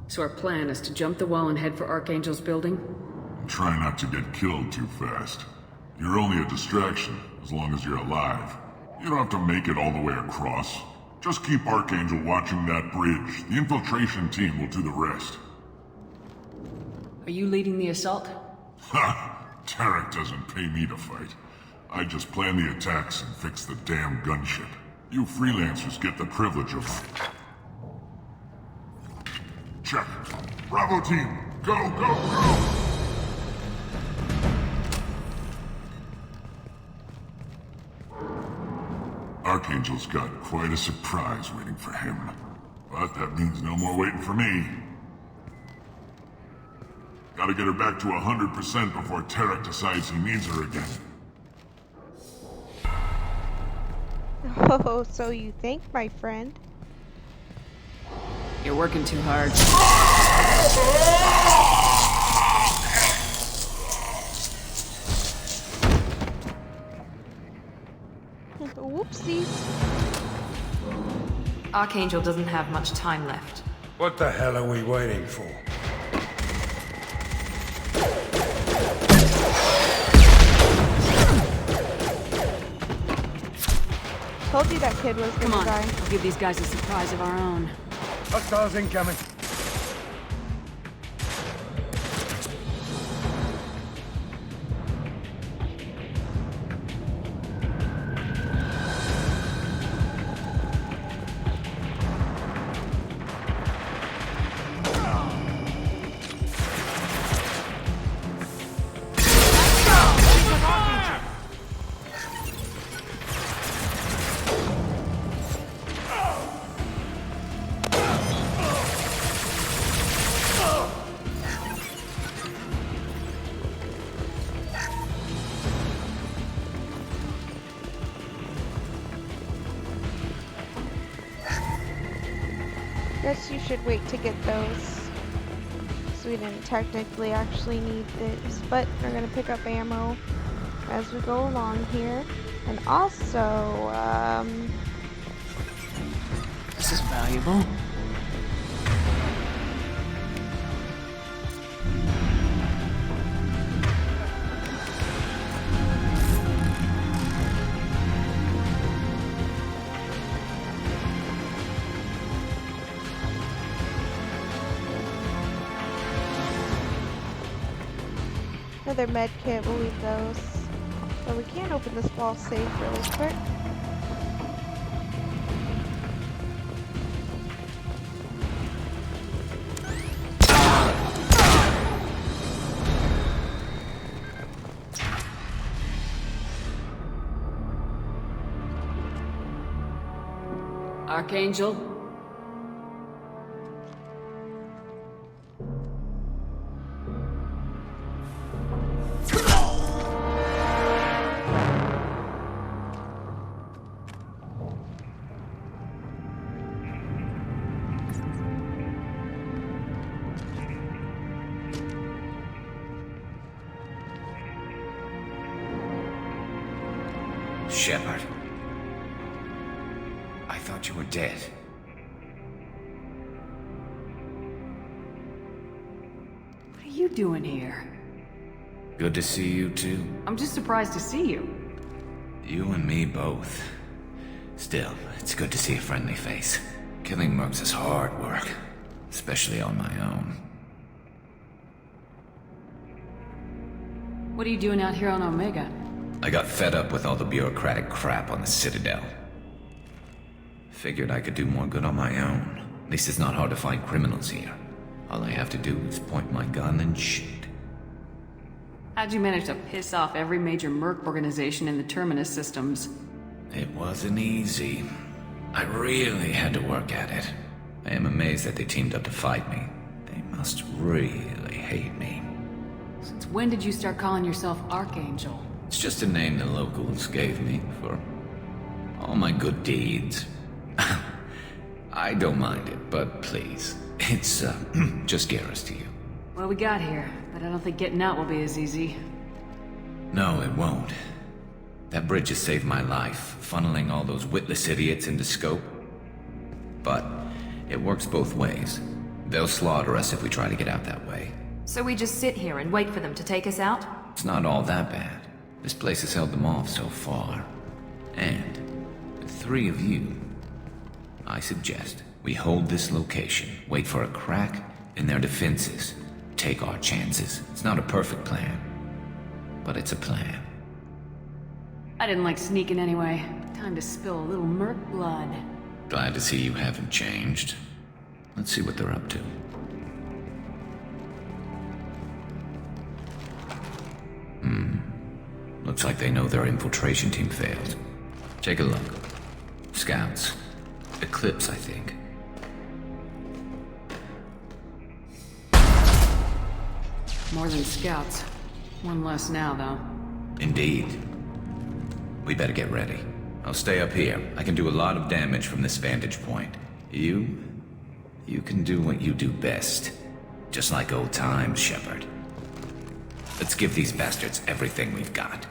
So our plan is to jump the wall and head for Archangel's building? And try not to get killed too fast. You're only a distraction, as long as you're alive. You don't have to make it all the way across. Just keep Archangel watching that bridge. The infiltration team will do the rest. Are you leading the assault? Ha! Tarek doesn't pay me to fight. I just plan the attacks and fix the damn gunship. You freelancers get the privilege of... Check. Bravo team, go, go, go! Archangel's got quite a surprise waiting for him. But that means no more waiting for me. Gotta get her back to 100% before Tarek decides he needs her again. Oh, so you think, my friend? You're working too hard. Whoopsies. Archangel doesn't have much time left. What the hell are we waiting for? Told you that kid was gonna Come on, die. we'll give these guys a surprise of our own. Hostiles incoming. Guess you should wait to get those. So we didn't technically actually need this, but we're gonna pick up ammo as we go along here. And also, This is valuable. another med kit, we'll leave those. But we can open this wall safe really quick. Archangel? Shepard. I thought you were dead. What are you doing here? Good to see you too. I'm just surprised to see you. You and me both. Still, it's good to see a friendly face. Killing mercs is hard work, especially on my own. What are you doing out here on Omega? I got fed up with all the bureaucratic crap on the Citadel. Figured I could do more good on my own. At least it's not hard to find criminals here. All I have to do is point my gun and shoot. How'd you manage to piss off every major merc organization in the Terminus systems? It wasn't easy. I really had to work at it. I am amazed that they teamed up to fight me. They must really hate me. Since when did you start calling yourself Archangel? It's just a name the locals gave me for all my good deeds. I don't mind it, but please, it's just Garrus to you. What do we got here? But I don't think getting out will be as easy. No, it won't. That bridge has saved my life, funneling all those witless idiots into scope. But it works both ways. They'll slaughter us if we try to get out that way. So we just sit here and wait for them to take us out? It's not all that bad. This place has held them off so far. And with 3 of you, I suggest we hold this location, wait for a crack in their defenses, take our chances. It's not a perfect plan, but it's a plan. I didn't like sneaking anyway. Time to spill a little merc blood. Glad to see you haven't changed. Let's see what they're up to. Looks like they know their infiltration team failed. Take a look. Scouts. Eclipse, I think. More than scouts. One less now, though. Indeed. We better get ready. I'll stay up here. I can do a lot of damage from this vantage point. You can do what you do best. Just like old times, Shepard. Let's give these bastards everything we've got.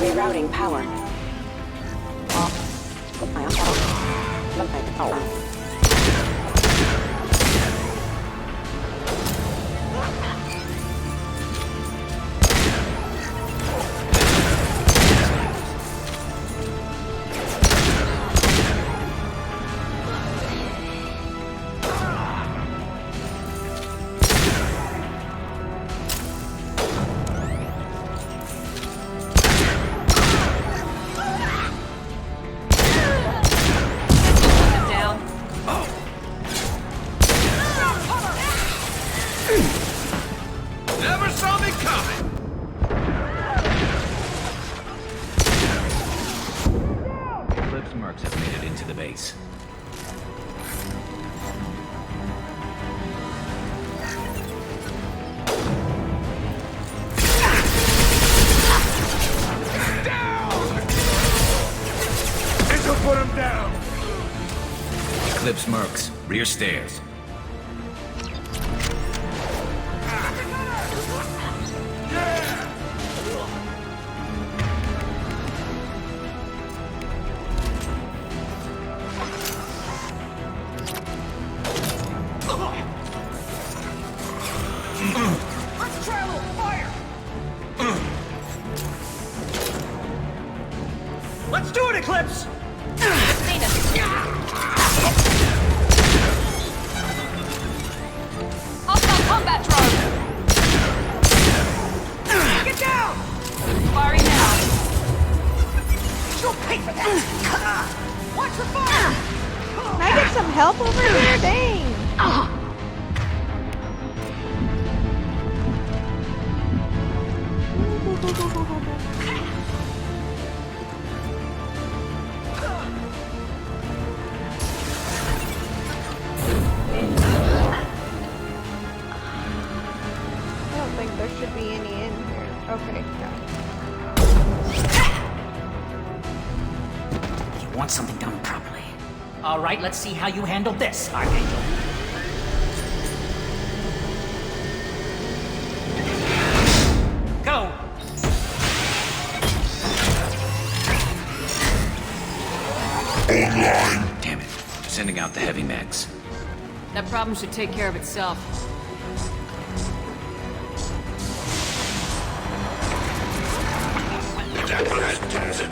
Rerouting power. Never saw me coming! Eclipse mercs have made it into the base. This'll put him down! Eclipse mercs, rear stairs. Let's try a little fire! Let's do it, Eclipse! Hostile combat drone! Get down! Firing now. You'll pay for that! Watch the fire! Can I get some help over here? Dang! I don't think there should be any in here. Okay, no. You want something done properly. All right, let's see how you handle this, Archangel. Go! Online! Damn it. Sending out the heavy mechs. That problem should take care of itself. That does it.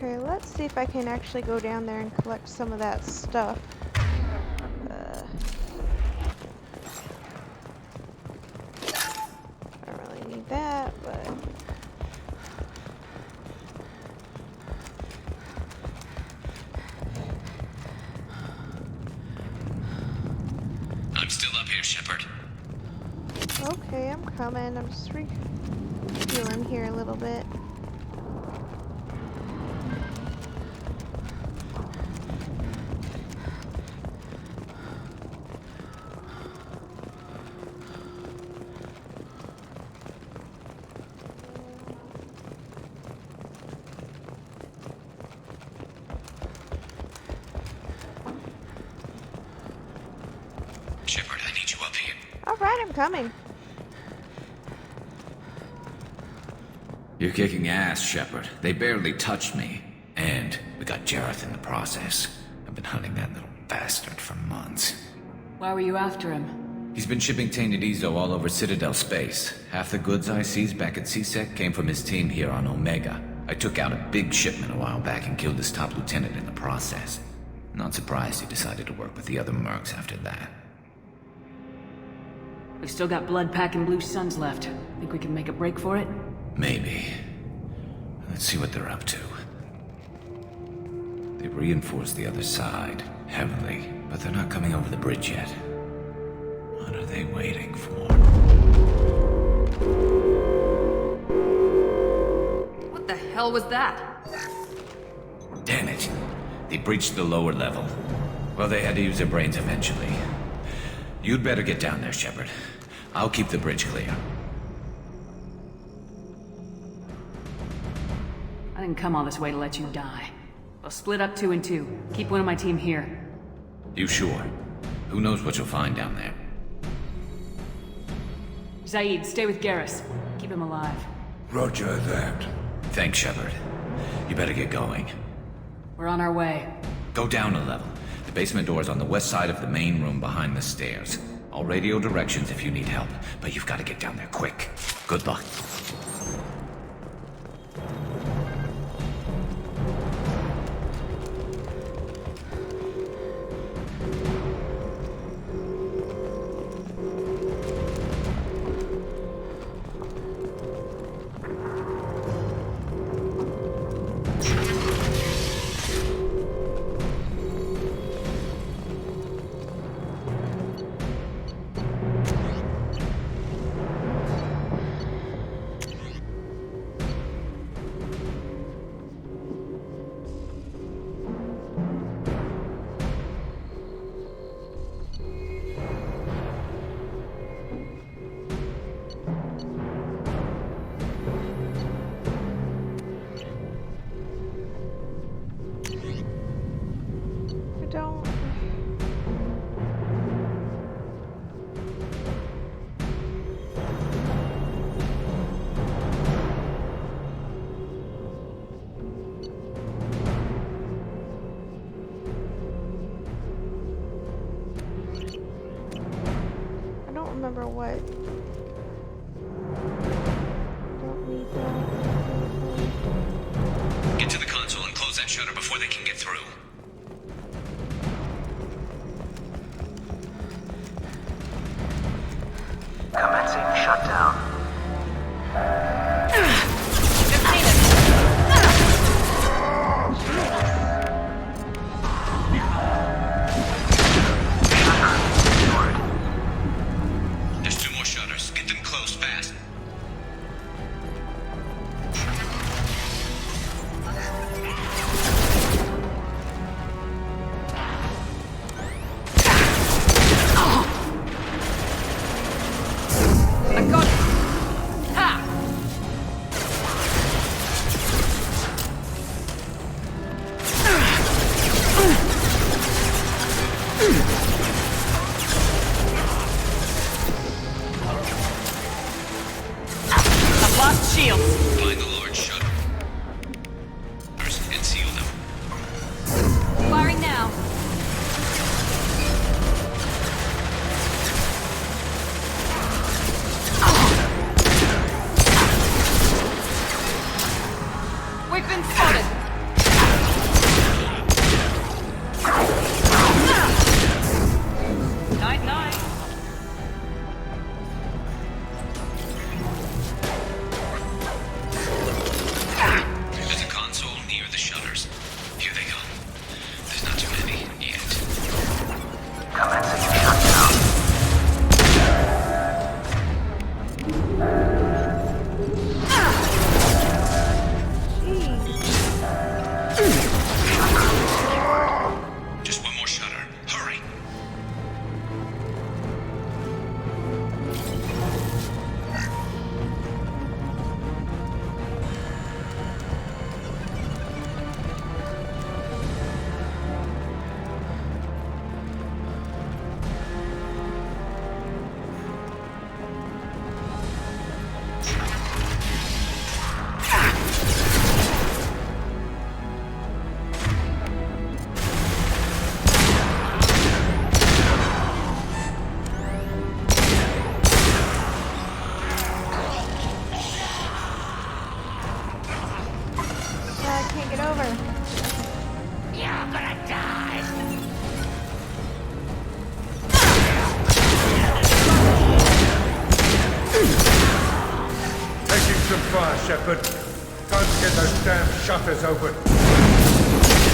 Okay, let's see if I can actually go down there and collect some of that stuff. I don't really need that, but... I'm still up here, Shepard. Okay, I'm coming. I'm just refueling here a little bit. Shepard, I need you up here. Alright, I'm coming. You're kicking ass, Shepard. They barely touched me. And we got Jareth in the process. I've been hunting that little bastard for months. Why were you after him? He's been shipping tainted Ezo all over Citadel space. Half the goods I seized back at CSEC came from his team here on Omega. I took out a big shipment a while back and killed his top lieutenant in the process. Not surprised he decided to work with the other mercs after that. We've still got blood pack and blue suns left. Think we can make a break for it? Maybe. Let's see what they're up to. They reinforced the other side, heavily, but they're not coming over the bridge yet. What are they waiting for? What the hell was that? Damn it. They breached the lower level. Well, they had to use their brains eventually. You'd better get down there, Shepard. I'll keep the bridge clear. I didn't come all this way to let you die. We'll split up 2 and 2. Keep one of my team here. You sure? Who knows what you'll find down there? Zaid, stay with Garrus. Keep him alive. Roger that. Thanks, Shepard. You better get going. We're on our way. Go down a level. The basement door is on the west side of the main room behind the stairs. I'll radio directions if you need help, but you've got to get down there quick. Good luck. Remember what? Don't need that. Get to the console and close that shutter before they can get through. Commencing shutdown. Shepard. Time to get those damn shutters open.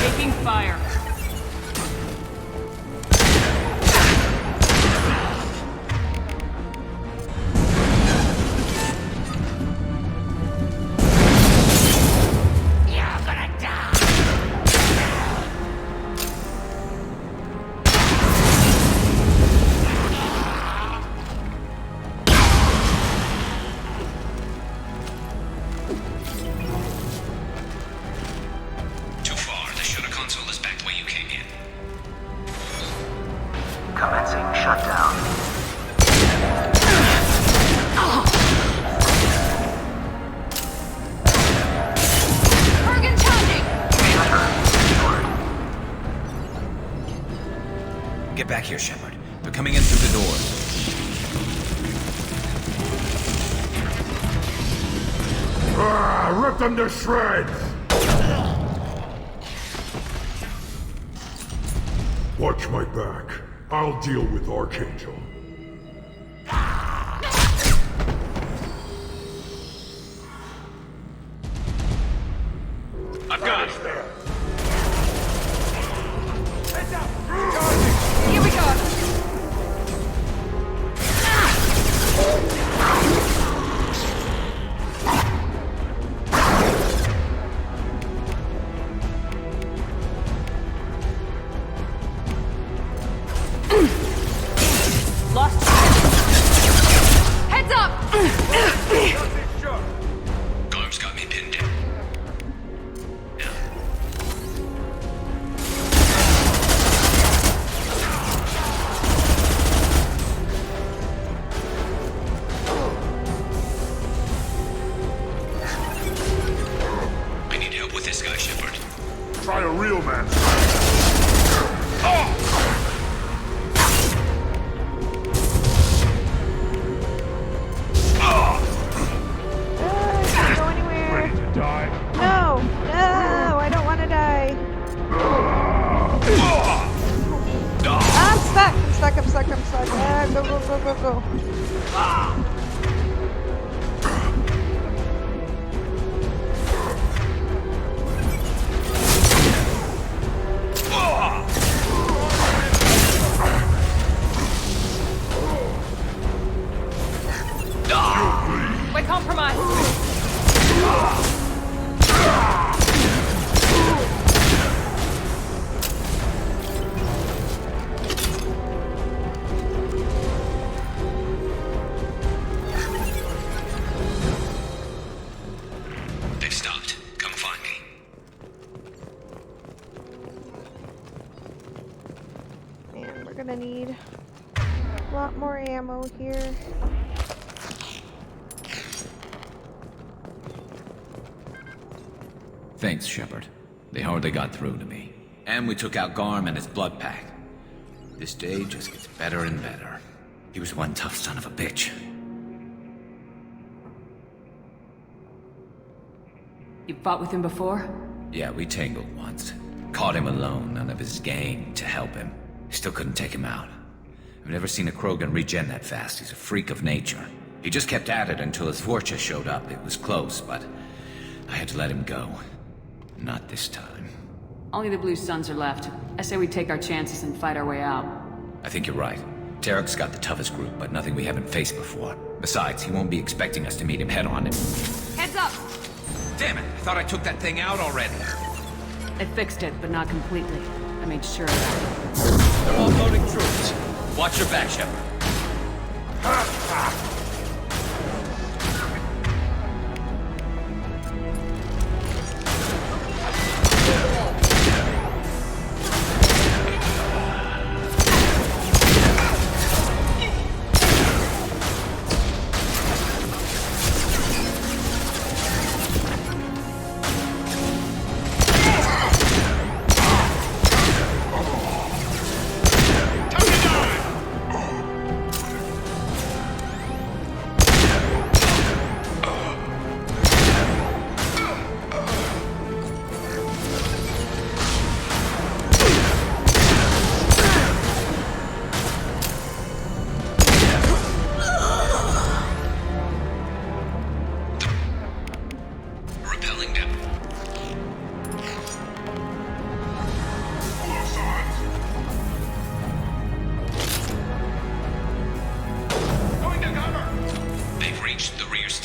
Taking fire. Too far. The shuttle console is back the way you came in. Commencing shutdown. Bergen charging! Get back here, Shepard. They're coming in through the doors. Rip them to shreds! Watch my back. I'll deal with Archangel. I've got it. Here we go. Lost. Heads up! Garm's got me pinned down. I need help with this guy, Shepard. Try a real man. Can't go anywhere. Ready to die? No! No! I don't want to die. I'm stuck! I'm stuck, I'm stuck, I'm stuck. Go, go, go, go, go. We're compromised. They've stopped. Come find me. Man, we're gonna need a lot more ammo here. Thanks, Shepard. They hardly got through to me. And we took out Garm and his blood pack. This day just gets better and better. He was one tough son of a bitch. You fought with him before? Yeah, we tangled once. Caught him alone, none of his gang to help him. Still couldn't take him out. I've never seen a Krogan regen that fast. He's a freak of nature. He just kept at it until his Forcha showed up. It was close, but I had to let him go. Not this time. Only the Blue Suns are left. I say we take our chances and fight our way out. I think you're right. Tarek's got the toughest group, but nothing we haven't faced before. Besides, he won't be expecting us to meet him head-on and... Heads up! Damn it! I thought I took that thing out already. I fixed it, but not completely. I made sure of that. They're all loading troops. Watch your back, Shepard.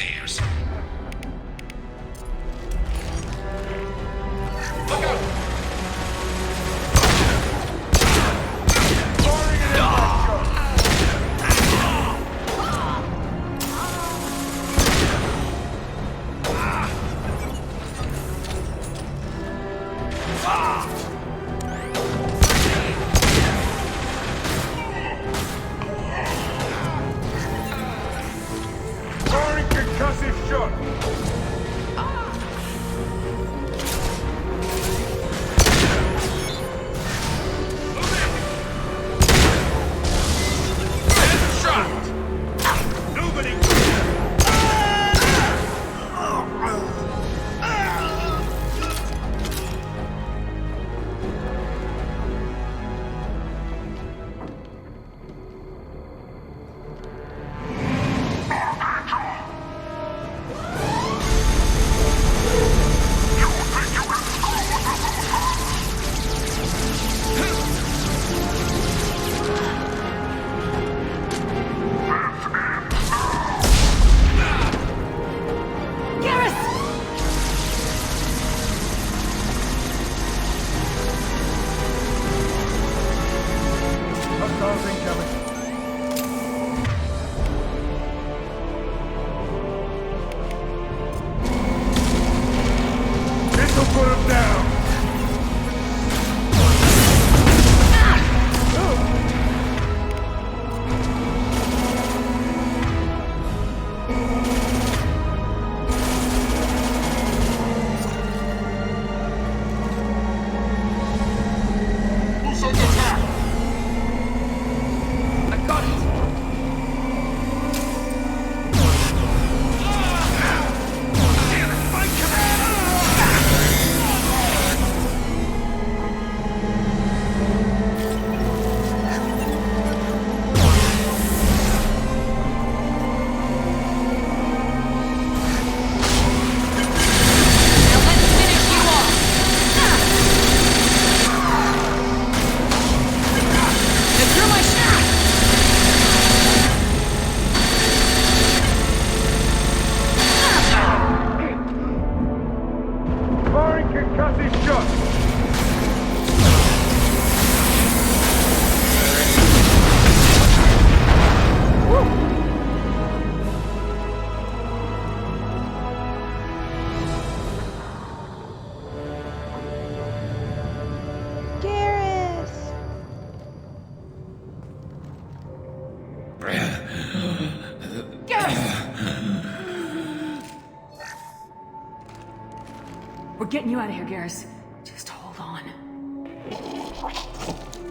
stairs. Look out! Firing concussive shot! Hostiles incoming. This'll put him down. Who's under attack? I got it! Firing concussive shot! Garrus! We're getting you out of here, Garrus. Just hold on.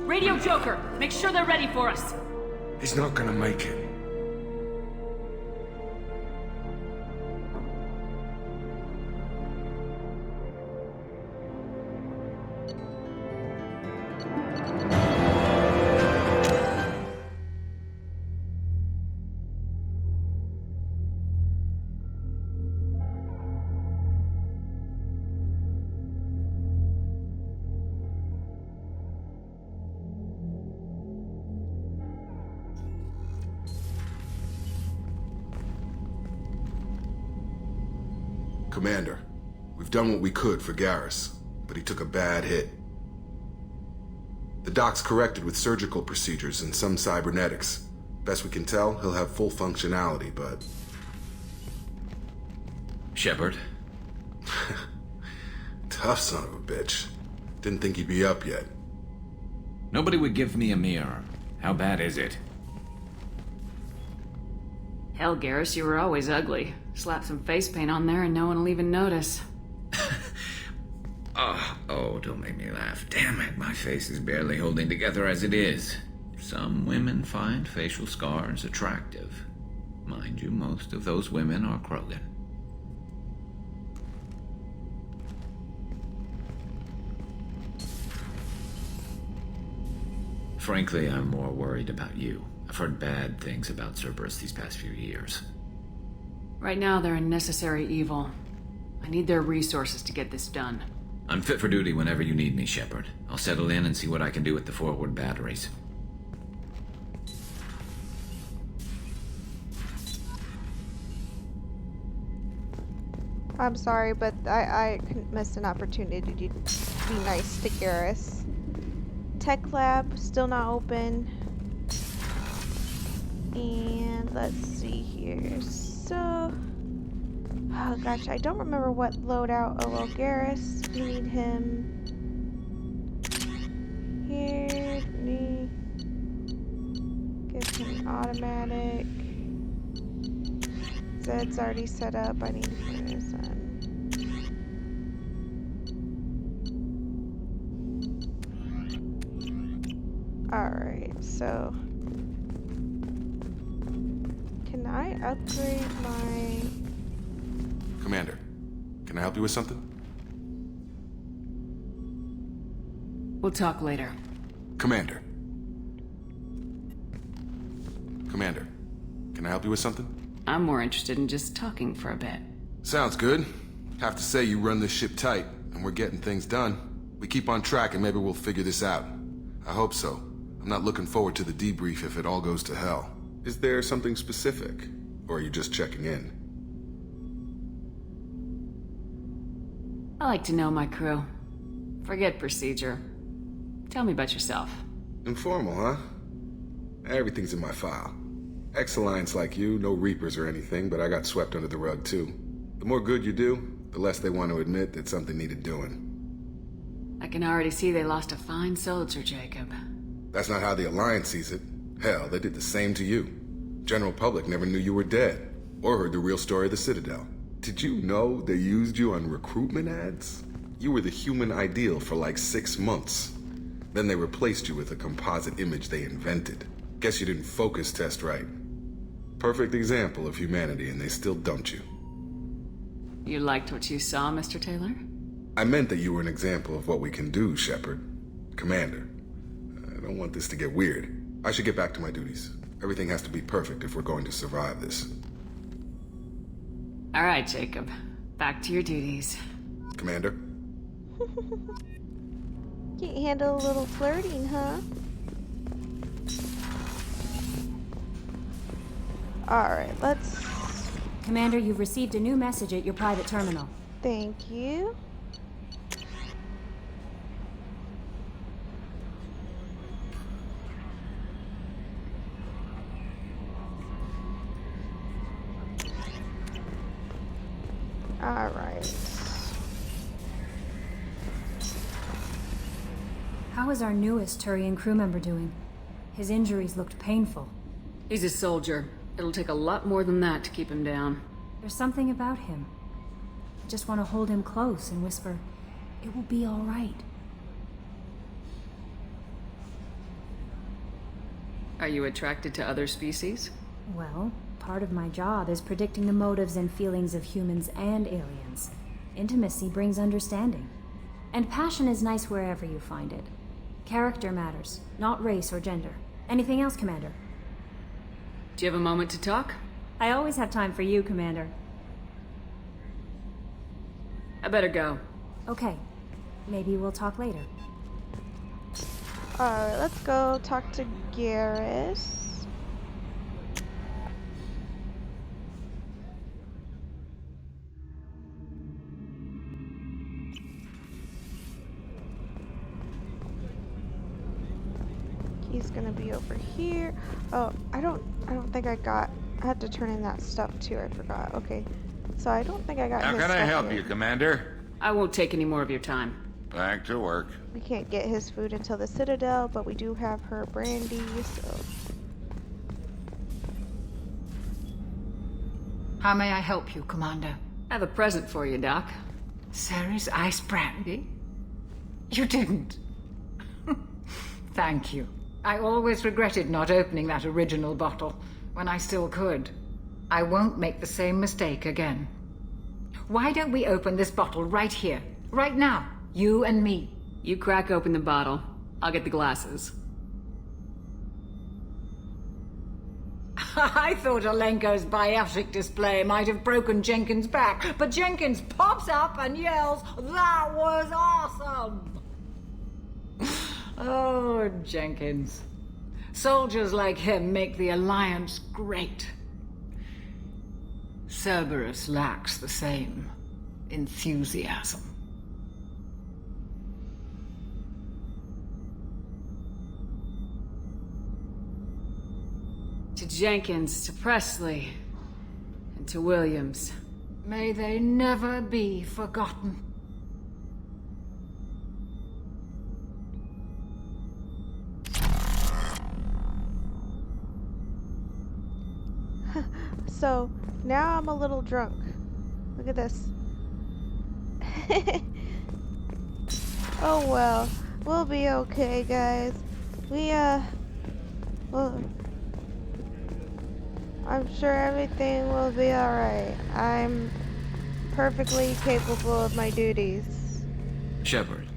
Radio Joker, make sure they're ready for us. He's not gonna make it. Commander, we've done what we could for Garrus, but he took a bad hit. The doc's corrected with surgical procedures and some cybernetics. Best we can tell, he'll have full functionality, but... Shepard? Tough son of a bitch. Didn't think he'd be up yet. Nobody would give me a mirror. How bad is it? Hell, Garrus, you were always ugly. Slap some face paint on there and no one will even notice. Oh, don't make me laugh. Damn it, my face is barely holding together as it is. Some women find facial scars attractive. Mind you, most of those women are Krogan. Frankly, I'm more worried about you. I've heard bad things about Cerberus these past few years. Right now, they're a necessary evil. I need their resources to get this done. I'm fit for duty whenever you need me, Shepard. I'll settle in and see what I can do with the forward batteries. I'm sorry, but I missed an opportunity to be nice to Garrus. Tech lab still not open. And let's see here. So, oh gosh, I don't remember what loadout. Oh well, Garrus, we need him here. Give him automatic. Zed's already set up. I need to put this in. Alright, so can I upgrade my... Commander, can I help you with something? We'll talk later. Commander. Commander, can I help you with something? I'm more interested in just talking for a bit. Sounds good. Have to say you run this ship tight, and we're getting things done. We keep on track and maybe we'll figure this out. I hope so. I'm not looking forward to the debrief if it all goes to hell. Is there something specific? Or are you just checking in? I like to know my crew. Forget procedure. Tell me about yourself. Informal, huh? Everything's in my file. Ex-Alliance like you, no Reapers or anything, but I got swept under the rug too. The more good you do, the less they want to admit that something needed doing. I can already see they lost a fine soldier, Jacob. That's not how the Alliance sees it. Hell, they did the same to you. General public never knew you were dead, or heard the real story of the Citadel. Did you know they used you on recruitment ads? You were the human ideal for like 6 months. Then they replaced you with a composite image they invented. Guess you didn't focus test right. Perfect example of humanity, and they still dumped you. You liked what you saw, Mr. Taylor? I meant that you were an example of what we can do, Shepard. Commander, I don't want this to get weird. I should get back to my duties. Everything has to be perfect if we're going to survive this. All right, Jacob. Back to your duties. Commander? Can't handle a little flirting, huh? Alright, let's... Commander, you've received a new message at your private terminal. Thank you. Alright. How is our newest Turian crew member doing? His injuries looked painful. He's a soldier. It'll take a lot more than that to keep him down. There's something about him. I just want to hold him close and whisper, "It will be all right." Are you attracted to other species? Well, part of my job is predicting the motives and feelings of humans and aliens. Intimacy brings understanding. And passion is nice wherever you find it. Character matters, not race or gender. Anything else, Commander? Do you have a moment to talk? I always have time for you, Commander. I better go. Okay. Maybe we'll talk later. Alright, let's go talk to Garrus. He's gonna be over here. Oh, I don't think I had to turn in that stuff too. I forgot. Okay, so I don't think I got. How his can I stuff help yet. you, Commander? I won't take any more of your time. Back to work. We can't get his food until the Citadel, but we do have her brandy, so. How may I help you, Commander? I have a present for you, Doc. Sarah's ice brandy? You didn't. Thank you. I always regretted not opening that original bottle when I still could. I won't make the same mistake again. Why don't we open this bottle right here, right now? You and me. You crack open the bottle. I'll get the glasses. I thought Alenko's biotic display might have broken Jenkins' back, but Jenkins pops up and yells, "That was awesome!" Oh, Jenkins. Soldiers like him make the Alliance great. Cerberus lacks the same. enthusiasm. To Jenkins, to Presley, and to Williams, may they never be forgotten. So, now I'm a little drunk. Look at this. Oh well, we'll be okay, guys. Well, I'm sure everything will be alright. I'm perfectly capable of my duties. Shepard,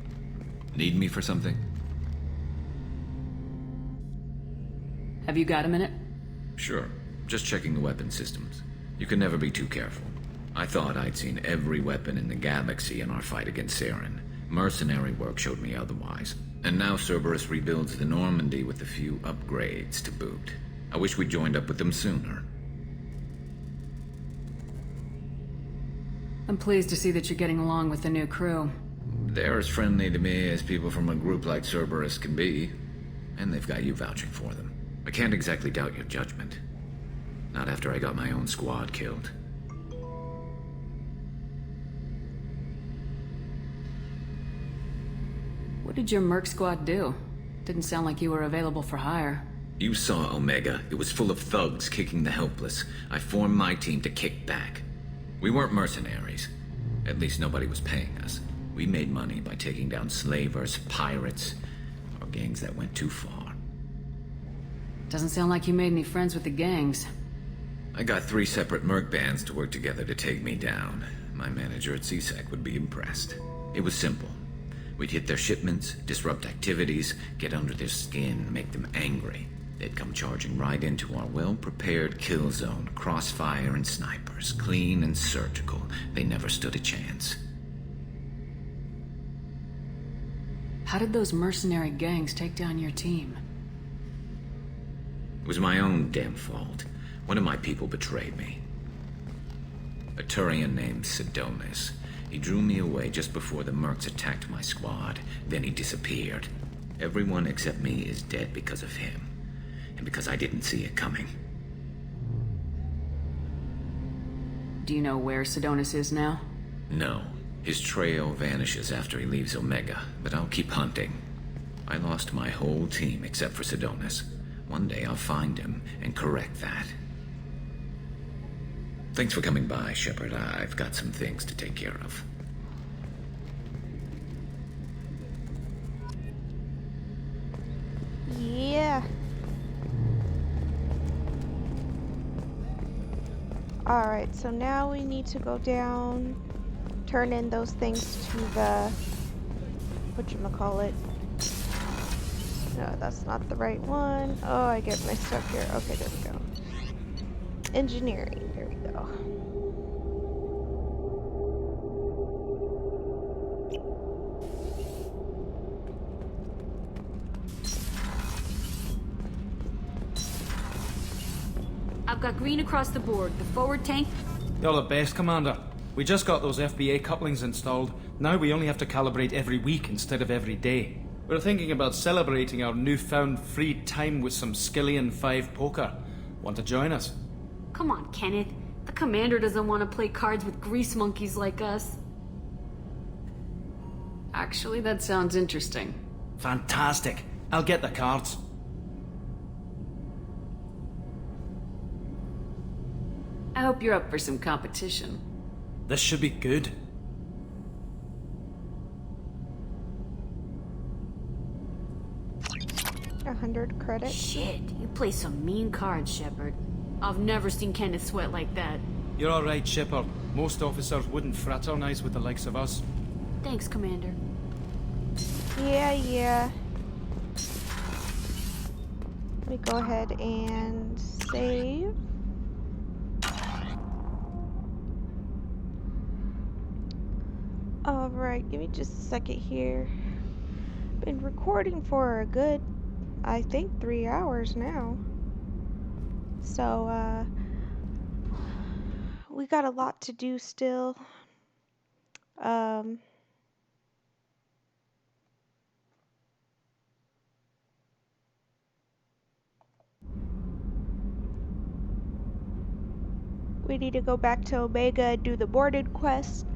need me for something? Have you got a minute? Sure. Just checking the weapon systems. You can never be too careful. I thought I'd seen every weapon in the galaxy in our fight against Saren. Mercenary work showed me otherwise. And now Cerberus rebuilds the Normandy with a few upgrades to boot. I wish we'd joined up with them sooner. I'm pleased to see that you're getting along with the new crew. They're as friendly to me as people from a group like Cerberus can be. And they've got you vouching for them. I can't exactly doubt your judgment. Not after I got my own squad killed. What did your merc squad do? Didn't sound like you were available for hire. You saw Omega. It was full of thugs kicking the helpless. I formed my team to kick back. We weren't mercenaries. At least nobody was paying us. We made money by taking down slavers, pirates, or gangs that went too far. Doesn't sound like you made any friends with the gangs. I got 3 separate merc bands to work together to take me down. My manager at CSEC would be impressed. It was simple. We'd hit their shipments, disrupt activities, get under their skin, make them angry. They'd come charging right into our well-prepared kill zone, crossfire and snipers, clean and surgical. They never stood a chance. How did those mercenary gangs take down your team? It was my own damn fault. One of my people betrayed me. A Turian named Sidonis. He drew me away just before the mercs attacked my squad. Then he disappeared. Everyone except me is dead because of him. And because I didn't see it coming. Do you know where Sidonis is now? No. His trail vanishes after he leaves Omega, but I'll keep hunting. I lost my whole team except for Sidonis. One day I'll find him and correct that. Thanks for coming by, Shepard. I've got some things to take care of. Yeah. Alright, so now we need to go down, turn in those things to the, whatchamacallit. No, that's not the right one. Oh, I get my stuff here. Okay, there we go. Engineering, there we go. I've got green across the board. The forward tank. You're the best, Commander. We just got those FBA couplings installed. Now we only have to calibrate every week instead of every day. We're thinking about celebrating our newfound free time with some Skillian 5 poker. Want to join us? Come on, Kenneth. The commander doesn't want to play cards with grease monkeys like us. Actually, that sounds interesting. Fantastic. I'll get the cards. I hope you're up for some competition. This should be good. $100 Shit, you play some mean cards, Shepard. I've never seen Kenneth sweat like that. You're alright, Shepard. Most officers wouldn't fraternize with the likes of us. Thanks, Commander. Yeah. Let me go ahead and save. Alright, give me just a second here. Been recording for a good, I think, 3 hours now. So, we got a lot to do still. Um, we need to go back to Omega and do the boarded quest.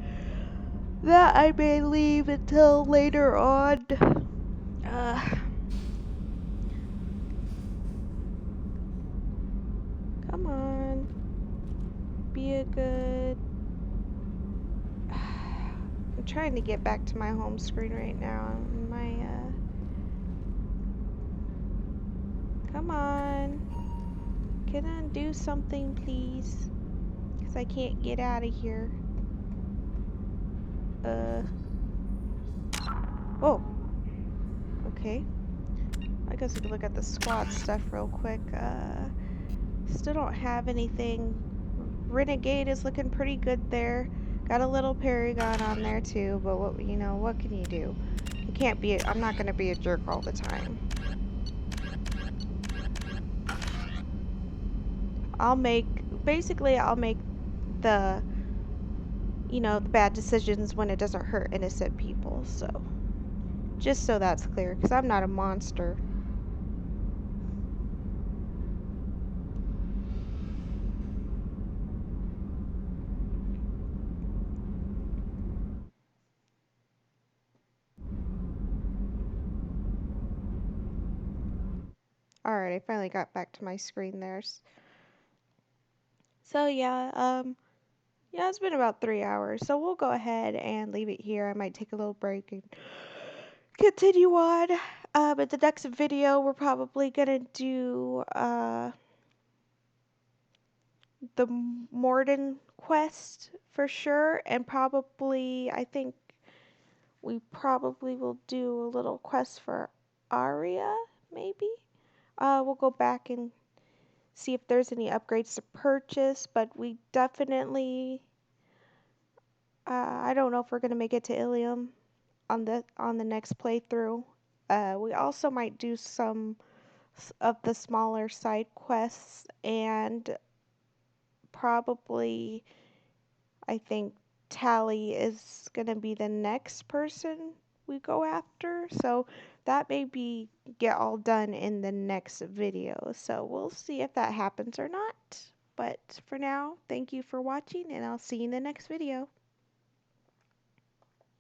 That I may leave until later on. Come on. Be a good... I'm trying to get back to my home screen right now. Come on. Can I do something, please? Because I can't get out of here. Oh. Okay. I guess we could look at the squad stuff real quick. Still don't have anything. Renegade is looking pretty good there. Got a little Paragon on there too, but what what can you do? You can't be. I'm not gonna be a jerk all the time. I'll make the the bad decisions when it doesn't hurt innocent people. So just so that's clear, because I'm not a monster. Alright, I finally got back to my screen there. So yeah, yeah, it's been about 3 hours, so we'll go ahead and leave it here. I might take a little break and continue on. But the next video, we're probably gonna do the Morden quest for sure, and probably I think we probably will do a little quest for Aria, maybe. We'll go back and see if there's any upgrades to purchase, but we definitely I don't know if we're gonna make it to Ilium on the next playthrough. We also might do some of the smaller side quests, and probably I think Tally is gonna be the next person we go after. So that may be get all done in the next video. So we'll see if that happens or not. But for now, thank you for watching, and I'll see you in the next video.